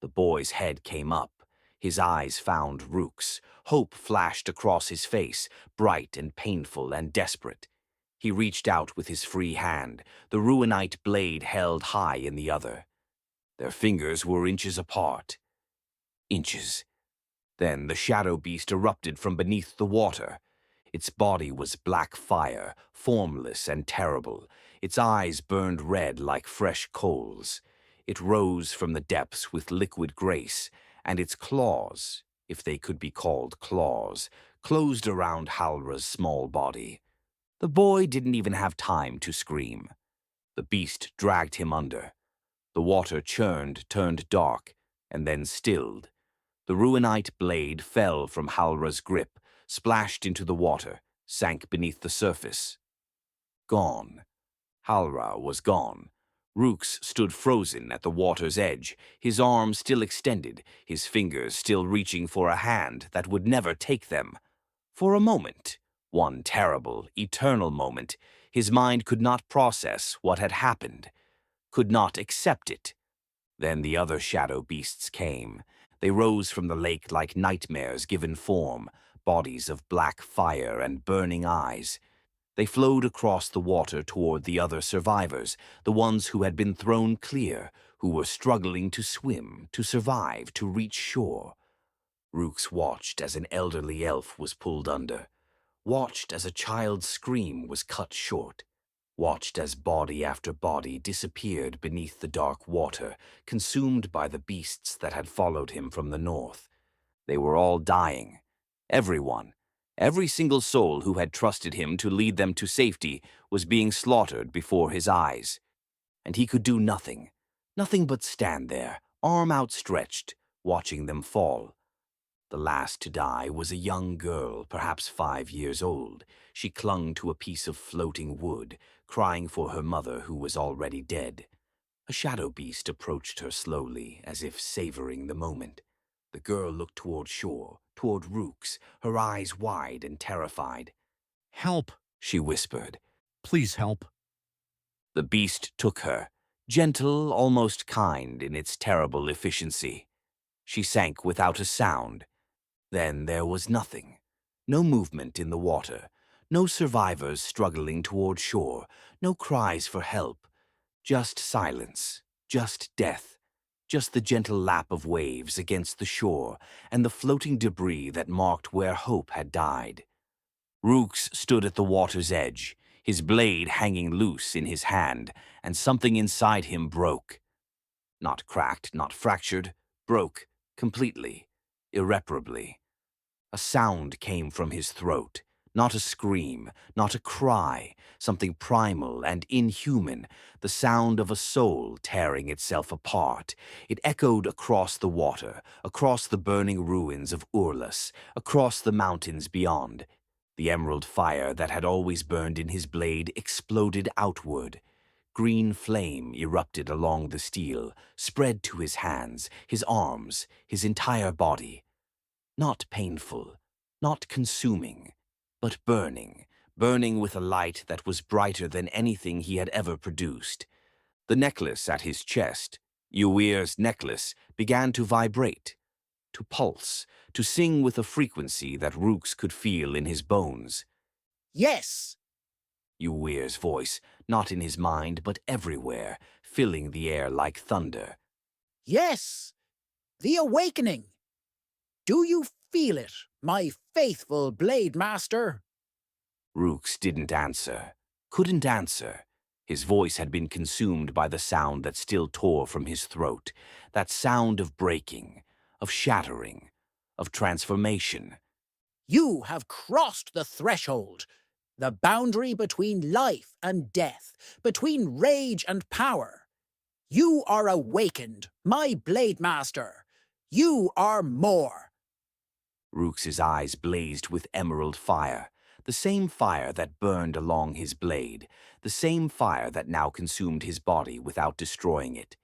The boy's head came up. His eyes found Rukes. Hope flashed across his face, bright and painful and desperate. He reached out with his free hand, the ruinite blade held high in the other. Their fingers were inches apart. Inches. Then the shadow beast erupted from beneath the water. Its body was black fire, formless and terrible. Its eyes burned red like fresh coals. It rose from the depths with liquid grace, and its claws, if they could be called claws, closed around Halra's small body. The boy didn't even have time to scream. The beast dragged him under. The water churned, turned dark, and then stilled. The ruinite blade fell from Halra's grip, splashed into the water, sank beneath the surface. Gone. Halra was gone. Rukes stood frozen at the water's edge, his arms still extended, his fingers still reaching for a hand that would never take them. For a moment, one terrible, eternal moment, his mind could not process what had happened, could not accept it. Then the other shadow beasts came. They rose from the lake like nightmares given form, bodies of black fire and burning eyes. They flowed across the water toward the other survivors, the ones who had been thrown clear, who were struggling to swim, to survive, to reach shore. Rukes watched as an elderly elf was pulled under, watched as a child's scream was cut short, watched as body after body disappeared beneath the dark water, consumed by the beasts that had followed him from the north. They were all dying. Everyone. Every single soul who had trusted him to lead them to safety was being slaughtered before his eyes. And he could do nothing. Nothing but stand there, arm outstretched, watching them fall. The last to die was a young girl, perhaps 5 years old. She clung to a piece of floating wood, crying for her mother who was already dead. A shadow beast approached her slowly, as if savoring the moment. The girl looked toward shore, toward Rukes, her eyes wide and terrified. "Help," She whispered. "Please help." The beast took her, gentle, almost kind in its terrible efficiency. She sank without a sound. Then there was nothing. No movement in the water. No survivors struggling toward shore. No cries for help. Just silence. Just death. Just the gentle lap of waves against the shore and the floating debris that marked where hope had died. Rukes stood at the water's edge, his blade hanging loose in his hand, and something inside him broke. Not cracked, not fractured, broke, completely, irreparably. A sound came from his throat, not a scream, not a cry, something primal and inhuman, the sound of a soul tearing itself apart. It echoed across the water, across the burning ruins of Urlas, across the mountains beyond. The emerald fire that had always burned in his blade exploded outward. Green flame erupted along the steel, spread to his hands, his arms, his entire body. Not painful, not consuming, but burning, burning with a light that was brighter than anything he had ever produced. The necklace at his chest, Uir's necklace, began to vibrate, to pulse, to sing with a frequency that Rukes could feel in his bones. Yes! Uir's voice, not in his mind but everywhere, filling the air like thunder. Yes! The awakening! Do you feel it, my faithful Blademaster? Rukes didn't answer, couldn't answer. His voice had been consumed by the sound that still tore from his throat, that sound of breaking, of shattering, of transformation. You have crossed the threshold, the boundary between life and death, between rage and power. You are awakened, my Blademaster. You are more. Rukes' eyes blazed with emerald fire, the same fire that burned along his blade, the same fire that now consumed his body without destroying it.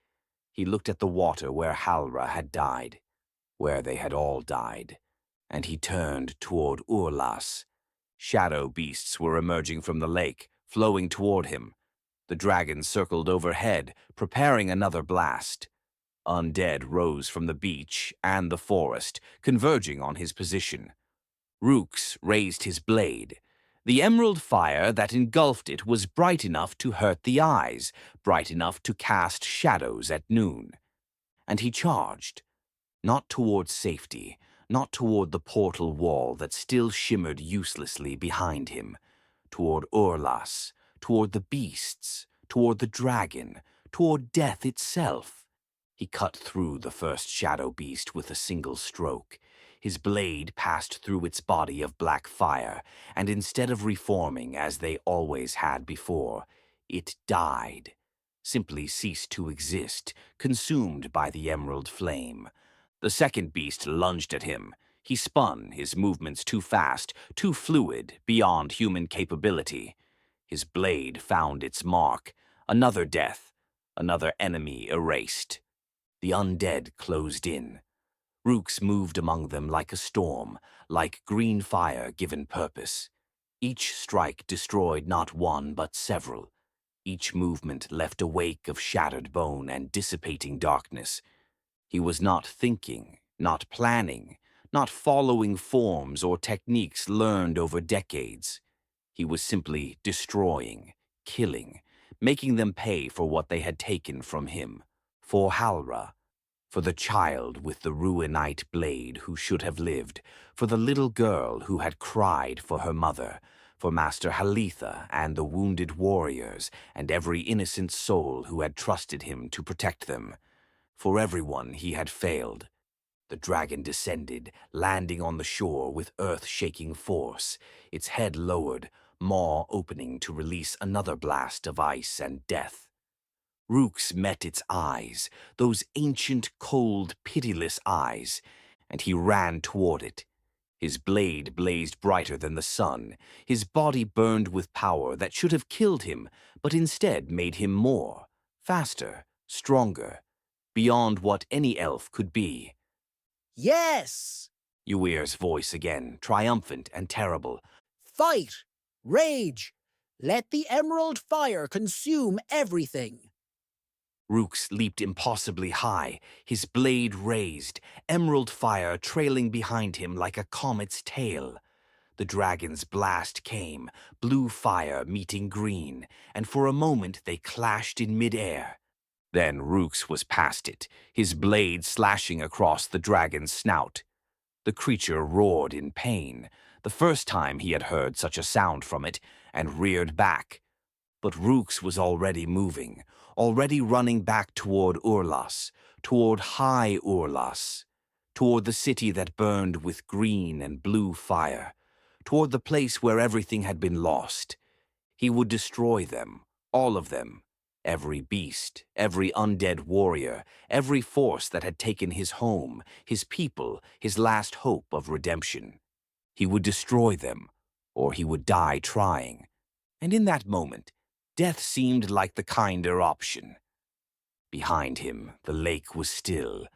He looked at the water where Halra had died, where they had all died, and he turned toward Urlas. Shadow beasts were emerging from the lake, flowing toward him. The dragon circled overhead, preparing another blast. Undead rose from the beach and the forest, converging on his position. Rukes raised his blade. The emerald fire that engulfed it was bright enough to hurt the eyes, bright enough to cast shadows at noon. And he charged, not towards safety, not toward the portal wall that still shimmered uselessly behind him, toward Urlas, toward the beasts, toward the dragon, toward death itself. He cut through the first shadow beast with a single stroke. His blade passed through its body of black fire, and instead of reforming as they always had before, it died, simply ceased to exist, consumed by the emerald flame. The second beast lunged at him. He spun, his movements too fast, too fluid, beyond human capability. His blade found its mark. Another death, another enemy erased. The undead closed in. Rukes moved among them like a storm, like green fire given purpose. Each strike destroyed not one but several. Each movement left a wake of shattered bone and dissipating darkness. He was not thinking, not planning, not following forms or techniques learned over decades. He was simply destroying, killing, making them pay for what they had taken from him. For Halra, for the child with the ruinite blade who should have lived, for the little girl who had cried for her mother, for Master Halitha and the wounded warriors and every innocent soul who had trusted him to protect them. For everyone he had failed. The dragon descended, landing on the shore with earth-shaking force, its head lowered, maw opening to release another blast of ice and death. Rukes met its eyes, those ancient, cold, pitiless eyes, and he ran toward it. His blade blazed brighter than the sun. His body burned with power that should have killed him, but instead made him more, faster, stronger, beyond what any elf could be. Yes! Uir's voice again, triumphant and terrible. Fight! Rage! Let the emerald fire consume everything. Rukes leaped impossibly high, his blade raised, emerald fire trailing behind him like a comet's tail. The dragon's blast came, blue fire meeting green, and for a moment they clashed in midair. Then Rukes was past it, his blade slashing across the dragon's snout. The creature roared in pain, the first time he had heard such a sound from it, and reared back. But Rukes was already moving, already running back toward Urlas, toward High Urlas, toward the city that burned with green and blue fire, toward the place where everything had been lost. He would destroy them, all of them, every beast, every undead warrior, every force that had taken his home, his people, his last hope of redemption. He would destroy them, or he would die trying. And in that moment, death seemed like the kinder option. Behind him, the lake was still.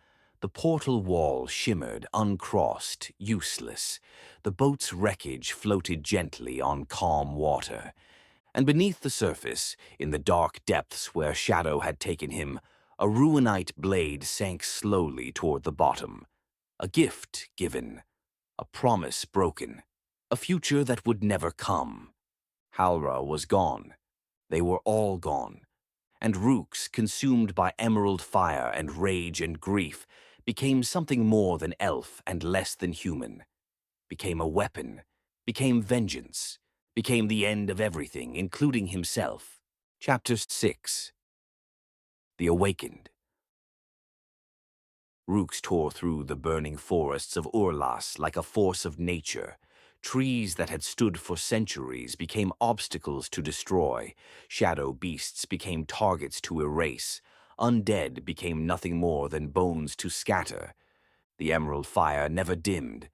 The portal wall shimmered, uncrossed, useless. The boat's wreckage floated gently on calm water. And beneath the surface, in the dark depths where shadow had taken him, a ruinite blade sank slowly toward the bottom. A gift given, a promise broken, a future that would never come. Halra was gone. They were all gone. And Rukes, consumed by emerald fire and rage and grief, became something more than elf and less than human. Became a weapon, became vengeance, became the end of everything, including himself. Chapter 6. The Awakened. Rukes tore through the burning forests of Urlas like a force of nature. Trees that had stood for centuries became obstacles to destroy. Shadow beasts became targets to erase. Undead became nothing more than bones to scatter. The emerald fire never dimmed.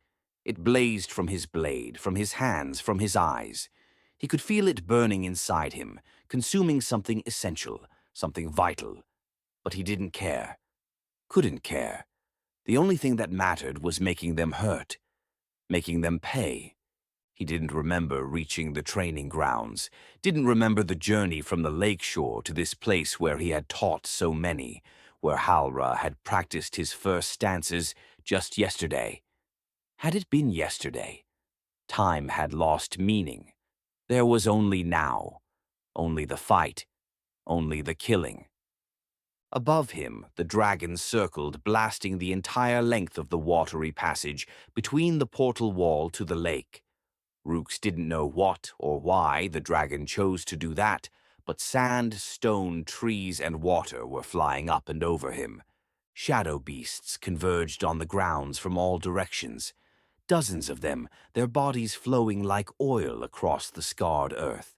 It blazed from his blade, from his hands, from his eyes. He could feel it burning inside him, consuming something essential, something vital. But he didn't care. Couldn't care. The only thing that mattered was making them hurt, making them pay. He didn't remember reaching the training grounds, didn't remember the journey from the lakeshore to this place where he had taught so many, where Halra had practiced his first stances just yesterday. Had it been yesterday? Time had lost meaning. There was only now, only the fight, only the killing. Above him, the dragon circled, blasting the entire length of the watery passage between the portal wall to the lake. Rukes didn't know what or why the dragon chose to do that, but sand, stone, trees, and water were flying up and over him. Shadow beasts converged on the grounds from all directions. Dozens of them, their bodies flowing like oil across the scarred earth.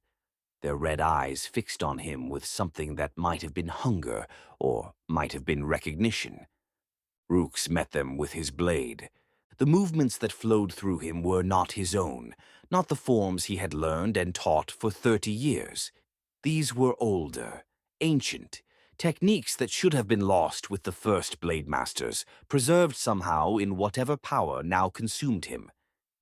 Their red eyes fixed on him with something that might have been hunger or might have been recognition. Rukes met them with his blade. The movements that flowed through him were not his own, not the forms he had learned and taught for 30 years. These were older, ancient, techniques that should have been lost with the first Blademasters, preserved somehow in whatever power now consumed him.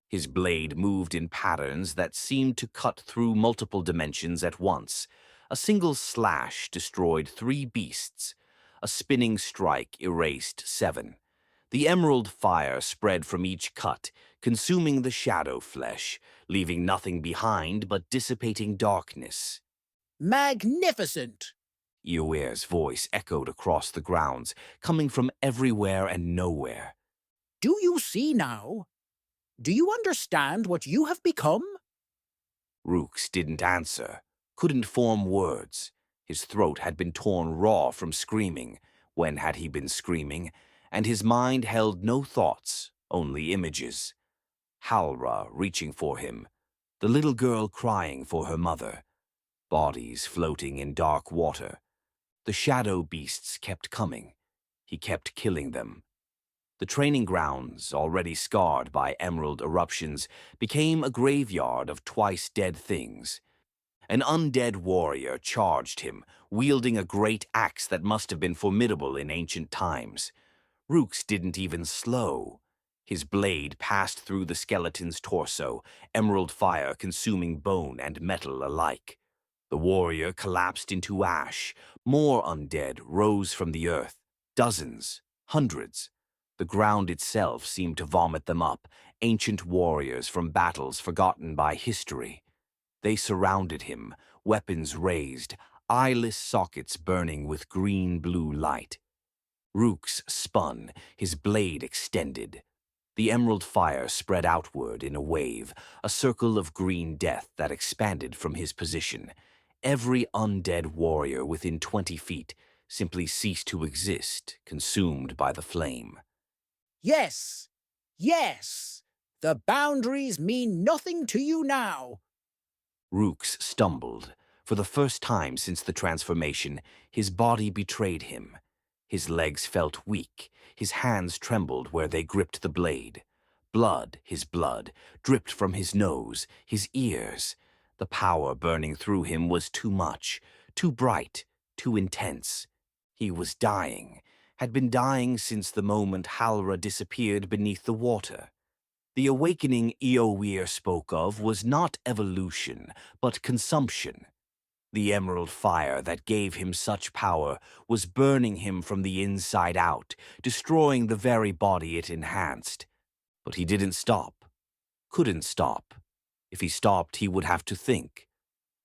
His blade moved in patterns that seemed to cut through multiple dimensions at once. A single slash destroyed 3 beasts. A spinning strike erased 7. The emerald fire spread from each cut, consuming the shadow flesh, leaving nothing behind but dissipating darkness. Magnificent! Eowyr's voice echoed across the grounds, coming from everywhere and nowhere. Do you see now? Do you understand what you have become? Rukes didn't answer, couldn't form words. His throat had been torn raw from screaming. When had he been screaming? And his mind held no thoughts, only images. Halra reaching for him, the little girl crying for her mother, bodies floating in dark water. The shadow beasts kept coming. He kept killing them. The training grounds, already scarred by emerald eruptions, became a graveyard of twice-dead things. An undead warrior charged him, wielding a great axe that must have been formidable in ancient times. Rukes didn't even slow. His blade passed through the skeleton's torso, emerald fire consuming bone and metal alike. The warrior collapsed into ash. More undead rose from the earth. Dozens, hundreds. The ground itself seemed to vomit them up, ancient warriors from battles forgotten by history. They surrounded him, weapons raised, eyeless sockets burning with green-blue light. Rukes spun, his blade extended. The emerald fire spread outward in a wave, a circle of green death that expanded from his position. Every undead warrior within 20 feet simply ceased to exist, consumed by the flame. Yes, yes. The boundaries mean nothing to you now. Rukes stumbled. For the first time since the transformation, his body betrayed him. His legs felt weak. His hands trembled where they gripped the blade. Blood, his blood, dripped from his nose, his ears. The power burning through him was too much, too bright, too intense. He was dying, had been dying since the moment Halra disappeared beneath the water. The awakening Eowyr spoke of was not evolution, but consumption. The emerald fire that gave him such power was burning him from the inside out, destroying the very body it enhanced. But he didn't stop, couldn't stop. If he stopped, he would have to think,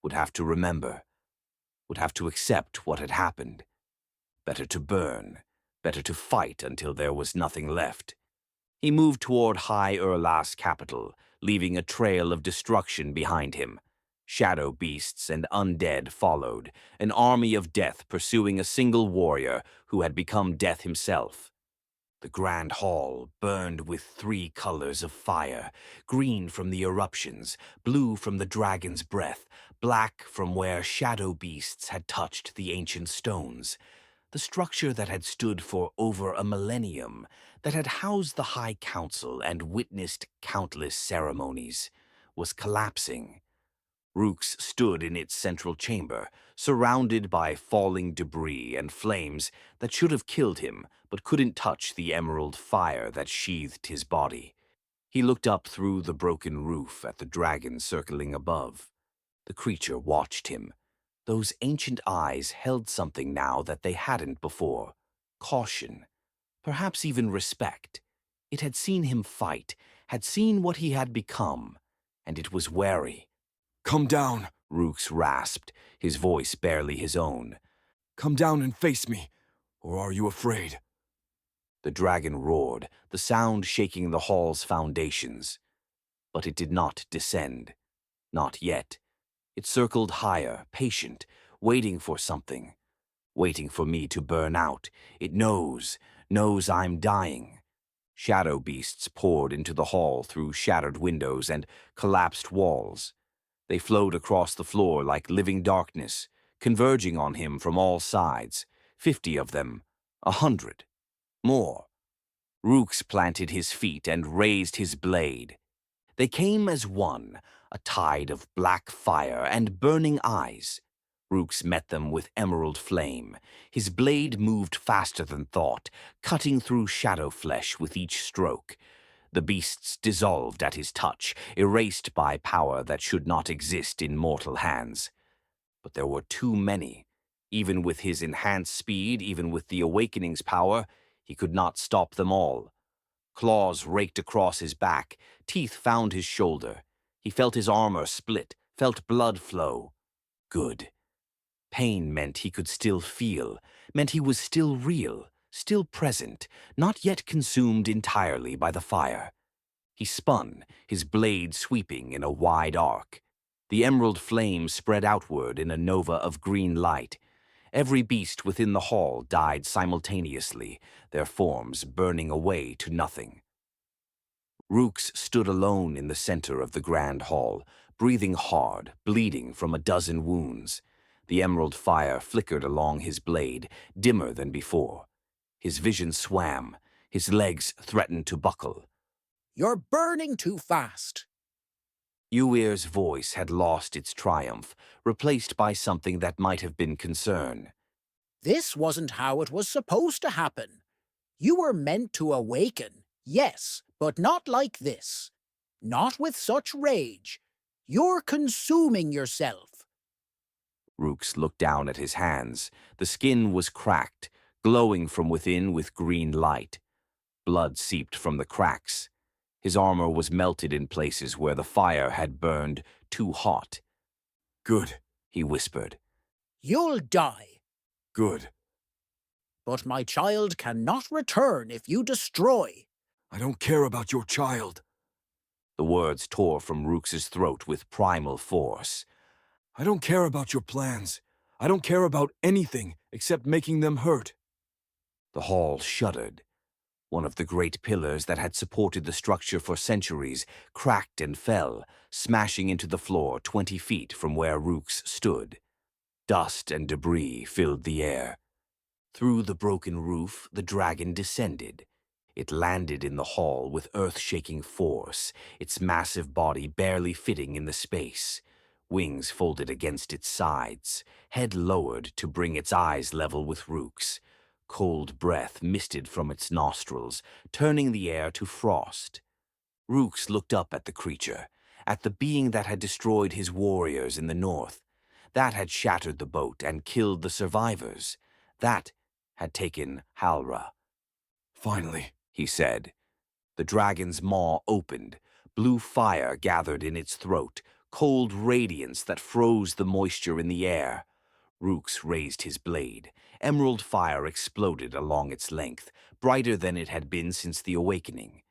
would have to remember, would have to accept what had happened. Better to burn, better to fight until there was nothing left. He moved toward High Urlas capital, leaving a trail of destruction behind him. Shadow beasts and undead followed, an army of death pursuing a single warrior who had become death himself. The grand hall burned with 3 colors of fire, green from the eruptions, blue from the dragon's breath, black from where shadow beasts had touched the ancient stones. The structure that had stood for over a millennium, that had housed the High Council and witnessed countless ceremonies, was collapsing. Rukes stood in its central chamber, surrounded by falling debris and flames that should have killed him but couldn't touch the emerald fire that sheathed his body. He looked up through the broken roof at the dragon circling above. The creature watched him. Those ancient eyes held something now that they hadn't before. Caution, perhaps even respect. It had seen him fight, had seen what he had become, and it was wary. Come down. Rukes rasped, his voice barely his own. Come down and face me. Or are you afraid? The dragon roared, the sound shaking the hall's foundations. But it did not descend. Not yet. It circled higher, patient, waiting for something. Waiting for me to burn out. It knows I'm dying. Shadow beasts poured into the hall through shattered windows and collapsed walls. They flowed across the floor like living darkness, converging on him from all sides. 50 of them. 100. More. Rukes planted his feet and raised his blade. They came as one, a tide of black fire and burning eyes. Rukes met them with emerald flame. His blade moved faster than thought, cutting through shadow flesh with each stroke. The beasts dissolved at his touch, erased by power that should not exist in mortal hands. But there were too many. Even with his enhanced speed, even with the awakening's power, he could not stop them all. Claws raked across his back, teeth found his shoulder. He felt his armor split, felt blood flow. Good. Pain meant he could still feel, meant he was still real, still present, not yet consumed entirely by the fire. He spun, his blade sweeping in a wide arc. The emerald flame spread outward in a nova of green light. Every beast within the hall died simultaneously, their forms burning away to nothing. Rukes stood alone in the center of the grand hall, breathing hard, bleeding from a dozen wounds. The emerald fire flickered along his blade, dimmer than before. His vision swam, his legs threatened to buckle. You're burning too fast. Uir's voice had lost its triumph, replaced by something that might have been concern. This wasn't how it was supposed to happen. You were meant to awaken, yes, but not like this. Not with such rage. You're consuming yourself. Rukes looked down at his hands. The skin was cracked, glowing from within with green light. Blood seeped from the cracks. His armor was melted in places where the fire had burned too hot. Good. He whispered. You'll die. Good. But my child cannot return if you destroy. I don't care about your child. The words tore from Rukes' throat with primal force. I don't care about your plans. I don't care about anything except making them hurt. The hall shuddered. One of the great pillars that had supported the structure for centuries cracked and fell, smashing into the floor 20 feet from where Rukes stood. Dust and debris filled the air. Through the broken roof, the dragon descended. It landed in the hall with earth-shaking force, its massive body barely fitting in the space. Wings folded against its sides, head lowered to bring its eyes level with Rukes. Cold breath misted from its nostrils, turning the air to frost. Rukes looked up at the creature, at the being that had destroyed his warriors in the north. That had shattered the boat and killed the survivors. That had taken Halra. Finally, He said. The dragon's maw opened. Blue fire gathered in its throat, cold radiance that froze the moisture in the air. Rukes raised his blade. Emerald fire exploded along its length, brighter than it had been since the awakening.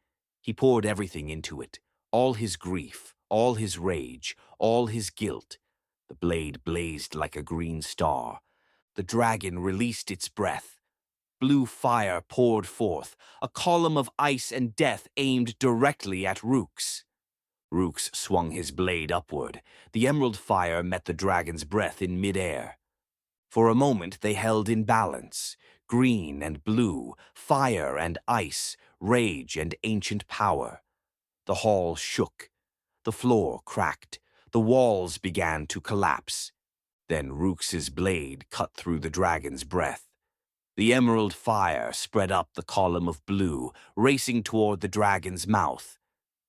He poured everything into it, all his grief, all his rage, all his guilt. The blade blazed like a green star. The dragon released its breath. Blue fire poured forth, a column of ice and death aimed directly at Rukes. Rukes swung his blade upward. The emerald fire met the dragon's breath in midair. For a moment they held in balance, green and blue, fire and ice, rage and ancient power. The hall shook. The floor cracked. The walls began to collapse. Then Rukes' blade cut through the dragon's breath. The emerald fire spread up the column of blue, racing toward the dragon's mouth.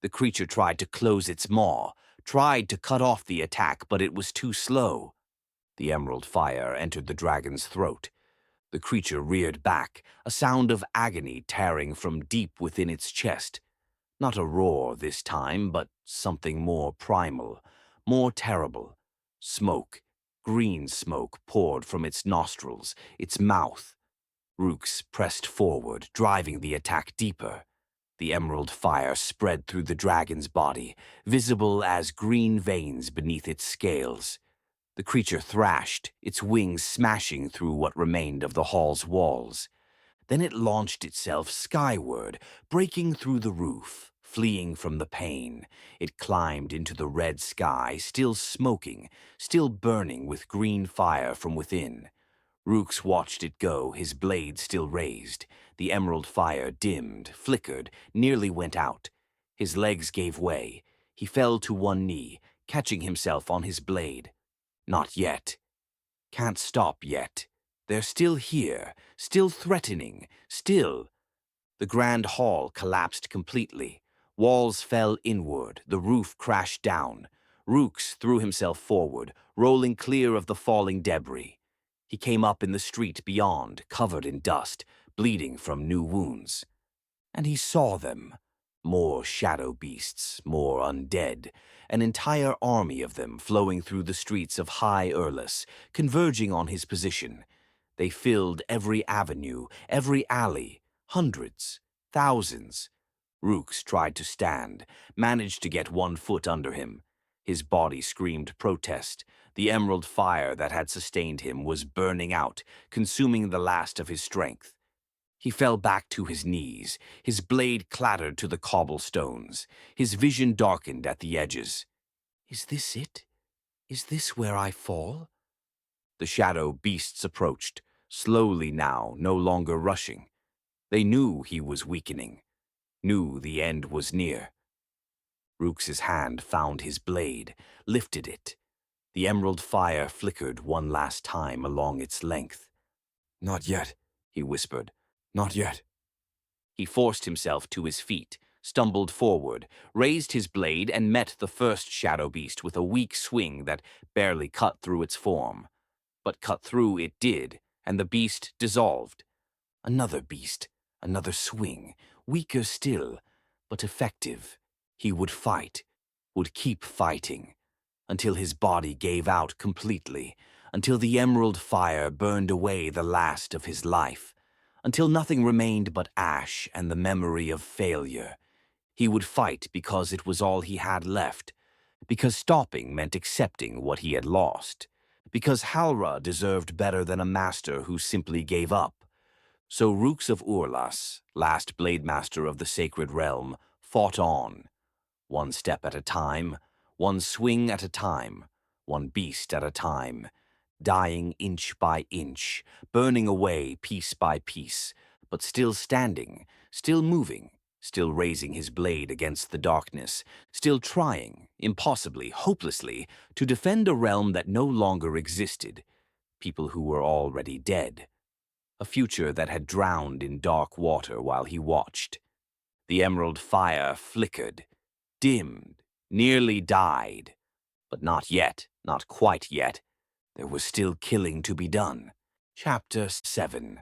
The creature tried to close its maw, tried to cut off the attack, but it was too slow. The emerald fire entered the dragon's throat. The creature reared back, a sound of agony tearing from deep within its chest. Not a roar this time, but something more primal, more terrible. Smoke, green smoke, poured from its nostrils, its mouth. Rukes pressed forward, driving the attack deeper. The emerald fire spread through the dragon's body, visible as green veins beneath its scales. The creature thrashed, its wings smashing through what remained of the hall's walls. Then it launched itself skyward, breaking through the roof, fleeing from the pain. It climbed into the red sky, still smoking, still burning with green fire from within. Rukes watched it go, his blade still raised. The emerald fire dimmed, flickered, nearly went out. His legs gave way. He fell to one knee, catching himself on his blade. Not yet. Can't stop yet. They're still here, still threatening, still. The grand hall collapsed completely. Walls fell inward, the roof crashed down. Rukes threw himself forward, rolling clear of the falling debris. He came up in the street beyond, covered in dust, bleeding from new wounds. And he saw them. More shadow beasts, more undead. An entire army of them flowing through the streets of High Urlas, converging on his position. They filled every avenue, every alley, hundreds, thousands. Rukes tried to stand, managed to get 1 foot under him. His body screamed protest. The emerald fire that had sustained him was burning out, consuming the last of his strength. He fell back to his knees. His blade clattered to the cobblestones. His vision darkened at the edges. Is this it? Is this where I fall? The shadow beasts approached, slowly now, no longer rushing. They knew he was weakening, knew the end was near. Rukes' hand found his blade, lifted it. The emerald fire flickered one last time along its length. Not yet, He whispered. not yet. He forced himself to his feet, stumbled forward, raised his blade, and met the first shadow beast with a weak swing that barely cut through its form. But cut through it did, and the beast dissolved. Another beast, another swing, weaker still, but effective. He would fight, would keep fighting, until his body gave out completely, until the emerald fire burned away the last of his life, until nothing remained but ash and the memory of failure. He would fight because it was all he had left, because stopping meant accepting what he had lost, because Halra deserved better than a master who simply gave up. So Rukes of Urlas, last Blademaster of the sacred realm, fought on. 1 step at a time, 1 swing at a time, 1 beast at a time, dying inch by inch, burning away piece by piece, but still standing, still moving, still raising his blade against the darkness, still trying, impossibly, hopelessly, to defend a realm that no longer existed, people who were already dead, a future that had drowned in dark water while he watched. The emerald fire flickered, dimmed, nearly died. But not yet, not quite yet. There was still killing to be done. Chapter 7.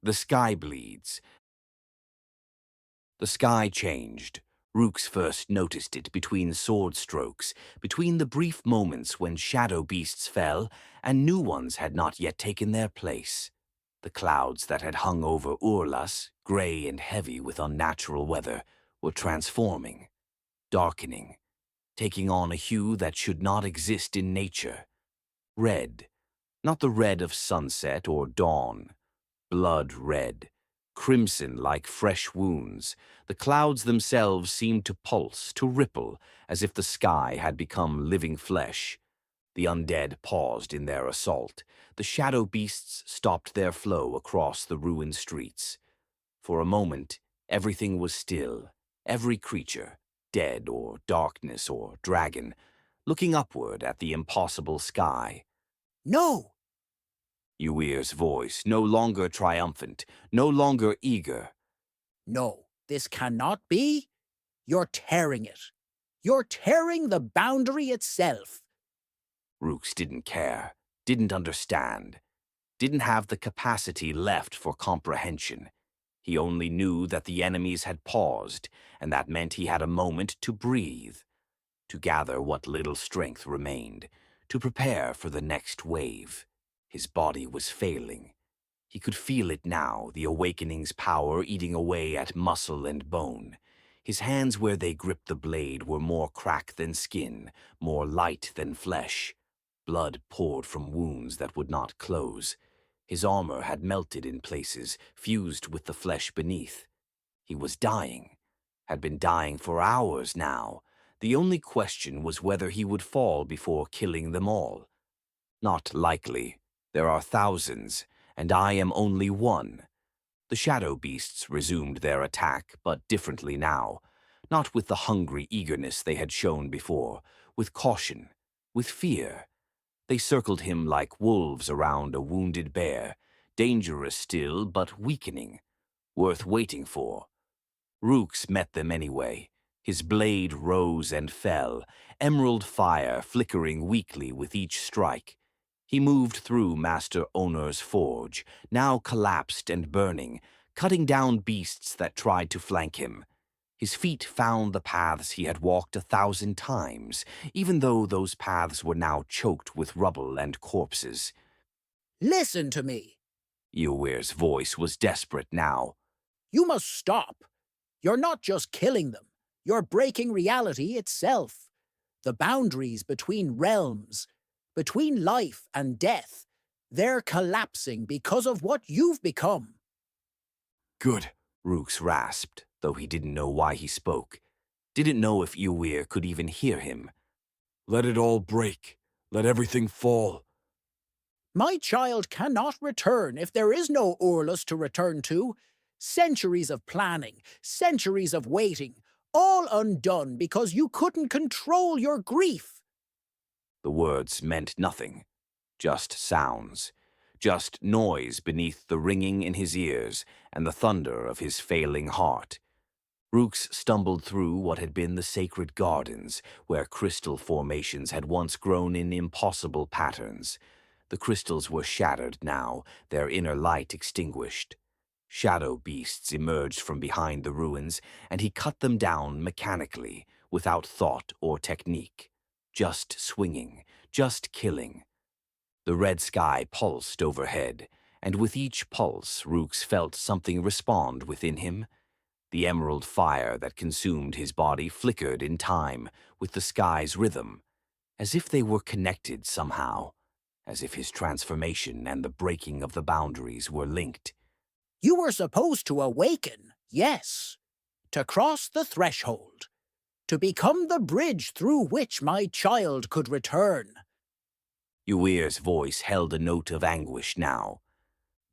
The sky bleeds. The sky changed. Rukes first noticed it between sword strokes, between the brief moments when shadow beasts fell and new ones had not yet taken their place. The clouds that had hung over Urlas, gray and heavy with unnatural weather, were transforming, darkening, taking on a hue that should not exist in nature. Red, not the red of sunset or dawn, blood red, crimson like fresh wounds. The clouds themselves seemed to pulse, to ripple, as if the sky had become living flesh. The undead paused in their assault. The shadow beasts stopped their flow across the ruined streets. For a moment, everything was still, every creature, dead or darkness or dragon, looking upward at the impossible sky. No! Uir's voice, no longer triumphant, no longer eager. No, this cannot be. You're tearing it. You're tearing the boundary itself. Rukes didn't care, didn't understand, didn't have the capacity left for comprehension. He only knew that the enemies had paused, and that meant he had a moment to breathe, to gather what little strength remained, to prepare for the next wave. His body was failing. He could feel it now, the awakening's power eating away at muscle and bone. His hands where they gripped the blade were more crack than skin, more light than flesh. Blood poured from wounds that would not close. His armor had melted in places, fused with the flesh beneath. He was dying, had been dying for hours now. The only question was whether he would fall before killing them all. Not likely. There are thousands, and I am only one. The shadow beasts resumed their attack, but differently now. Not with the hungry eagerness they had shown before, with caution, with fear. They circled him like wolves around a wounded bear, dangerous still, but weakening, worth waiting for. Rukes met them anyway. His blade rose and fell, emerald fire flickering weakly with each strike. He moved through Master Owner's forge, now collapsed and burning, cutting down beasts that tried to flank him. His feet found the paths he had walked 1,000 times, even though those paths were now choked with rubble and corpses. Listen to me. Eowyr's voice was desperate now. You must stop. You're not just killing them. You're breaking reality itself. The boundaries between realms, between life and death, they're collapsing because of what you've become. Good. Rukes rasped, though he didn't know why he spoke. Didn't know if Eowyr could even hear him. Let it all break. Let everything fall. My child cannot return if there is no Urlas to return to. Centuries of planning, centuries of waiting, all undone because you couldn't control your grief. The words meant nothing. Just sounds. Just noise beneath the ringing in his ears and the thunder of his failing heart. Rukes stumbled through what had been the sacred gardens, where crystal formations had once grown in impossible patterns. The crystals were shattered now, their inner light extinguished. Shadow beasts emerged from behind the ruins, and he cut them down mechanically, without thought or technique. Just swinging, just killing. The red sky pulsed overhead, and with each pulse Rukes felt something respond within him. The emerald fire that consumed his body flickered in time with the sky's rhythm, as if they were connected somehow, as if his transformation and the breaking of the boundaries were linked. You were supposed to awaken, yes, to cross the threshold, to become the bridge through which my child could return. Eowyr's voice held a note of anguish now.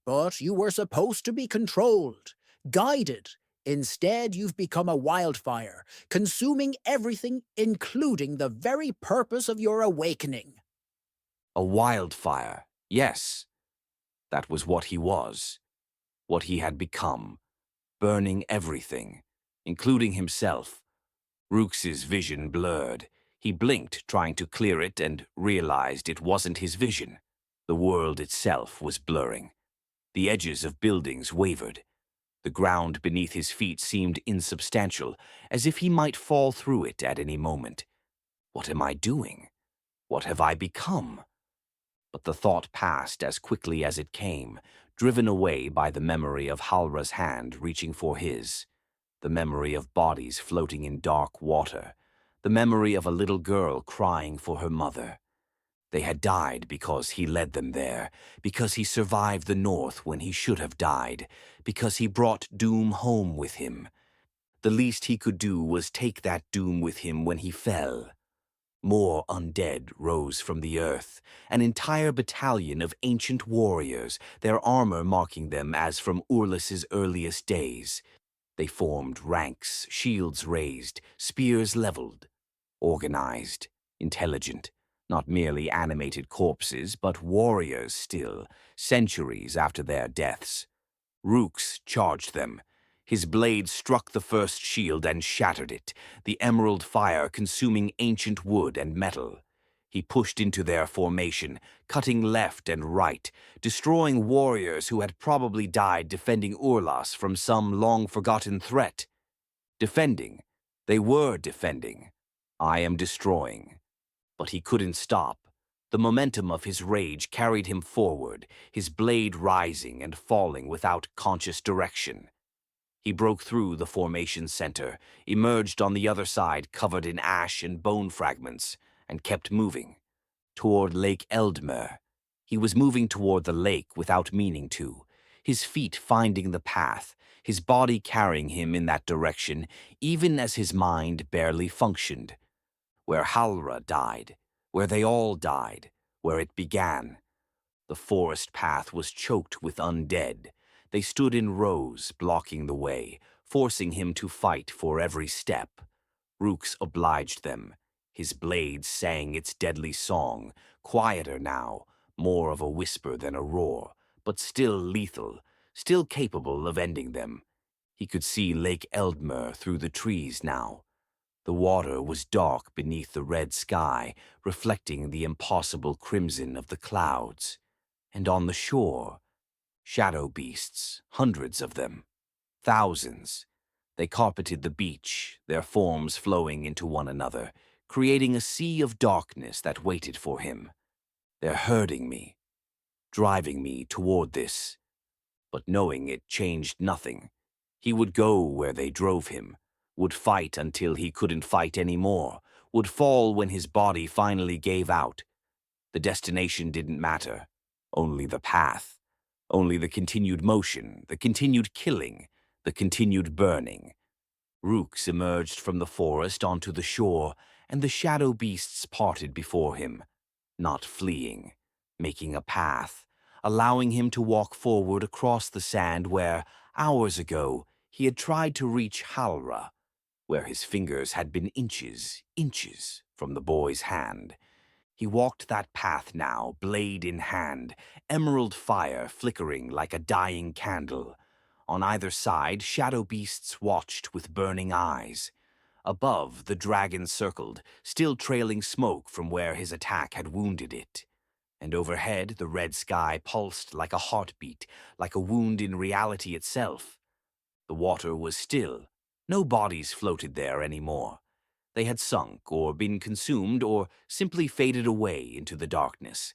But you were supposed to be controlled, guided. Instead, you've become a wildfire, consuming everything, including the very purpose of your awakening. A wildfire, yes. That was what he was. What he had become. Burning everything, including himself. Rukes' vision blurred. He blinked, trying to clear it, and realized it wasn't his vision. The world itself was blurring. The edges of buildings wavered. The ground beneath his feet seemed insubstantial, as if he might fall through it at any moment. What am I doing? What have I become? But the thought passed as quickly as it came, driven away by the memory of Halra's hand reaching for his, the memory of bodies floating in dark water, the memory of a little girl crying for her mother. They had died because he led them there, because he survived the North when he should have died, because he brought doom home with him. The least he could do was take that doom with him when he fell. More undead rose from the earth, an entire battalion of ancient warriors, their armor marking them as from Urlas's earliest days. They formed ranks, shields raised, spears leveled, organized, intelligent, not merely animated corpses, but warriors still, centuries after their deaths. Rukes charged them. His blade struck the first shield and shattered it, the emerald fire consuming ancient wood and metal. He pushed into their formation, cutting left and right, destroying warriors who had probably died defending Urlas from some long-forgotten threat. Defending. They were defending. I am destroying. But he couldn't stop. The momentum of his rage carried him forward, his blade rising and falling without conscious direction. He broke through the formation's center, emerged on the other side covered in ash and bone fragments, and kept moving. Toward Lake Eldmer. He was moving toward the lake without meaning to, his feet finding the path, his body carrying him in that direction, even as his mind barely functioned. Where Halra died, where they all died, where it began. The forest path was choked with undead. They stood in rows, blocking the way, forcing him to fight for every step. Rukes obliged them. His blade sang its deadly song, quieter now, more of a whisper than a roar, but still lethal, still capable of ending them. He could see Lake Eldmer through the trees now. The water was dark beneath the red sky, reflecting the impossible crimson of the clouds. And on the shore, shadow beasts, hundreds of them, thousands. They carpeted the beach, their forms flowing into one another, creating a sea of darkness that waited for him. They're herding me, driving me toward this. But knowing it changed nothing. He would go where they drove him, would fight until he couldn't fight anymore, would fall when his body finally gave out. The destination didn't matter, only the path, only the continued motion, the continued killing, the continued burning. Rukes emerged from the forest onto the shore, and the shadow beasts parted before him, not fleeing, making a path, allowing him to walk forward across the sand where, hours ago, he had tried to reach Halra, where his fingers had been inches from the boy's hand. He walked that path now, blade in hand, emerald fire flickering like a dying candle. On either side, shadow beasts watched with burning eyes. Above, the dragon circled, still trailing smoke from where his attack had wounded it. And overhead, the red sky pulsed like a heartbeat, like a wound in reality itself. The water was still. No bodies floated there anymore. They had sunk or been consumed or simply faded away into the darkness.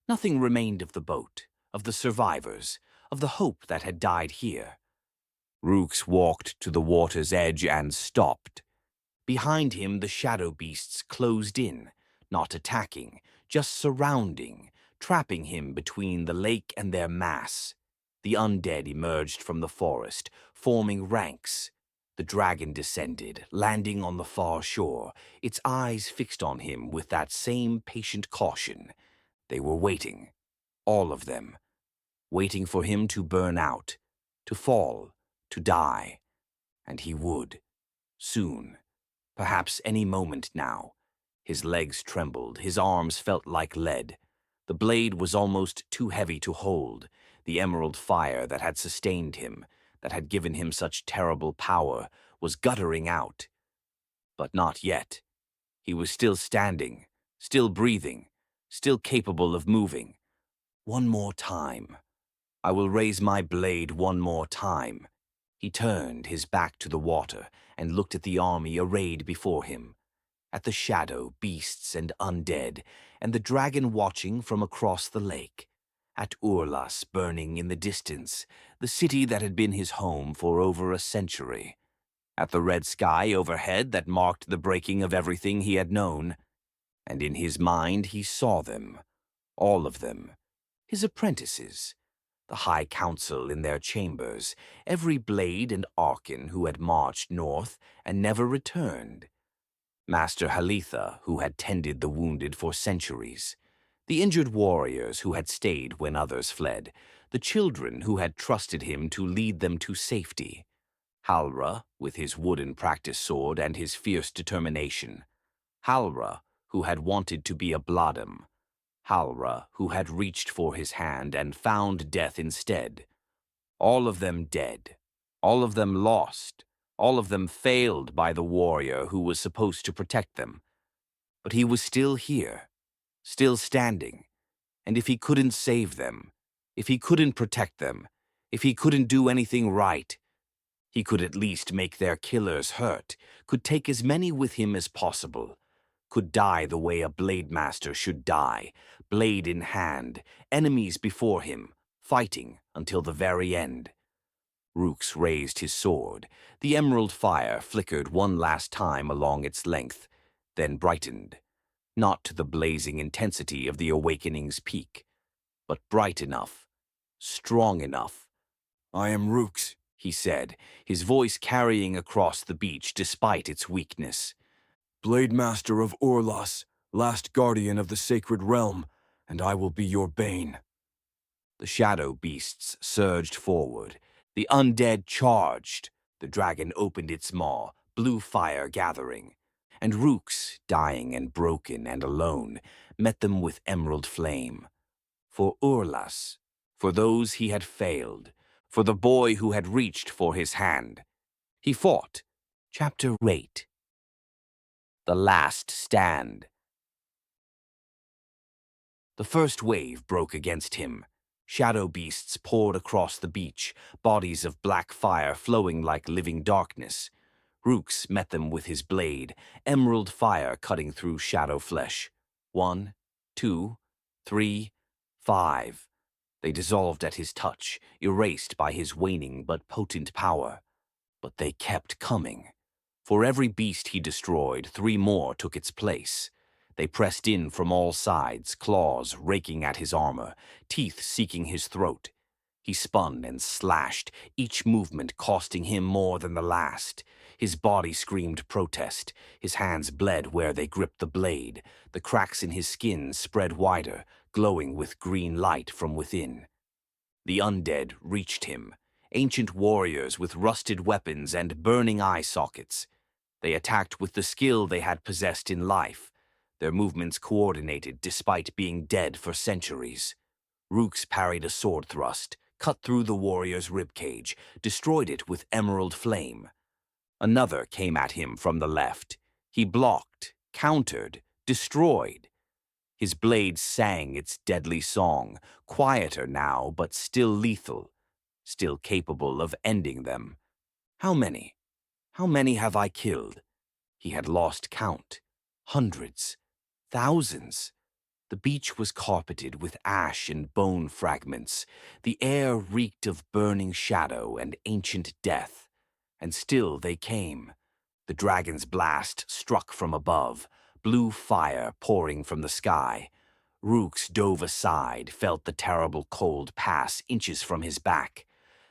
Nothing remained of the boat, of the survivors, of the hope that had died here. Rukes walked to the water's edge and stopped. Behind him, the shadow beasts closed in, not attacking, just surrounding, trapping him between the lake and their mass. The undead emerged from the forest, forming ranks. The dragon descended, landing on the far shore, its eyes fixed on him with that same patient caution. They were waiting, all of them, waiting for him to burn out, to fall, to die. And he would, soon, perhaps any moment now. His legs trembled, his arms felt like lead. The blade was almost too heavy to hold. The emerald fire that had sustained him, that had given him such terrible power, was guttering out. But not yet. He was still standing, still breathing, still capable of moving. One more time. I will raise my blade one more time. He turned his back to the water and looked at the army arrayed before him, at the shadow, beasts, and undead, and the dragon watching from across the lake, at Urlas burning in the distance, the city that had been his home for over a century, at the red sky overhead that marked the breaking of everything he had known. And in his mind he saw them, all of them, his apprentices, the High Council in their chambers, every blade and archon who had marched north and never returned. Master Halitha, who had tended the wounded for centuries, the injured warriors who had stayed when others fled, the children who had trusted him to lead them to safety. Halra, with his wooden practice sword and his fierce determination. Halra, who had wanted to be a Bladem. Halra, who had reached for his hand and found death instead. All of them dead. All of them lost. All of them failed by the warrior who was supposed to protect them. But he was still here, still standing. And if he couldn't save them, if he couldn't protect them, if he couldn't do anything right, he could at least make their killers hurt, could take as many with him as possible. could die the way a Blademaster should die, blade in hand, enemies before him, fighting until the very end. Rukes raised his sword. The emerald fire flickered one last time along its length, then brightened. Not to the blazing intensity of the awakening's peak, but bright enough, strong enough. I am Rukes. He said, his voice carrying across the beach despite its weakness. Blademaster of Urlas, last guardian of the sacred realm, and I will be your bane. The shadow beasts surged forward. The undead charged. The dragon opened its maw, blue fire gathering. And Rukes, dying and broken and alone, met them with emerald flame. For Urlas, for those he had failed, for the boy who had reached for his hand. He fought. Chapter 8. The Last Stand. The first wave broke against him. Shadow beasts poured across the beach, bodies of black fire flowing like living darkness. Rukes met them with his blade, emerald fire cutting through shadow flesh. 1, 2, 3, 5. They dissolved at his touch, erased by his waning but potent power. But they kept coming. For every beast he destroyed, 3 more took its place. They pressed in from all sides, claws raking at his armor, teeth seeking his throat. He spun and slashed, each movement costing him more than the last. His body screamed protest. His hands bled where they gripped the blade. The cracks in his skin spread wider, glowing with green light from within. The undead reached him, ancient warriors with rusted weapons and burning eye sockets. They attacked with the skill they had possessed in life, their movements coordinated despite being dead for centuries. Rukes parried a sword thrust, cut through the warrior's ribcage, destroyed it with emerald flame. Another came at him from the left. He blocked, countered, destroyed. His blade sang its deadly song, quieter now but still lethal, still capable of ending them. How many? How many have I killed? He had lost count. Hundreds. Thousands. The beach was carpeted with ash and bone fragments. The air reeked of burning shadow and ancient death. And still they came. The dragon's blast struck from above, blue fire pouring from the sky. Rukes dove aside, felt the terrible cold pass inches from his back.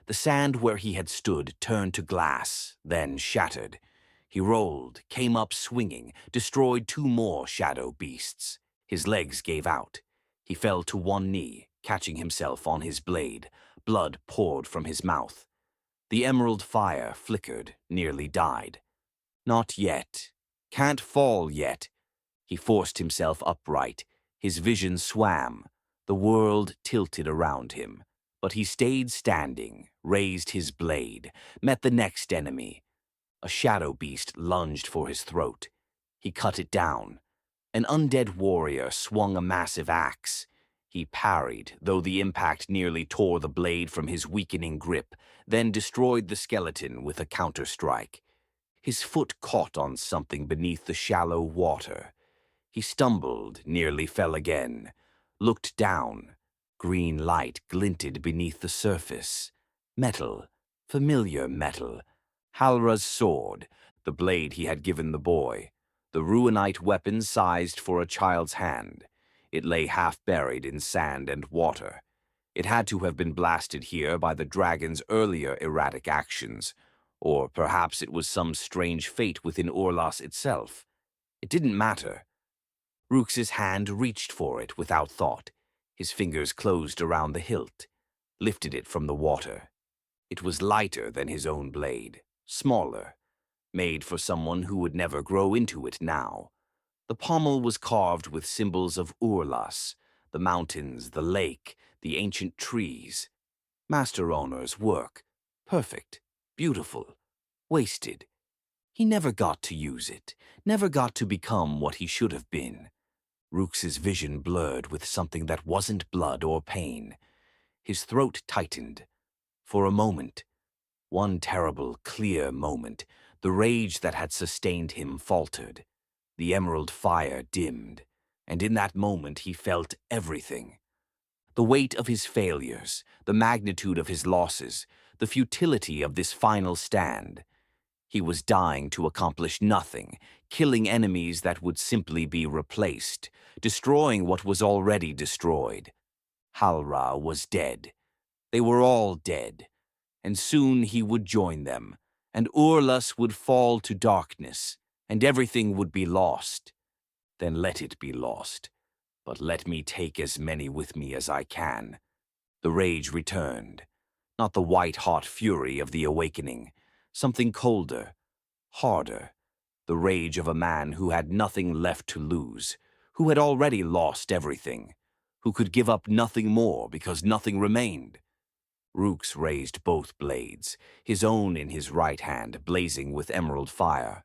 The sand where he had stood turned to glass, then shattered. He rolled, came up swinging, destroyed 2 more shadow beasts. His legs gave out. He fell to one knee, catching himself on his blade. Blood poured from his mouth. The emerald fire flickered, nearly died. Not yet. Can't fall yet. He forced himself upright. His vision swam. The world tilted around him. But he stayed standing, raised his blade, met the next enemy. A shadow beast lunged for his throat. He cut it down. An undead warrior swung a massive axe. He parried, though the impact nearly tore the blade from his weakening grip, then destroyed the skeleton with a counter-strike. His foot caught on something beneath the shallow water. He stumbled, nearly fell again, looked down. Green light glinted beneath the surface. Metal, familiar metal. Halra's sword, the blade he had given the boy. The ruinite weapon sized for a child's hand. It lay half-buried in sand and water. It had to have been blasted here by the dragon's earlier erratic actions. Or perhaps it was some strange fate within Urlas itself. It didn't matter. Rukes' hand reached for it without thought. His fingers closed around the hilt, lifted it from the water. It was lighter than his own blade, smaller, made for someone who would never grow into it now. The pommel was carved with symbols of Urlas, the mountains, the lake, the ancient trees. Master owner's work. Perfect, beautiful, wasted. He never got to use it, never got to become what he should have been. Rukes' vision blurred with something that wasn't blood or pain. His throat tightened. For a moment, one terrible, clear moment, the rage that had sustained him faltered. The emerald fire dimmed, and in that moment he felt everything. The weight of his failures, the magnitude of his losses, the futility of this final stand. He was dying to accomplish nothing, killing enemies that would simply be replaced, destroying what was already destroyed. Halra was dead. They were all dead, and soon he would join them, and Urlas would fall to darkness, and everything would be lost. Then let it be lost, but let me take as many with me as I can. The rage returned, not the white-hot fury of the awakening, something colder, harder, the rage of a man who had nothing left to lose, who had already lost everything, who could give up nothing more because nothing remained. Rukes raised both blades, his own in his right hand blazing with emerald fire.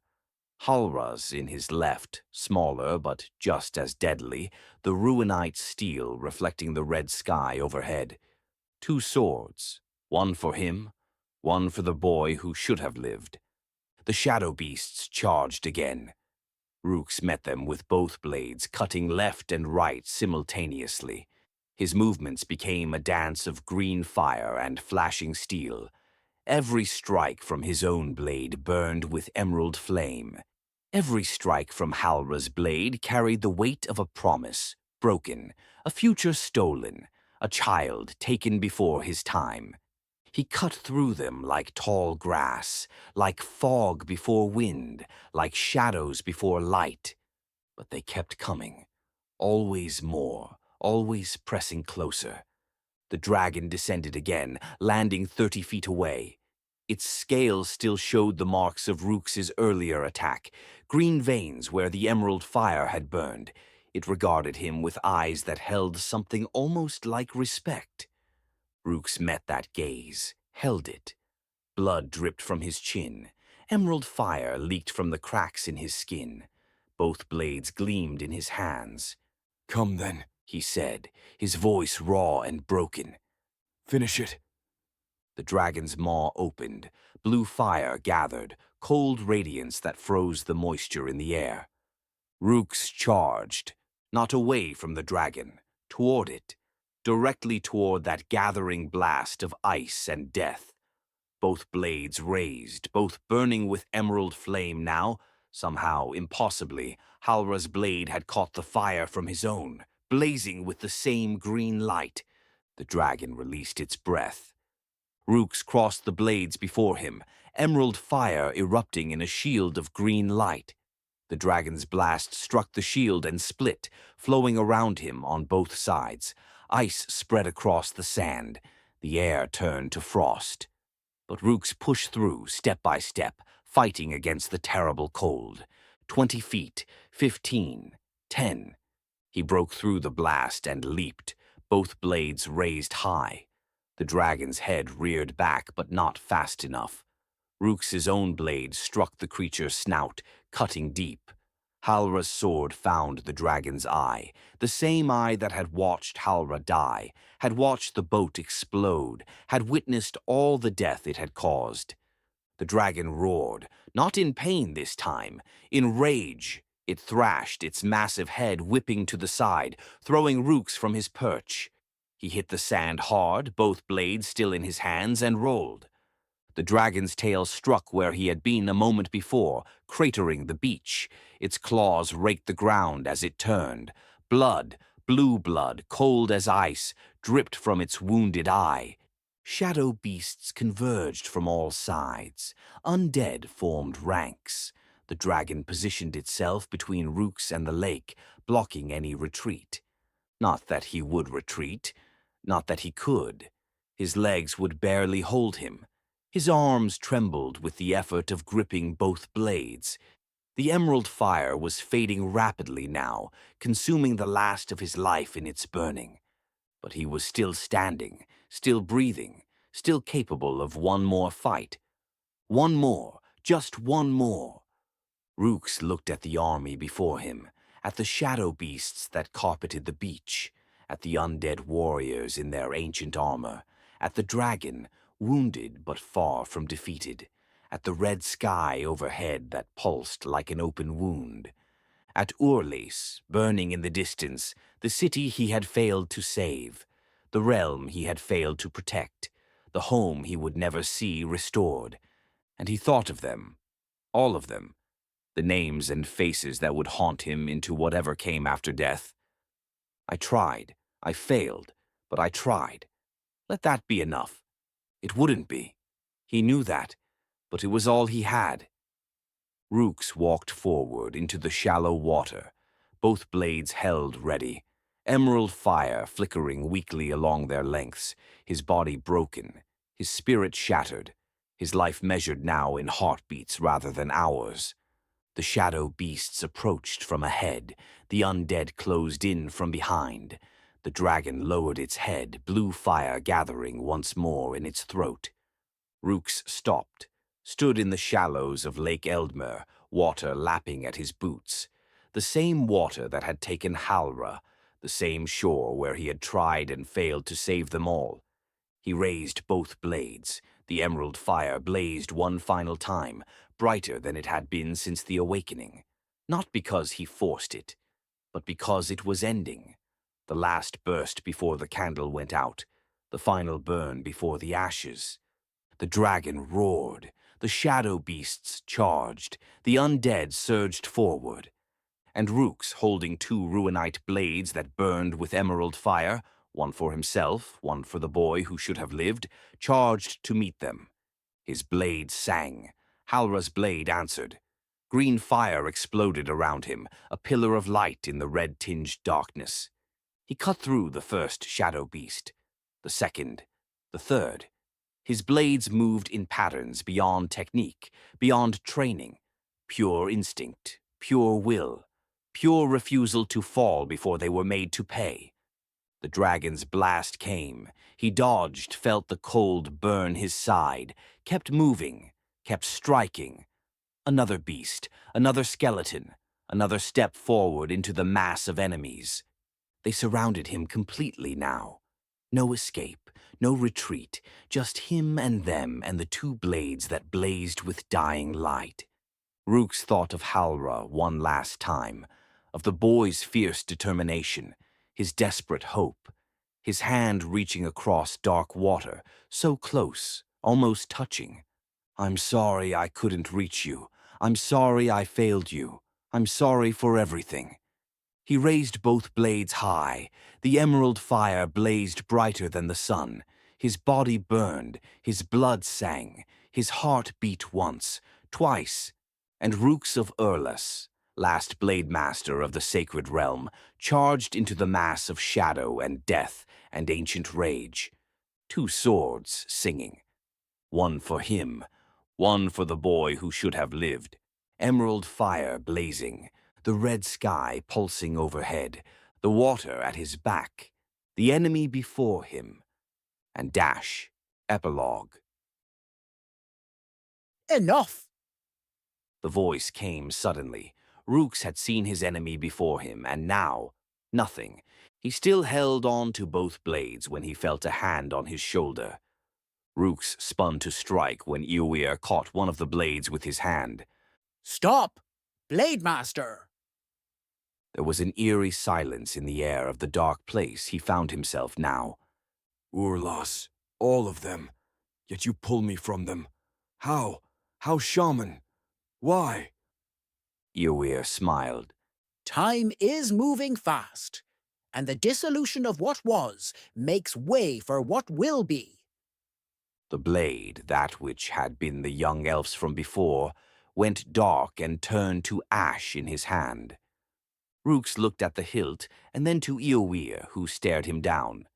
Halra's in his left, smaller but just as deadly, the ruinite steel reflecting the red sky overhead. Two swords, one for him, one for the boy who should have lived. The shadow beasts charged again. Rukes met them with both blades cutting left and right simultaneously. His movements became a dance of green fire and flashing steel. Every strike from his own blade burned with emerald flame. Every strike from Halra's blade carried the weight of a promise, broken, a future stolen, a child taken before his time. He cut through them like tall grass, like fog before wind, like shadows before light. But they kept coming, always more, always pressing closer. The dragon descended again, landing 30 feet away. Its scales still showed the marks of Rukes' earlier attack, green veins where the emerald fire had burned. It regarded him with eyes that held something almost like respect. Rukes met that gaze, held it. Blood dripped from his chin. Emerald fire leaked from the cracks in his skin. Both blades gleamed in his hands. Come then, He said, his voice raw and broken. finish it. The dragon's maw opened. Blue fire gathered, cold radiance that froze the moisture in the air. Rukes charged, not away from the dragon, toward it, directly toward that gathering blast of ice and death. Both blades raised, both burning with emerald flame now. Somehow, impossibly, Halra's blade had caught the fire from his own, blazing with the same green light. The dragon released its breath. Rukes crossed the blades before him, emerald fire erupting in a shield of green light. The dragon's blast struck the shield and split, flowing around him on both sides. Ice spread across the sand. The air turned to frost. But Rukes pushed through, step by step, fighting against the terrible cold. 20 feet, 15, 10. He broke through the blast and leaped, both blades raised high. The dragon's head reared back, but not fast enough. Rukes' own blade struck the creature's snout, cutting deep. Halra's sword found the dragon's eye, the same eye that had watched Halra die, had watched the boat explode, had witnessed all the death it had caused. The dragon roared, not in pain this time, in rage. It thrashed, its massive head whipping to the side, throwing Rukes from his perch. He hit the sand hard, both blades still in his hands, and rolled. The dragon's tail struck where he had been a moment before, cratering the beach. Its claws raked the ground as it turned. Blood, blue blood, cold as ice, dripped from its wounded eye. Shadow beasts converged from all sides. Undead formed ranks. The dragon positioned itself between Rukes and the lake, blocking any retreat. Not that he would retreat. Not that he could. His legs would barely hold him. His arms trembled with the effort of gripping both blades. The emerald fire was fading rapidly now, consuming the last of his life in its burning. But he was still standing, still breathing, still capable of one more fight. One more, just one more. Rukes looked at the army before him, at the shadow beasts that carpeted the beach, at the undead warriors in their ancient armor, at the dragon, wounded but far from defeated, at the red sky overhead that pulsed like an open wound. At Urlas, burning in the distance, the city he had failed to save, the realm he had failed to protect, the home he would never see restored. And he thought of them, all of them, the names and faces that would haunt him into whatever came after death. I tried. I failed, but I tried. Let that be enough. It wouldn't be. He knew that, but it was all he had. Rukes walked forward into the shallow water, both blades held ready, emerald fire flickering weakly along their lengths, his body broken, his spirit shattered, his life measured now in heartbeats rather than hours. The shadow beasts approached from ahead, the undead closed in from behind. The dragon lowered its head, blue fire gathering once more in its throat. Rukes stopped, stood in the shallows of Lake Eldmer, water lapping at his boots. The same water that had taken Halra, the same shore where he had tried and failed to save them all. He raised both blades. The emerald fire blazed one final time, brighter than it had been since the awakening. Not because he forced it, but because it was ending. The last burst before the candle went out, the final burn before the ashes. The dragon roared, the shadow beasts charged, the undead surged forward. And Rukes, holding two ruinite blades that burned with emerald fire, one for himself, one for the boy who should have lived, charged to meet them. His blade sang. Halra's blade answered. Green fire exploded around him, a pillar of light in the red-tinged darkness. He cut through the first shadow beast, the second, the third. His blades moved in patterns beyond technique, beyond training, pure instinct, pure will, pure refusal to fall before they were made to pay. The dragon's blast came. He dodged, felt the cold burn his side, kept moving, kept striking. Another beast, another skeleton, another step forward into the mass of enemies. They surrounded him completely now. No escape, no retreat, just him and them and the two blades that blazed with dying light. Rukes thought of Halra one last time, of the boy's fierce determination, his desperate hope, his hand reaching across dark water, so close, almost touching. I'm sorry I couldn't reach you. I'm sorry I failed you. I'm sorry for everything. He raised both blades high. The emerald fire blazed brighter than the sun. His body burned, his blood sang, his heart beat once, twice, and Rukes of Urlas, last Blademaster of the sacred realm, charged into the mass of shadow and death and ancient rage. Two swords singing. One for him, one for the boy who should have lived. Emerald fire blazing, the red sky pulsing overhead, the water at his back, the enemy before him. And dash, epilogue. Enough! The voice came suddenly. Rukes had seen his enemy before him, and now, nothing. He still held on to both blades when he felt a hand on his shoulder. Rukes spun to strike when Eowyn caught one of the blades with his hand. Stop! Blademaster! There was an eerie silence in the air of the dark place he found himself now. Urlas, all of them. Yet you pull me from them. How? How, shaman? Why? Eowyn smiled. Time is moving fast, and the dissolution of what was makes way for what will be. The blade, that which had been the young elves from before, went dark and turned to ash in his hand. Rukes looked at the hilt and then to Eowyn, who stared him down.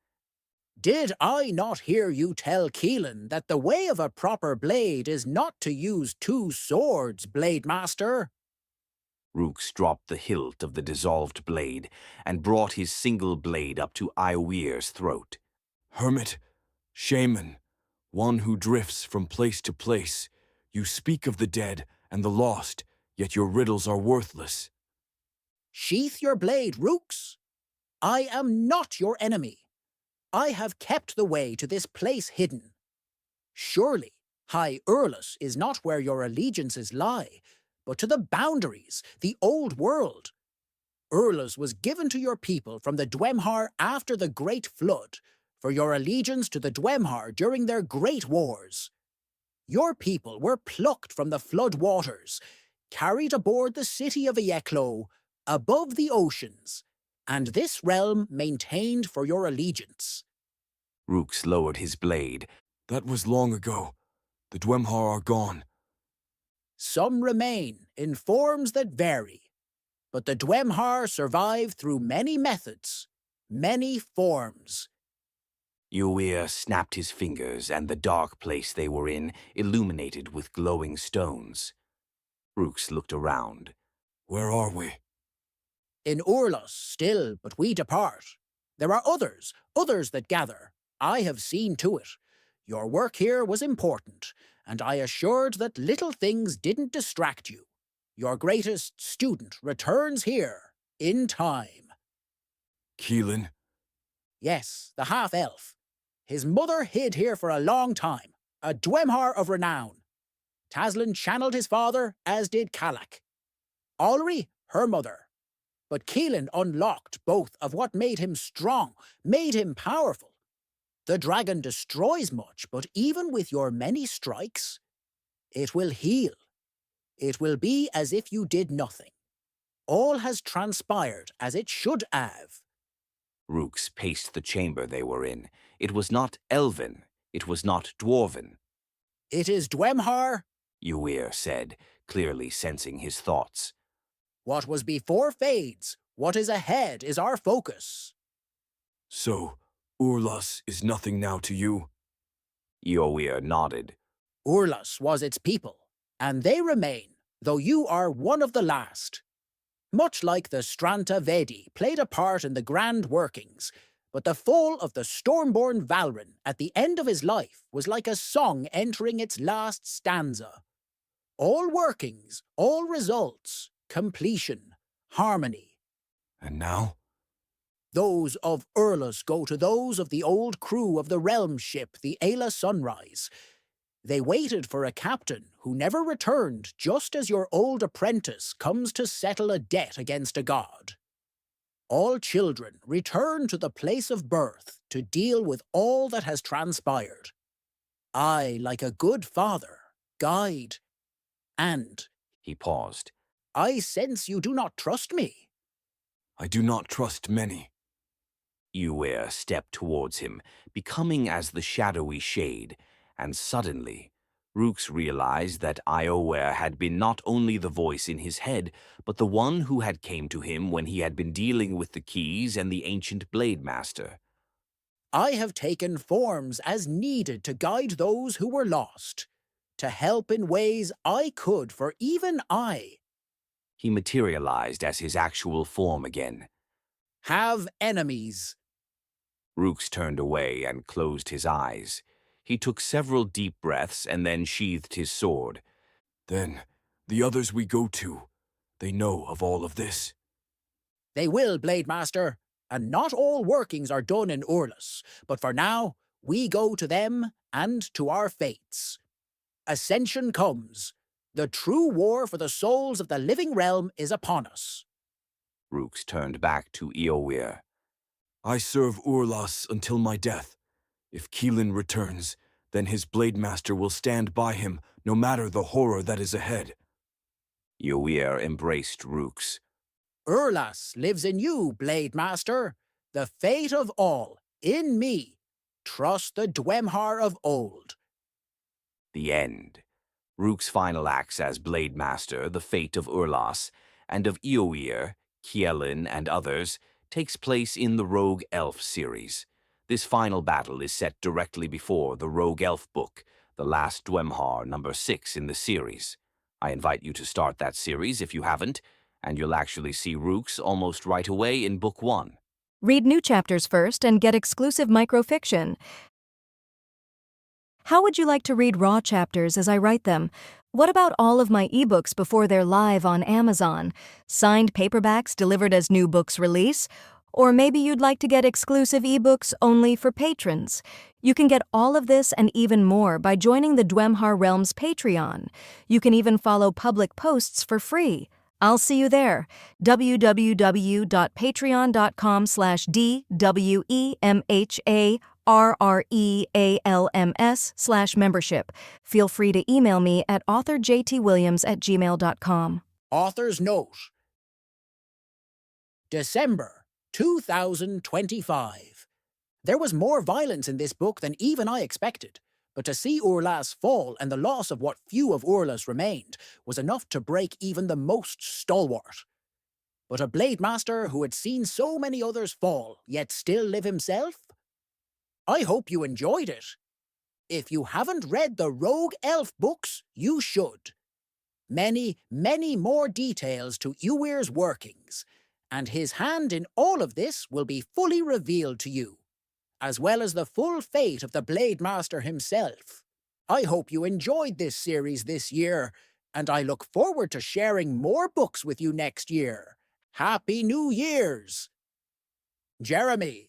Did I not hear you tell Keelan that the way of a proper blade is not to use two swords, Blademaster? Rukes dropped the hilt of the dissolved blade and brought his single blade up to Eowyn's throat. Hermit, shaman, one who drifts from place to place. You speak of the dead and the lost, yet your riddles are worthless. Sheath your blade, Rukes. I am not your enemy. I have kept the way to this place hidden. Surely, High Urlas is not where your allegiances lie, but to the boundaries, the old world, Urlas was given to your people from the Dwemhar after the Great Flood, for your allegiance to the Dwemhar during their great wars. Your people were plucked from the flood waters, carried aboard the city of Ieklo, above the oceans, and this realm maintained for your allegiance. Rukes lowered his blade. That was long ago. The Dwemhar are gone. Some remain in forms that vary, but the Dwemhar survive through many methods, many forms. Eowyn snapped his fingers, and the dark place they were in illuminated with glowing stones. Rukes looked around. Where are we? In Urlas still, but we depart. There are others that gather. I have seen to it. Your work here was important, and I assured that little things didn't distract you. Your greatest student returns here, in time. Keelan? Yes, the half-elf. His mother hid here for a long time, a Dwemhar of renown. Taslan channeled his father, as did Kalak. Olri, her mother. But Keelan unlocked both of what made him strong, made him powerful. The dragon destroys much, but even with your many strikes, it will heal. It will be as if you did nothing. All has transpired as it should have. Rukes paced the chamber they were in. It was not elven. It was not dwarven. It is Dwemhar. Eowyn said, clearly sensing his thoughts. What was before fades. What is ahead is our focus. So, Urlas is nothing now to you? Eowyn nodded. Urlas was its people, and they remain, though you are one of the last. Much like the Stranta Vedi played a part in the grand workings, but the fall of the Stormborn Valrin at the end of his life was like a song entering its last stanza. All workings, all results, completion, harmony. And now? Those of Urlas go to those of the old crew of the realm ship, the Ayla Sunrise. They waited for a captain who never returned, just as your old apprentice comes to settle a debt against a god. All children return to the place of birth to deal with all that has transpired. I, like a good father, guide, and He paused. I sense you do not trust me. I do not trust many. Eowyn stepped towards him, becoming as the shadowy shade, and suddenly, Rukes realized that Eowyn had been not only the voice in his head, but the one who had came to him when he had been dealing with the keys and the ancient Blademaster. I have taken forms as needed to guide those who were lost, to help in ways I could for even I. He materialized as his actual form again. Have enemies. Rukes turned away and closed his eyes. He took several deep breaths and then sheathed his sword. Then, the others we go to, they know of all of this. They will, Blademaster, and not all workings are done in Urlas, but for now, we go to them and to our fates. Ascension comes. The true war for the souls of the living realm is upon us. Rukes turned back to Eowyn. I serve Urlas until my death. If Keelan returns, then his Blademaster will stand by him, no matter the horror that is ahead. Eowyn embraced Rukes. Urlas lives in you, Blademaster. The fate of all, in me. Trust the Dwemhar of old. The end. Rukes' final acts as Blademaster, the fate of Urlas, and of Eowyn, Keelan, and others, takes place in the Rogue Elf series. This final battle is set directly before the Rogue Elf book, The Last Dwemhar, number 6 in the series. I invite you to start that series if you haven't, and you'll actually see Rukes almost right away in book 1. Read new chapters first and get exclusive microfiction. How would you like to read raw chapters as I write them? What about all of my ebooks before they're live on Amazon? Signed paperbacks delivered as new books release? Or maybe you'd like to get exclusive ebooks only for patrons. You can get all of this and even more by joining the Dwemhar Realms Patreon. You can even follow public posts for free. I'll see you there. www.patreon.com/DWEMHARREALMS/membership. Feel free to email me at authorjtwilliams@gmail.com. Author's note. December 2025. There was more violence in this book than even I expected, but to see Urlas fall and the loss of what few of Urlas remained was enough to break even the most stalwart. But a Blademaster who had seen so many others fall, yet still live himself? I hope you enjoyed it. If you haven't read the Rogue Elf books, you should. Many, many more details to Ewer's workings, and his hand in all of this will be fully revealed to you, as well as the full fate of the Blademaster himself. I hope you enjoyed this series this year, and I look forward to sharing more books with you next year. Happy New Year's! Jeremy.